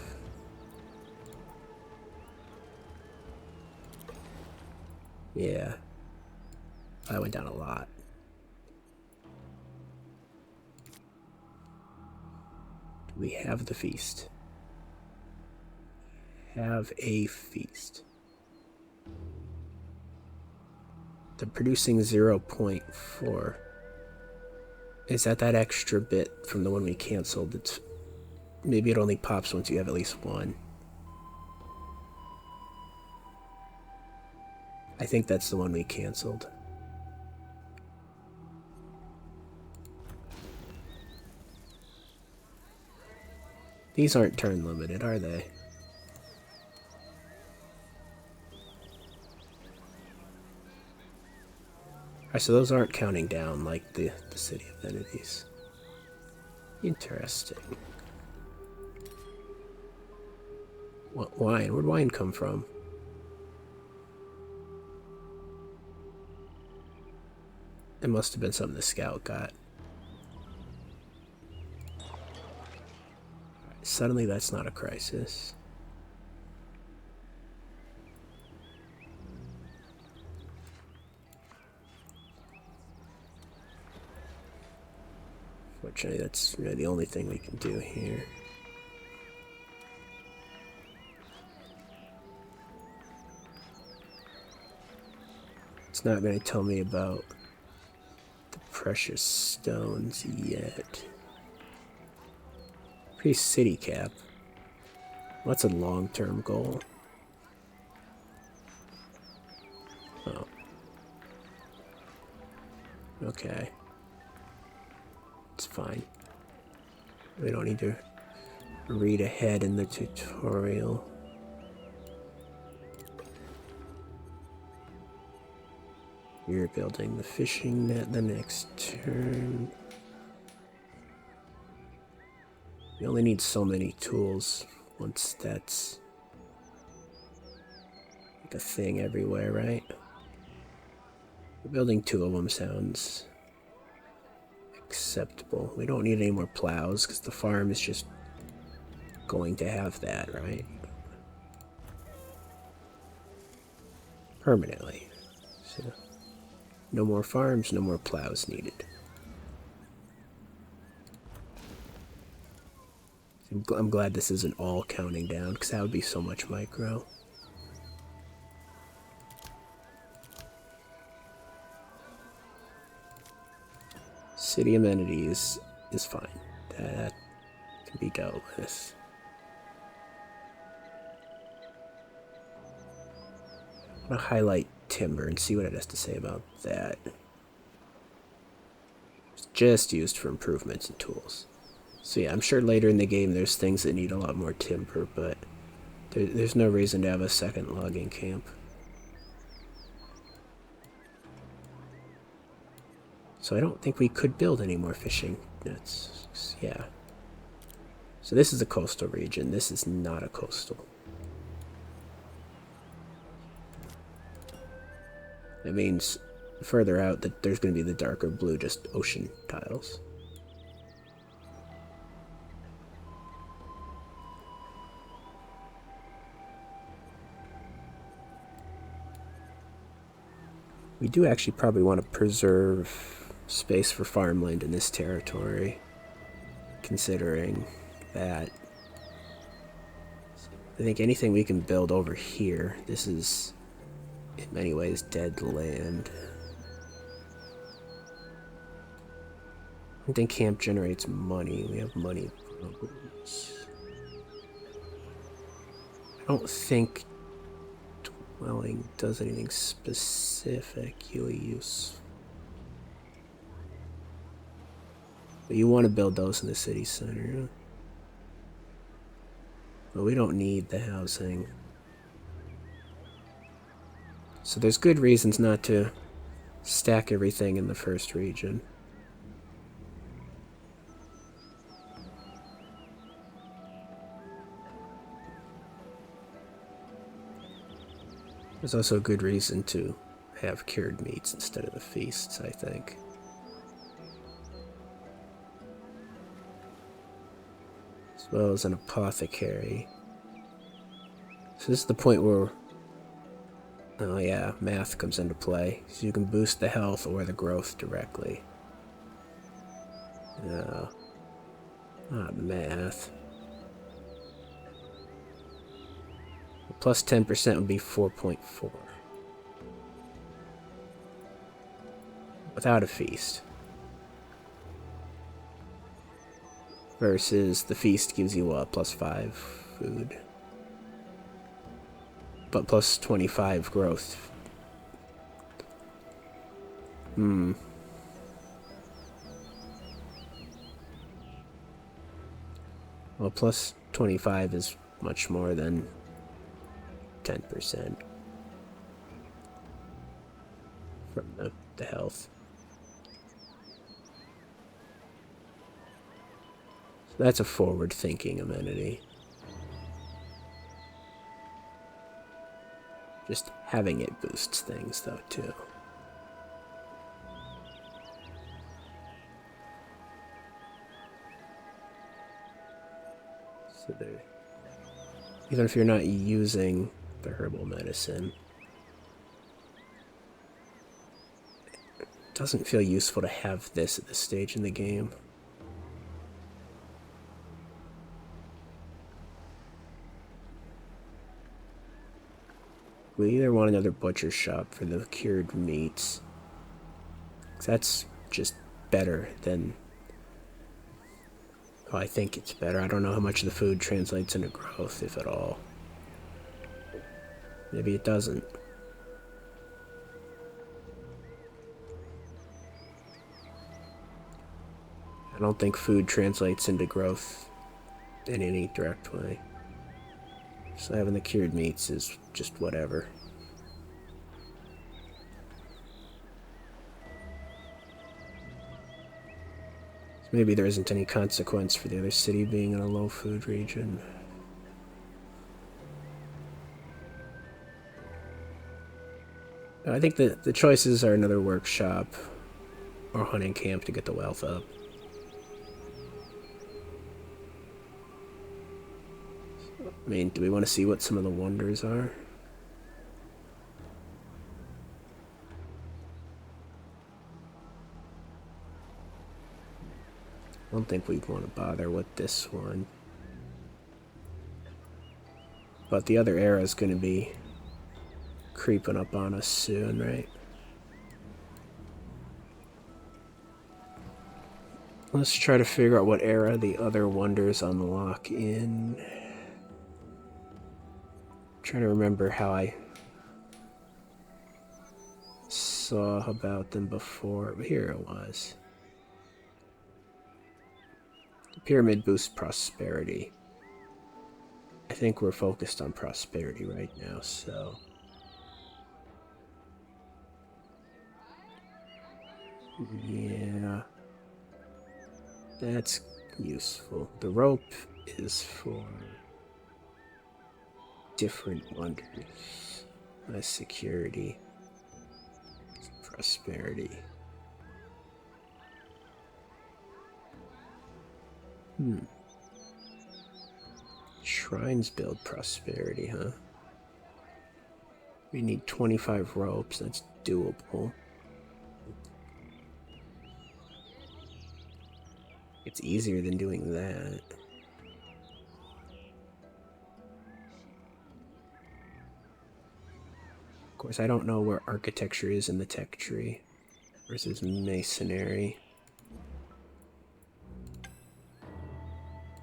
Yeah. I went down a lot. Do we have the feast? Have a feast. They're producing 0.4. Is that extra bit from the one we canceled? It's maybe it only pops once you have at least one. I think that's the one we canceled. These aren't turn limited, are they? Alright, so those aren't counting down like the City of Entities. Interesting. What wine? Where'd wine come from? It must have been something the scout got. Right, suddenly that's not a crisis. Fortunately, that's really the only thing we can do here. It's not going to tell me about the precious stones yet. Pretty city cap. What's a long-term goal? Oh. Okay. It's fine. We don't need to read ahead in the tutorial. You're building the fishing net the next turn. We only need so many tools once that's like a thing everywhere, right? Building 2 of them sounds acceptable. We don't need any more plows because the farm is just going to have that, right? Permanently. So, no more farms, no more plows needed. I'm glad this isn't all counting down because that would be so much micro. City amenities is fine. That can be dealt with. I'm gonna highlight timber and see what it has to say about that. It's just used for improvements and tools. So yeah, I'm sure later in the game there's things that need a lot more timber, but there's no reason to have a second logging camp. So I don't think we could build any more fishing nets. Yeah. So this is a coastal region. This is not a coastal. That means further out that there's going to be the darker blue, just ocean tiles. We do actually probably want to preserve space for farmland in this territory, considering that I think anything we can build over here, this is in many ways dead land. I think camp generates money. We have money problems. I don't think dwelling does anything specifically useful. But you want to build those in the city center. But we don't need the housing. So there's good reasons not to stack everything in the first region. There's also a good reason to have cured meats instead of the feasts, I think. As well as an apothecary. So this is the point where, oh yeah, math comes into play. So you can boost the health or the growth directly. No. Not math. Plus 10% would be 4.4. Without a feast. Versus the feast gives you what? Plus 5 food. But plus 25 growth. Well, plus 25 is much more than 10% from the health. So that's a forward-thinking amenity. Just having it boosts things, though, too. So there, even if you're not using the herbal medicine, it doesn't feel useful to have this at this stage in the game. We either want another butcher shop for the cured meats. That's just better than... Oh, I think it's better. I don't know how much the food translates into growth, if at all. Maybe it doesn't. I don't think food translates into growth in any direct way. So having the cured meats is just whatever. So maybe there isn't any consequence for the other city being in a low food region. I think the choices are another workshop or hunting camp to get the wealth up. I mean, do we want to see what some of the wonders are? I don't think we'd want to bother with this one. But the other era is going to be creeping up on us soon, right? Let's try to figure out what era the other wonders unlock in. I'm trying to remember how I saw about them before, but here it was. The pyramid boosts prosperity. I think we're focused on prosperity right now, so... yeah... that's useful. The rope is for different wonders. Less security. Prosperity. Shrines build prosperity, huh? We need 25 ropes. That's doable. It's easier than doing that. Of course, I don't know where architecture is in the tech tree versus masonry.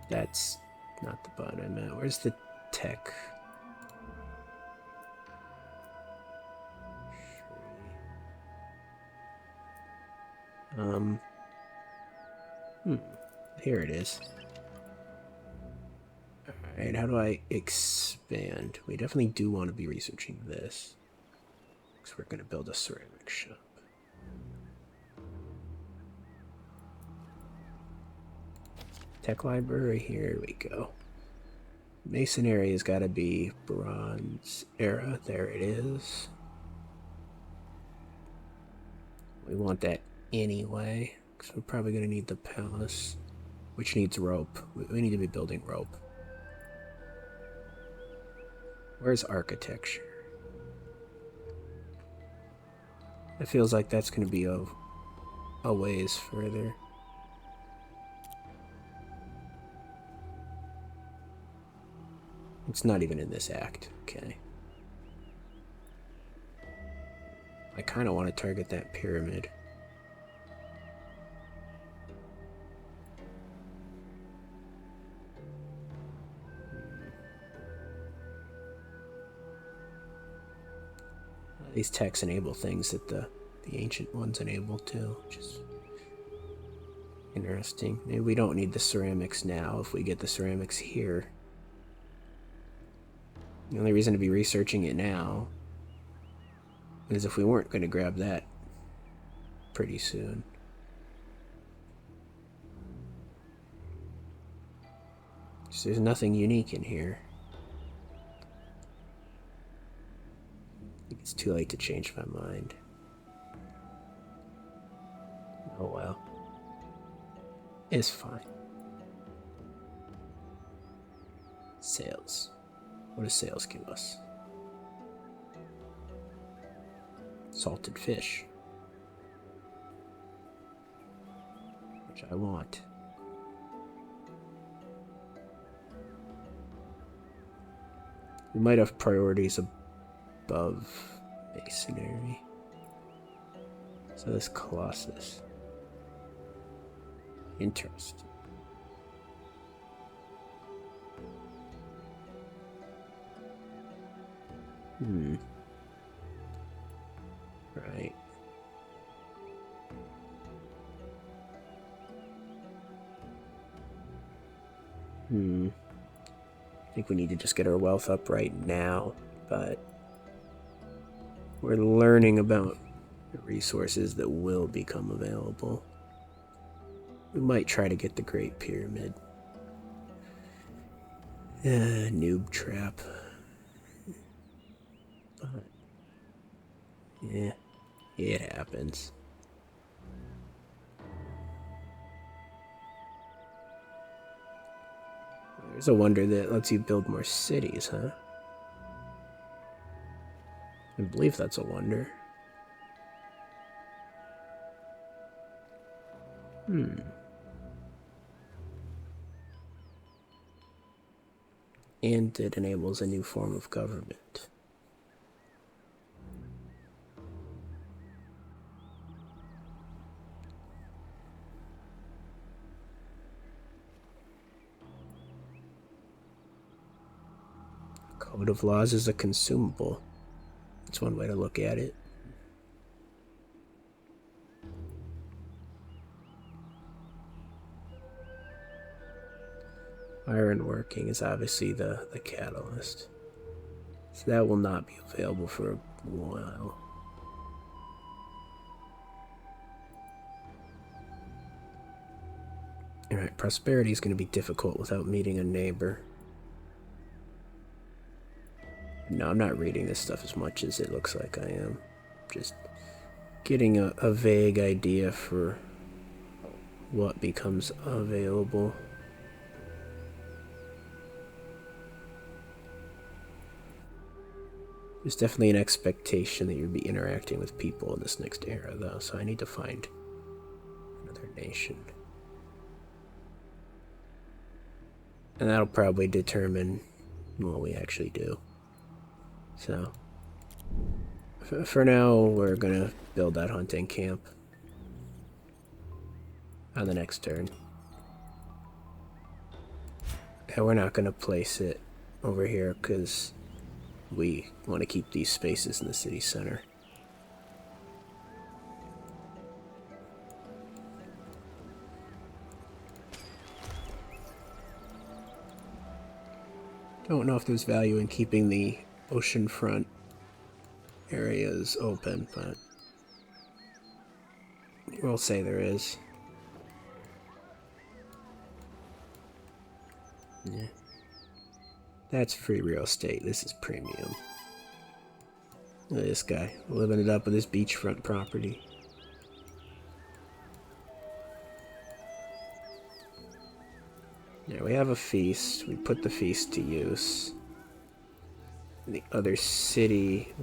That's not the button I meant. Where's the tech? Here it is. Alright, how do I expand? We definitely do want to be researching this. Because we're going to build a ceramic shop. Tech library, here we go. Masonry has got to be Bronze Era. There it is. We want that anyway, because we're probably going to need the palace, which needs rope. We need to be building rope. Where's architecture? It feels like that's going to be a ways further. It's not even in this act. Okay. I kind of want to target that pyramid. These techs enable things that the ancient ones enable too, which is interesting. Maybe we don't need the ceramics now if we get the ceramics here. The only reason to be researching it now is if we weren't going to grab that pretty soon. So there's nothing unique in here. I think it's too late to change my mind. Oh well. It's fine. Sales. What does sales give us? Salted fish. Which I want. We might have priorities above masonry. So this Colossus. Interesting. Right. I think we need to just get our wealth up right now, but we're learning about the resources that will become available. We might try to get the Great Pyramid. Noob trap. But, yeah, it happens. There's a wonder that lets you build more cities, huh? I believe that's a wonder. And it enables a new form of government. Code of laws is a consumable. That's one way to look at it. Ironworking is obviously the catalyst. So that will not be available for a while. Alright, prosperity is going to be difficult without meeting a neighbor. No, I'm not reading this stuff as much as it looks like I am. Just getting a vague idea for what becomes available. There's definitely an expectation that you'll be interacting with people in this next era, though, so I need to find another nation. And that'll probably determine what we actually do. So, for now, we're gonna build that hunting camp on the next turn. And we're not gonna place it over here because we want to keep these spaces in the city center. Don't know if there's value in keeping the oceanfront areas open, but we'll say there is. Yeah. That's free real estate. This is premium. Look at this guy, living it up with his beachfront property. Yeah, we have a feast. We put the feast to use. The other city,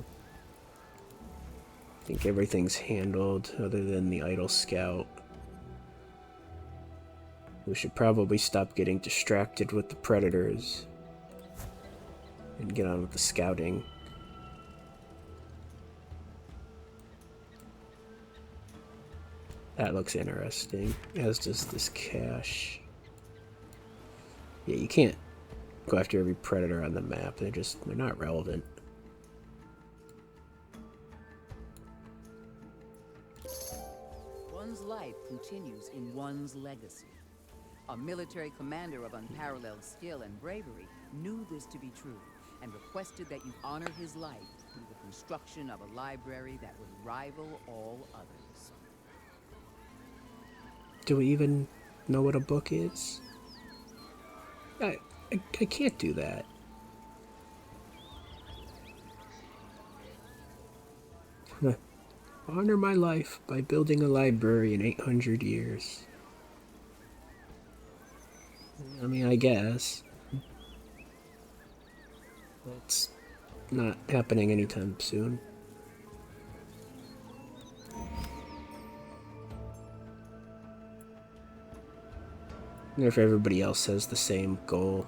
I think everything's handled other than the idle scout. We should probably stop getting distracted with the predators and get on with the scouting. That looks interesting, as does this cache. Yeah, you can't go after every predator on the map. They're not relevant. One's life continues in one's legacy. A military commander of unparalleled skill and bravery knew this to be true and requested that you honor his life through the construction of a library that would rival all others. Do we even know what a book is? I can't do that. Honor my life by building a library in 800 years. I mean, I guess. That's not happening anytime soon. And if everybody else has the same goal.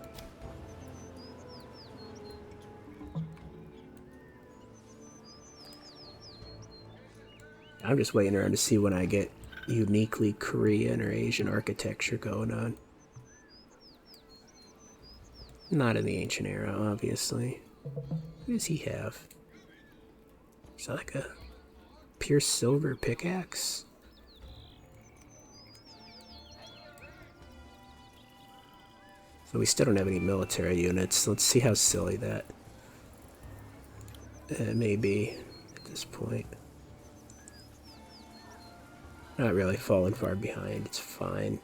I'm just waiting around to see when I get uniquely Korean or Asian architecture going on. Not in the ancient era, obviously. What does he have? Is that like a pure silver pickaxe? So we still don't have any military units. Let's see how silly that may be at this point. Not really falling far behind. It's fine.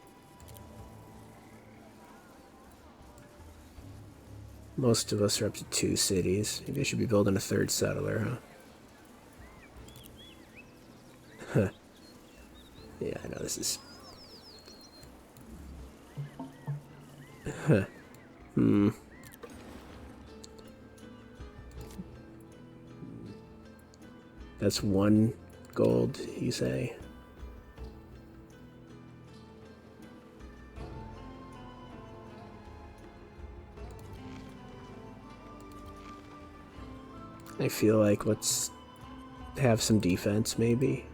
Most of us are up to 2 cities. Maybe I should be building a 3rd settler, huh? Huh. Yeah, I know this is... Huh. That's 1 gold, you say? I feel like let's have some defense, maybe.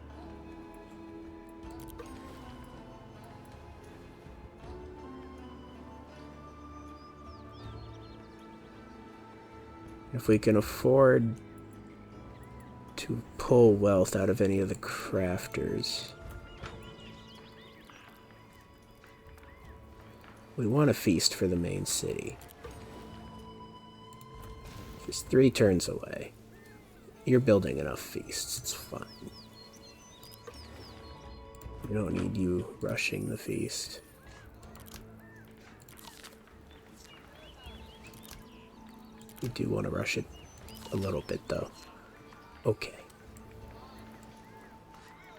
If we can afford to pull wealth out of any of the crafters. We want a feast for the main city. Just 3 turns away. You're building enough feasts, it's fine. We don't need you rushing the feast. We do want to rush it a little bit, though. Okay.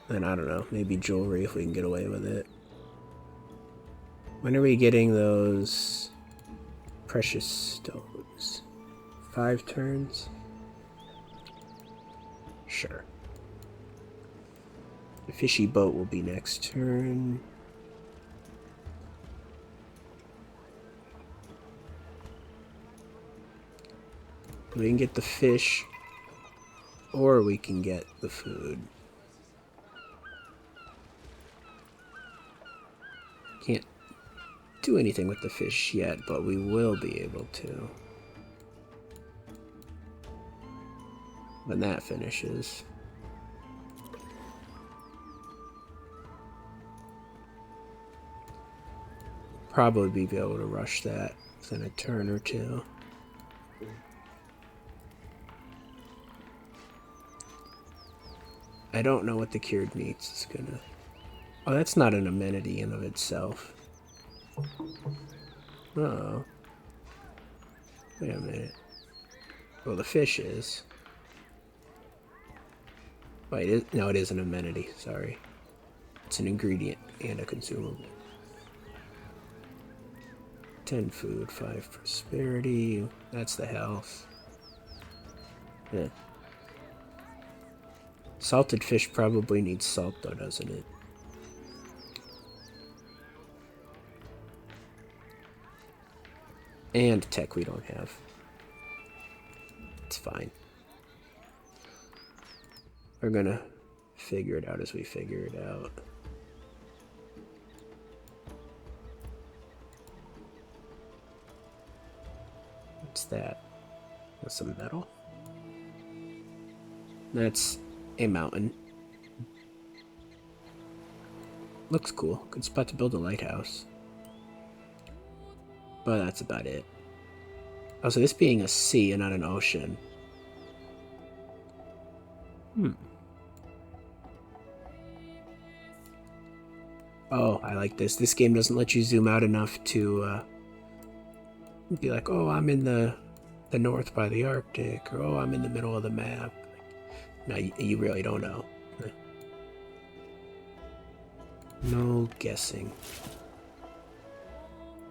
And I don't know, maybe jewelry if we can get away with it. When are we getting those precious stones? 5 turns? Sure. The fishy boat will be next turn. We can get the fish, or we can get the food. Can't do anything with the fish yet, but we will be able to when that finishes. Probably be able to rush that within a turn or two. I don't know what the cured meats is gonna... Oh, that's not an amenity in of itself. Uh-oh. Wait a minute. Well, the fish is. Wait, no, it is an amenity. Sorry. It's an ingredient and a consumable. 10 food, 5 prosperity. That's the health. Yeah. Salted fish probably needs salt, though, doesn't it? And tech we don't have. It's fine. We're gonna figure it out as we figure it out. What's that? That's some metal? That's a mountain. Looks cool. Good spot to build a lighthouse. But that's about it. Oh, so this being a sea and not an ocean. Oh, I like this. This game doesn't let you zoom out enough to be like, oh, I'm in the north by the Arctic, or oh, I'm in the middle of the map. No, you really don't know. No guessing.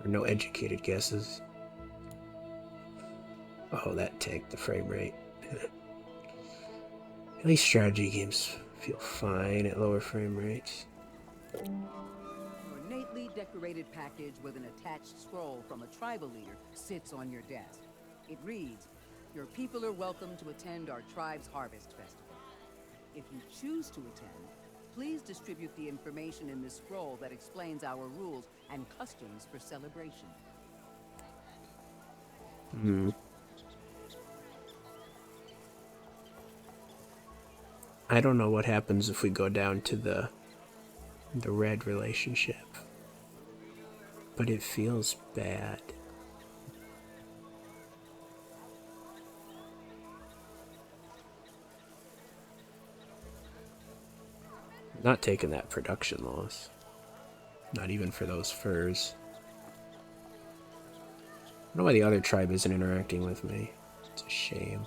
Or no educated guesses. Oh, that tanked the frame rate. At least strategy games feel fine at lower frame rates. Ornately decorated package with an attached scroll from a tribal leader sits on your desk. It reads, "Your people are welcome to attend our tribe's harvest festival. If you choose to attend, please distribute the information in this scroll that explains our rules and customs for celebration." I don't know what happens if we go down to the red relationship, but it feels bad. Not taking that production loss. Not even for those furs. I don't know why the other tribe isn't interacting with me. It's a shame.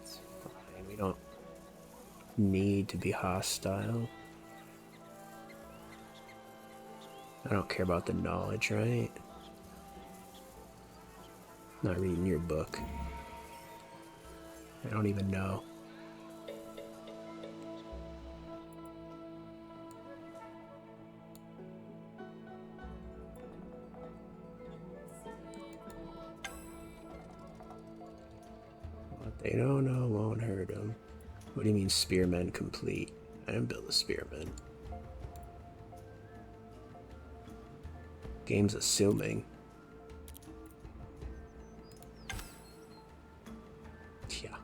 It's fine. We don't need to be hostile. I don't care about the knowledge, right? Not reading your book. I don't even know. What they don't know won't hurt them. What do you mean spearmen complete? I didn't build a spearman. Game's assuming. Yeah.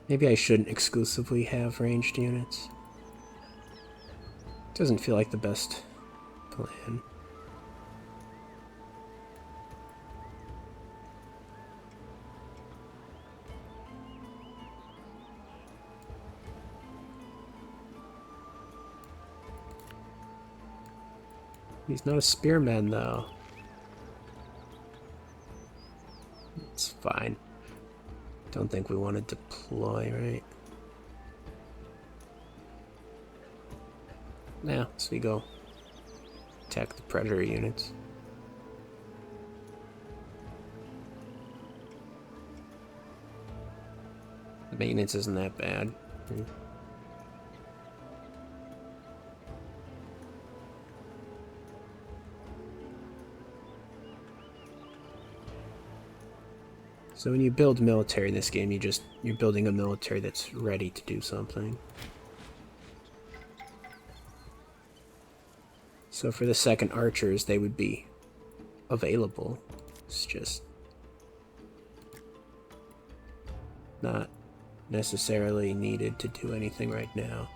Maybe I shouldn't exclusively have ranged units. Doesn't feel like the best plan. He's not a spearman, though. It's fine. Don't think we want to deploy, right? Now, so we go attack the predator units. The maintenance isn't that bad. So when you build military in this game, you're building a military that's ready to do something. So for the second archers, they would be available. It's just not necessarily needed to do anything right now.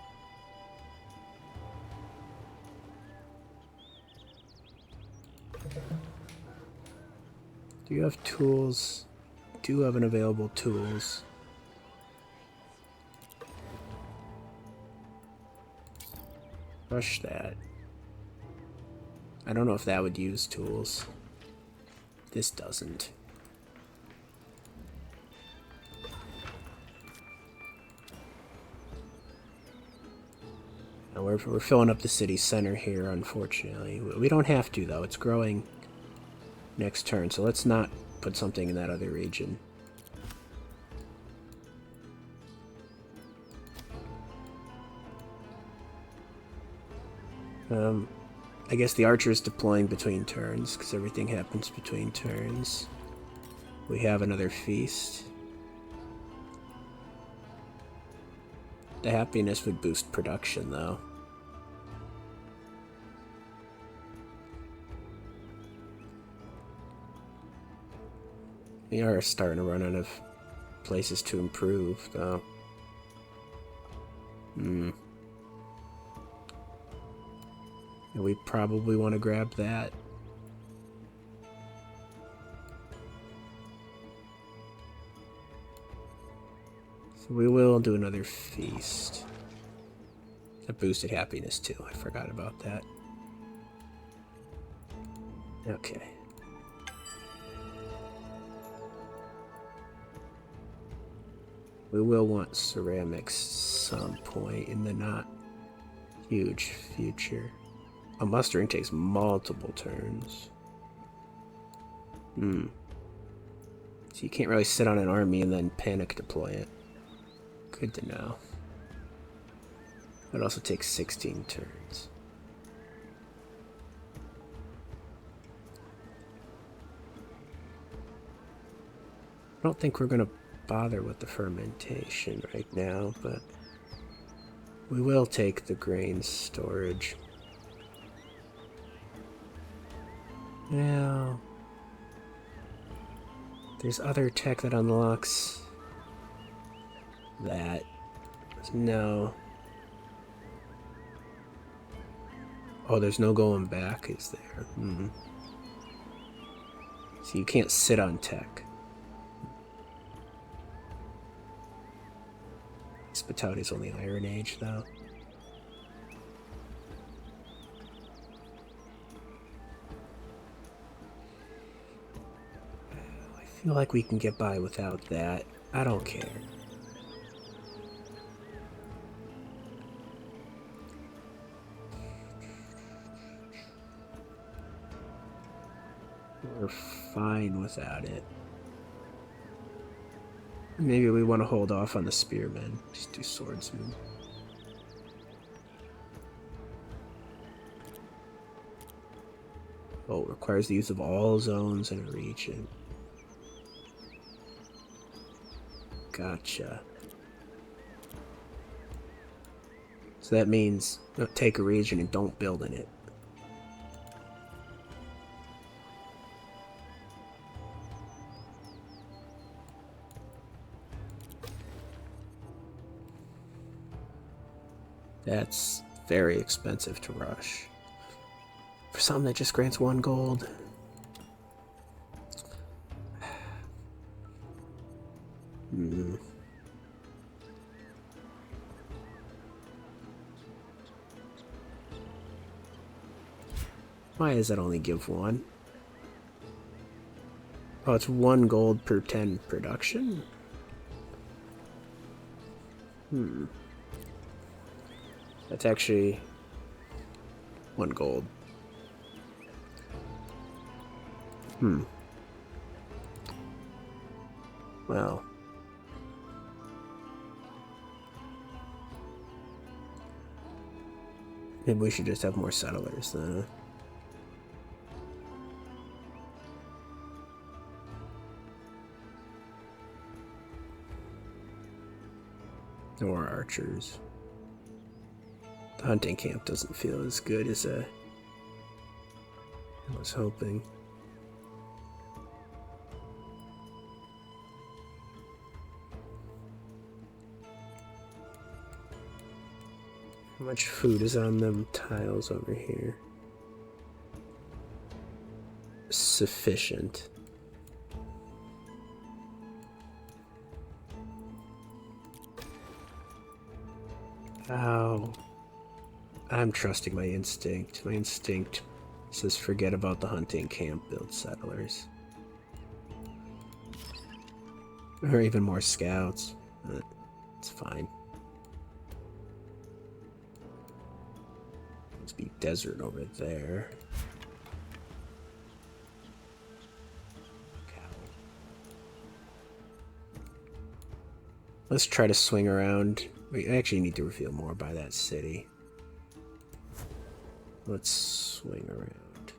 Do you have tools? Do have an available tools. Rush that. I don't know if that would use tools. This doesn't. Now we're filling up the city center here, unfortunately. We don't have to, though. It's growing next turn, so let's not put something in that other region. I guess the archer is deploying between turns, because everything happens between turns. We have another feast. The happiness would boost production, though. We are starting to run out of places to improve, though. And we probably want to grab that. So we will do another feast. That boosted happiness too. I forgot about that. Okay. We will want ceramics some point in the not huge future. A mustering takes multiple turns. So you can't really sit on an army and then panic deploy it. Good to know. It also takes 16 turns. I don't think we're going to bother with the fermentation right now, but we will take the grain storage. Now, there's other tech that unlocks that. No. Oh, there's no going back, is there? So you can't sit on tech. Hospitality's only Iron Age, though. I feel like we can get by without that. I don't care. We're fine without it. Maybe we want to hold off on the spearmen. Just do swordsmen. Oh, it requires the use of all zones in a region. Gotcha. So that means take a region and don't build in it. That's very expensive to rush. For something that just grants 1 gold. Why does that only give 1? Oh, it's 1 gold per 10 production? That's actually 1 gold. Well. Maybe we should just have more settlers then. Or archers. The hunting camp doesn't feel as good as I was hoping. How much food is on them tiles over here? Sufficient. Ow. I'm trusting my instinct. My instinct says forget about the hunting camp, build settlers. Or even more scouts. It's fine. Must be desert over there. Let's try to swing around. We actually need to reveal more by that city. Let's swing around.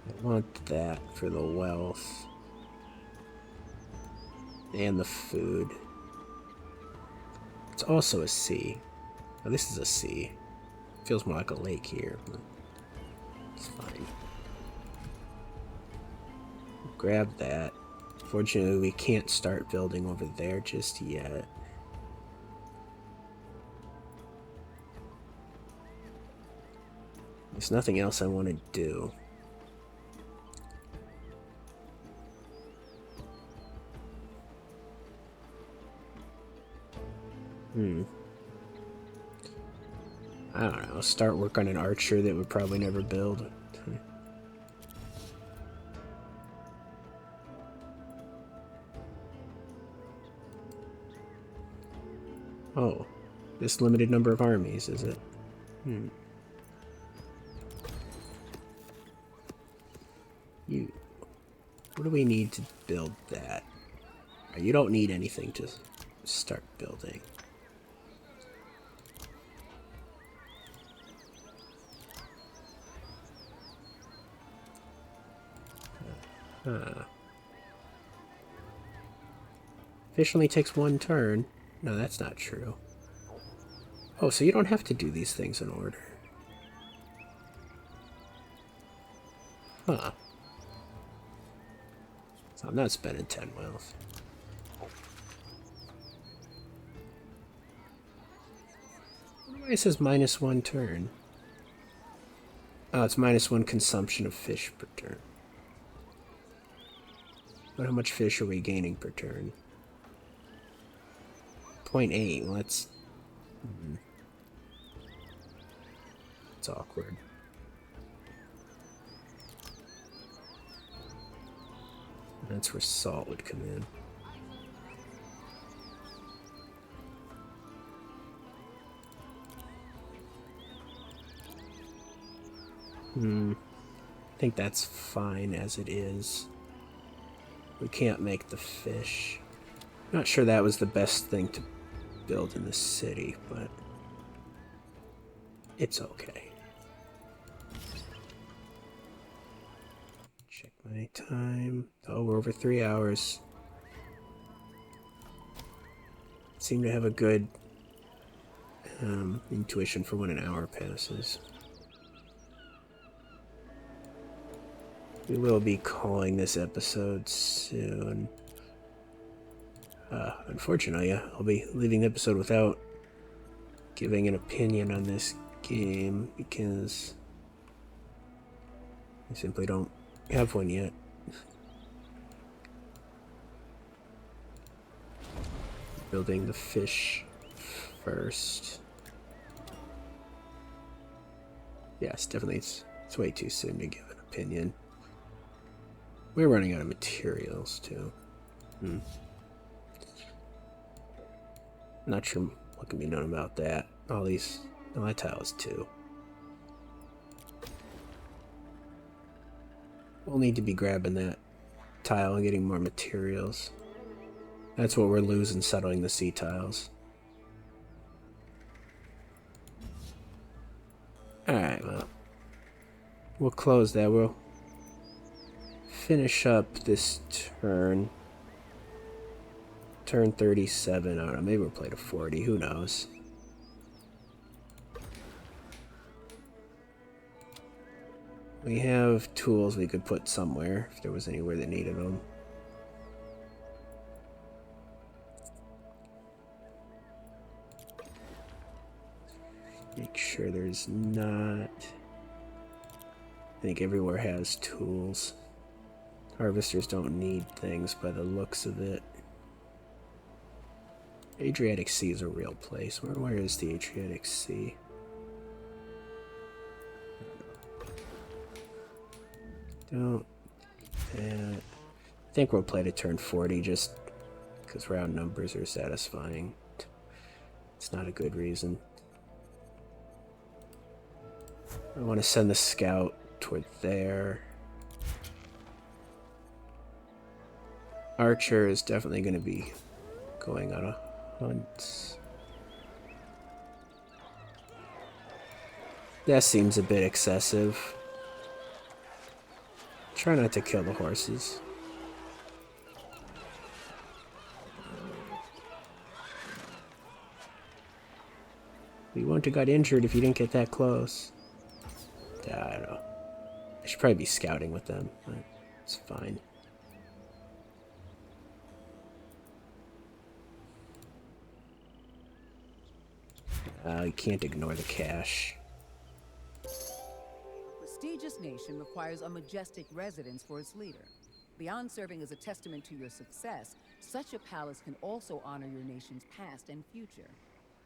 I want that for the wealth. And the food. It's also a sea. Oh, this is a sea. Feels more like a lake here, but it's fine. Grab that. Fortunately, we can't start building over there just yet. There's nothing else I want to do. I don't know. Start work on an archer that would probably never build. Oh, this limited number of armies, is it? What do we need to build that? You don't need anything to start building. Fish only takes 1 turn. No, that's not true. Oh, so you don't have to do these things in order. Huh. So I'm not spending 10 wealth. Why it says -1 turn? Oh, it's -1 consumption of fish per turn. But how much fish are we gaining per turn? 0.8. Well, that's... It's awkward. That's where salt would come in. I think that's fine as it is. We can't make the fish. Not sure that was the best thing to build in the city, but it's okay. Check my time. Oh, we're over 3 hours. Seem to have a good intuition for when an hour passes. We will be calling this episode soon. Unfortunately, I'll be leaving the episode without giving an opinion on this game because I simply don't have one yet. Building the fish first. Yes, definitely it's way too soon to give an opinion. We're running out of materials too. Not sure What can be known about that? All these... No, that tile is 2. We'll need to be grabbing that tile and getting more materials. That's what we're losing settling the sea tiles. Alright, well. We'll close that. We'll finish up this turn. Turn 37. I don't know. Maybe we'll play to 40. Who knows? We have tools we could put somewhere if there was anywhere that needed them. Make sure there's not... I think everywhere has tools. Harvesters don't need things by the looks of it. Adriatic Sea is a real place. Where is the Adriatic Sea? Don't... I think we'll play to turn 40 just because round numbers are satisfying. It's not a good reason. I want to send the scout toward there. Archer is definitely going to be going on a hunt. That seems a bit excessive. Try not to kill the horses. You wouldn't have got injured if you didn't get that close. I don't know. I should probably be scouting with them, but it's fine. You can't ignore the cash. Prestigious nation requires a majestic residence for its leader. Beyond serving as a testament to your success, such a palace can also honor your nation's past and future.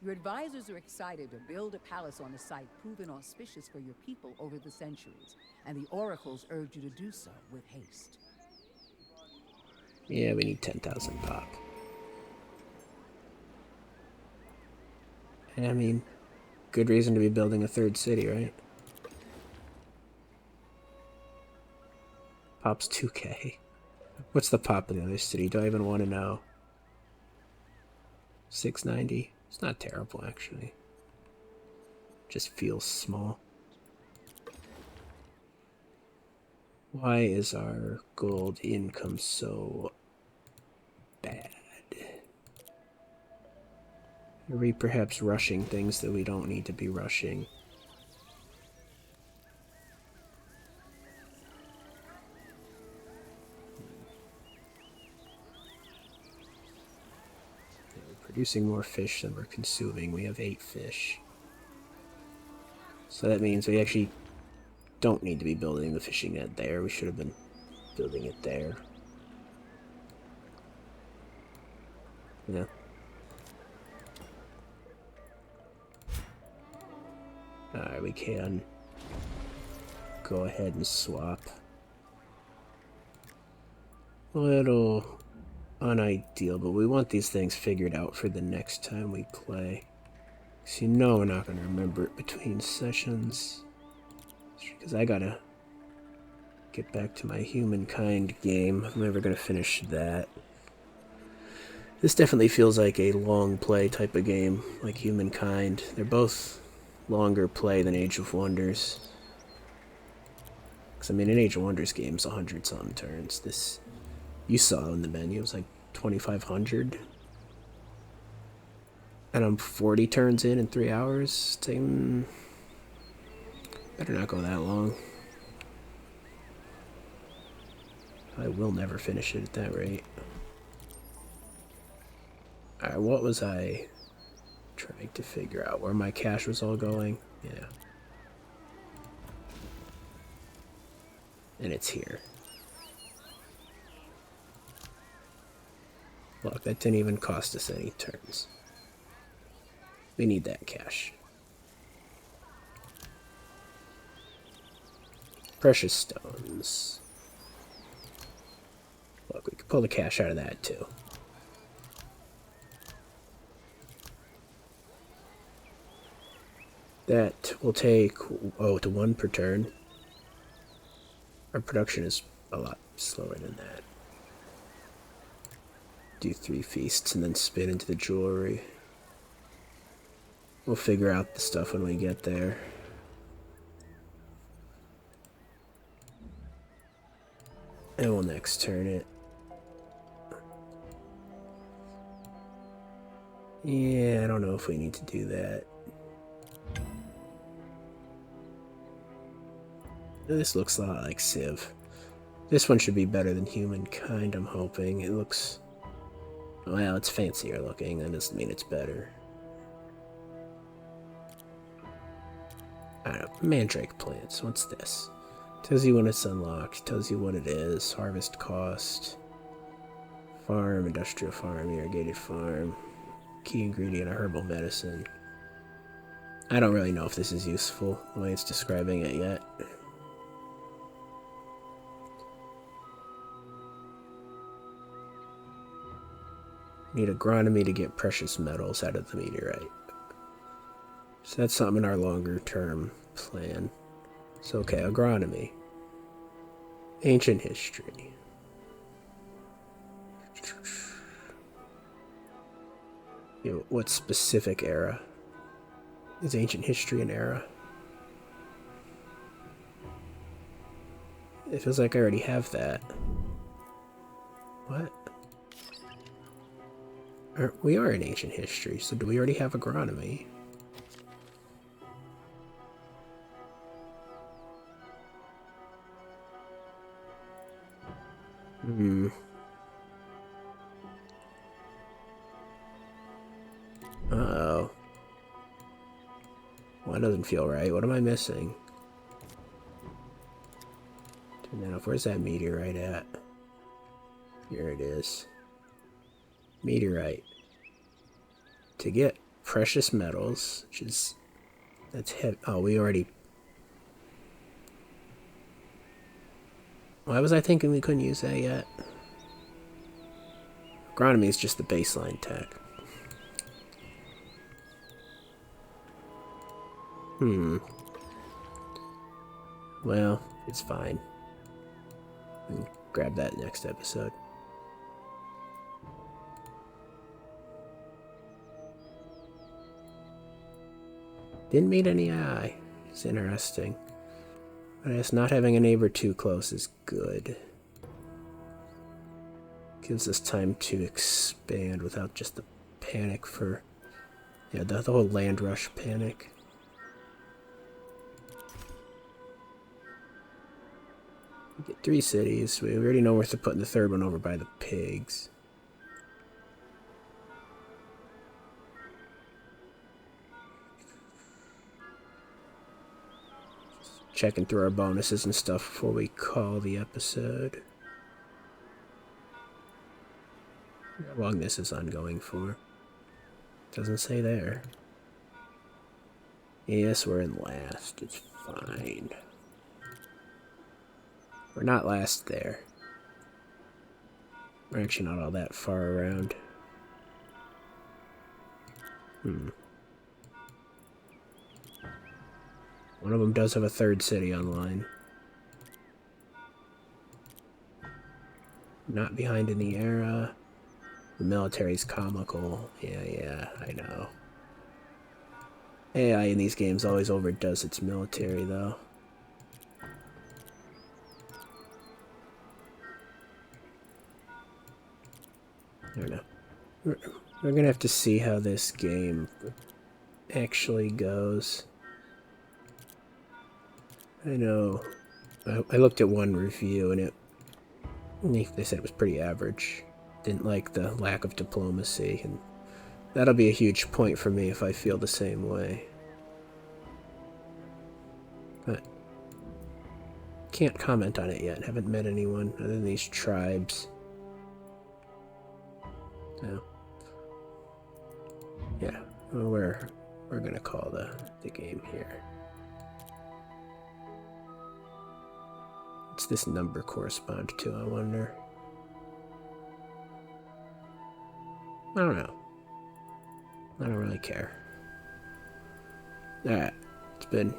Your advisors are excited to build a palace on a site proven auspicious for your people over the centuries, and the oracles urge you to do so with haste. Yeah, we need 10,000 pop. I mean, good reason to be building a third city, right? Pop's 2K. What's the pop in the other city? Do I even want to know? 690. It's not terrible, actually. Just feels small. Why is our gold income so bad? Are we perhaps rushing things that we don't need to be rushing? Producing more fish than we're consuming. We have 8 fish. So that means we actually don't need to be building the fishing net there. We should have been building it there. Yeah. Alright, we can go ahead and swap. A little unideal, but we want these things figured out for the next time we play. Because you know we're not going to remember it between sessions. Because I gotta get back to my humankind game. I'm never going to finish that. This definitely feels like a long play type of game, like Humankind. They're both longer play than Age of Wonders. Because, I mean, an Age of Wonders game's 100-something turns. This, you saw in the menu, it was like 2,500. And I'm 40 turns in 3 hours. Better not go that long. I will never finish it at that rate. Alright, what was I trying to figure out? Where my cash was all going? Yeah. And it's here. Look, that didn't even cost us any turns. We need that cash. Precious stones. Look, we could pull the cash out of that too. That will take, oh, to 1 per turn. Our production is a lot slower than that. Do 3 feasts and then spin into the jewelry. We'll figure out the stuff when we get there. And we'll next turn it. Yeah, I don't know if we need to do that. This looks a lot like Civ. This one should be better than Humankind, I'm hoping. It looks... well, it's fancier looking. That doesn't mean it's better. I don't know. Mandrake plants. What's this? Tells you when it's unlocked. Tells you what it is. Harvest cost. Farm, industrial farm, irrigated farm. Key ingredient, a herbal medicine. I don't really know if this is useful, the way it's describing it yet. Need agronomy to get precious metals out of the meteorite. So that's something in our longer term plan. So okay, agronomy. Ancient history. What specific era? Is ancient history an era? It feels like I already have that. What? We are in ancient history, so do we already have agronomy? Uh-oh. Well, that doesn't feel right. What am I missing? Turn that off. Where's that meteorite at? Here it is. Meteorite. To get precious metals, which is... that's heavy. Oh, we already... why was I thinking we couldn't use that yet? Agronomy is just the baseline tech. Well, it's fine. We can grab that next episode. Didn't meet any AI. It's interesting. But I guess not having a neighbor too close is good. Gives us time to expand without just the panic for... yeah, the whole land rush panic. We get 3 cities. We already know where to put the 3rd one over by the pigs. Checking through our bonuses and stuff before we call the episode. How long this is ongoing for? Doesn't say there. Yes, we're in last. It's fine. We're not last there. We're actually not all that far around. One of them does have a 3rd city online. Not behind in the era. The military's comical. Yeah, I know. AI in these games always overdoes its military, though. I don't know. We're gonna have to see how this game actually goes. I know. I looked at one review and they said it was pretty average. Didn't like the lack of diplomacy, and that'll be a huge point for me if I feel the same way. But can't comment on it yet. Haven't met anyone other than these tribes. So yeah, well, we're gonna call the game here. What's this number correspond to, I wonder? I don't know. I don't really care. Alright, It's been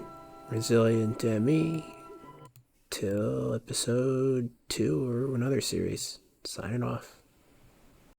Resilient ME till episode 2 or another series. Signing off.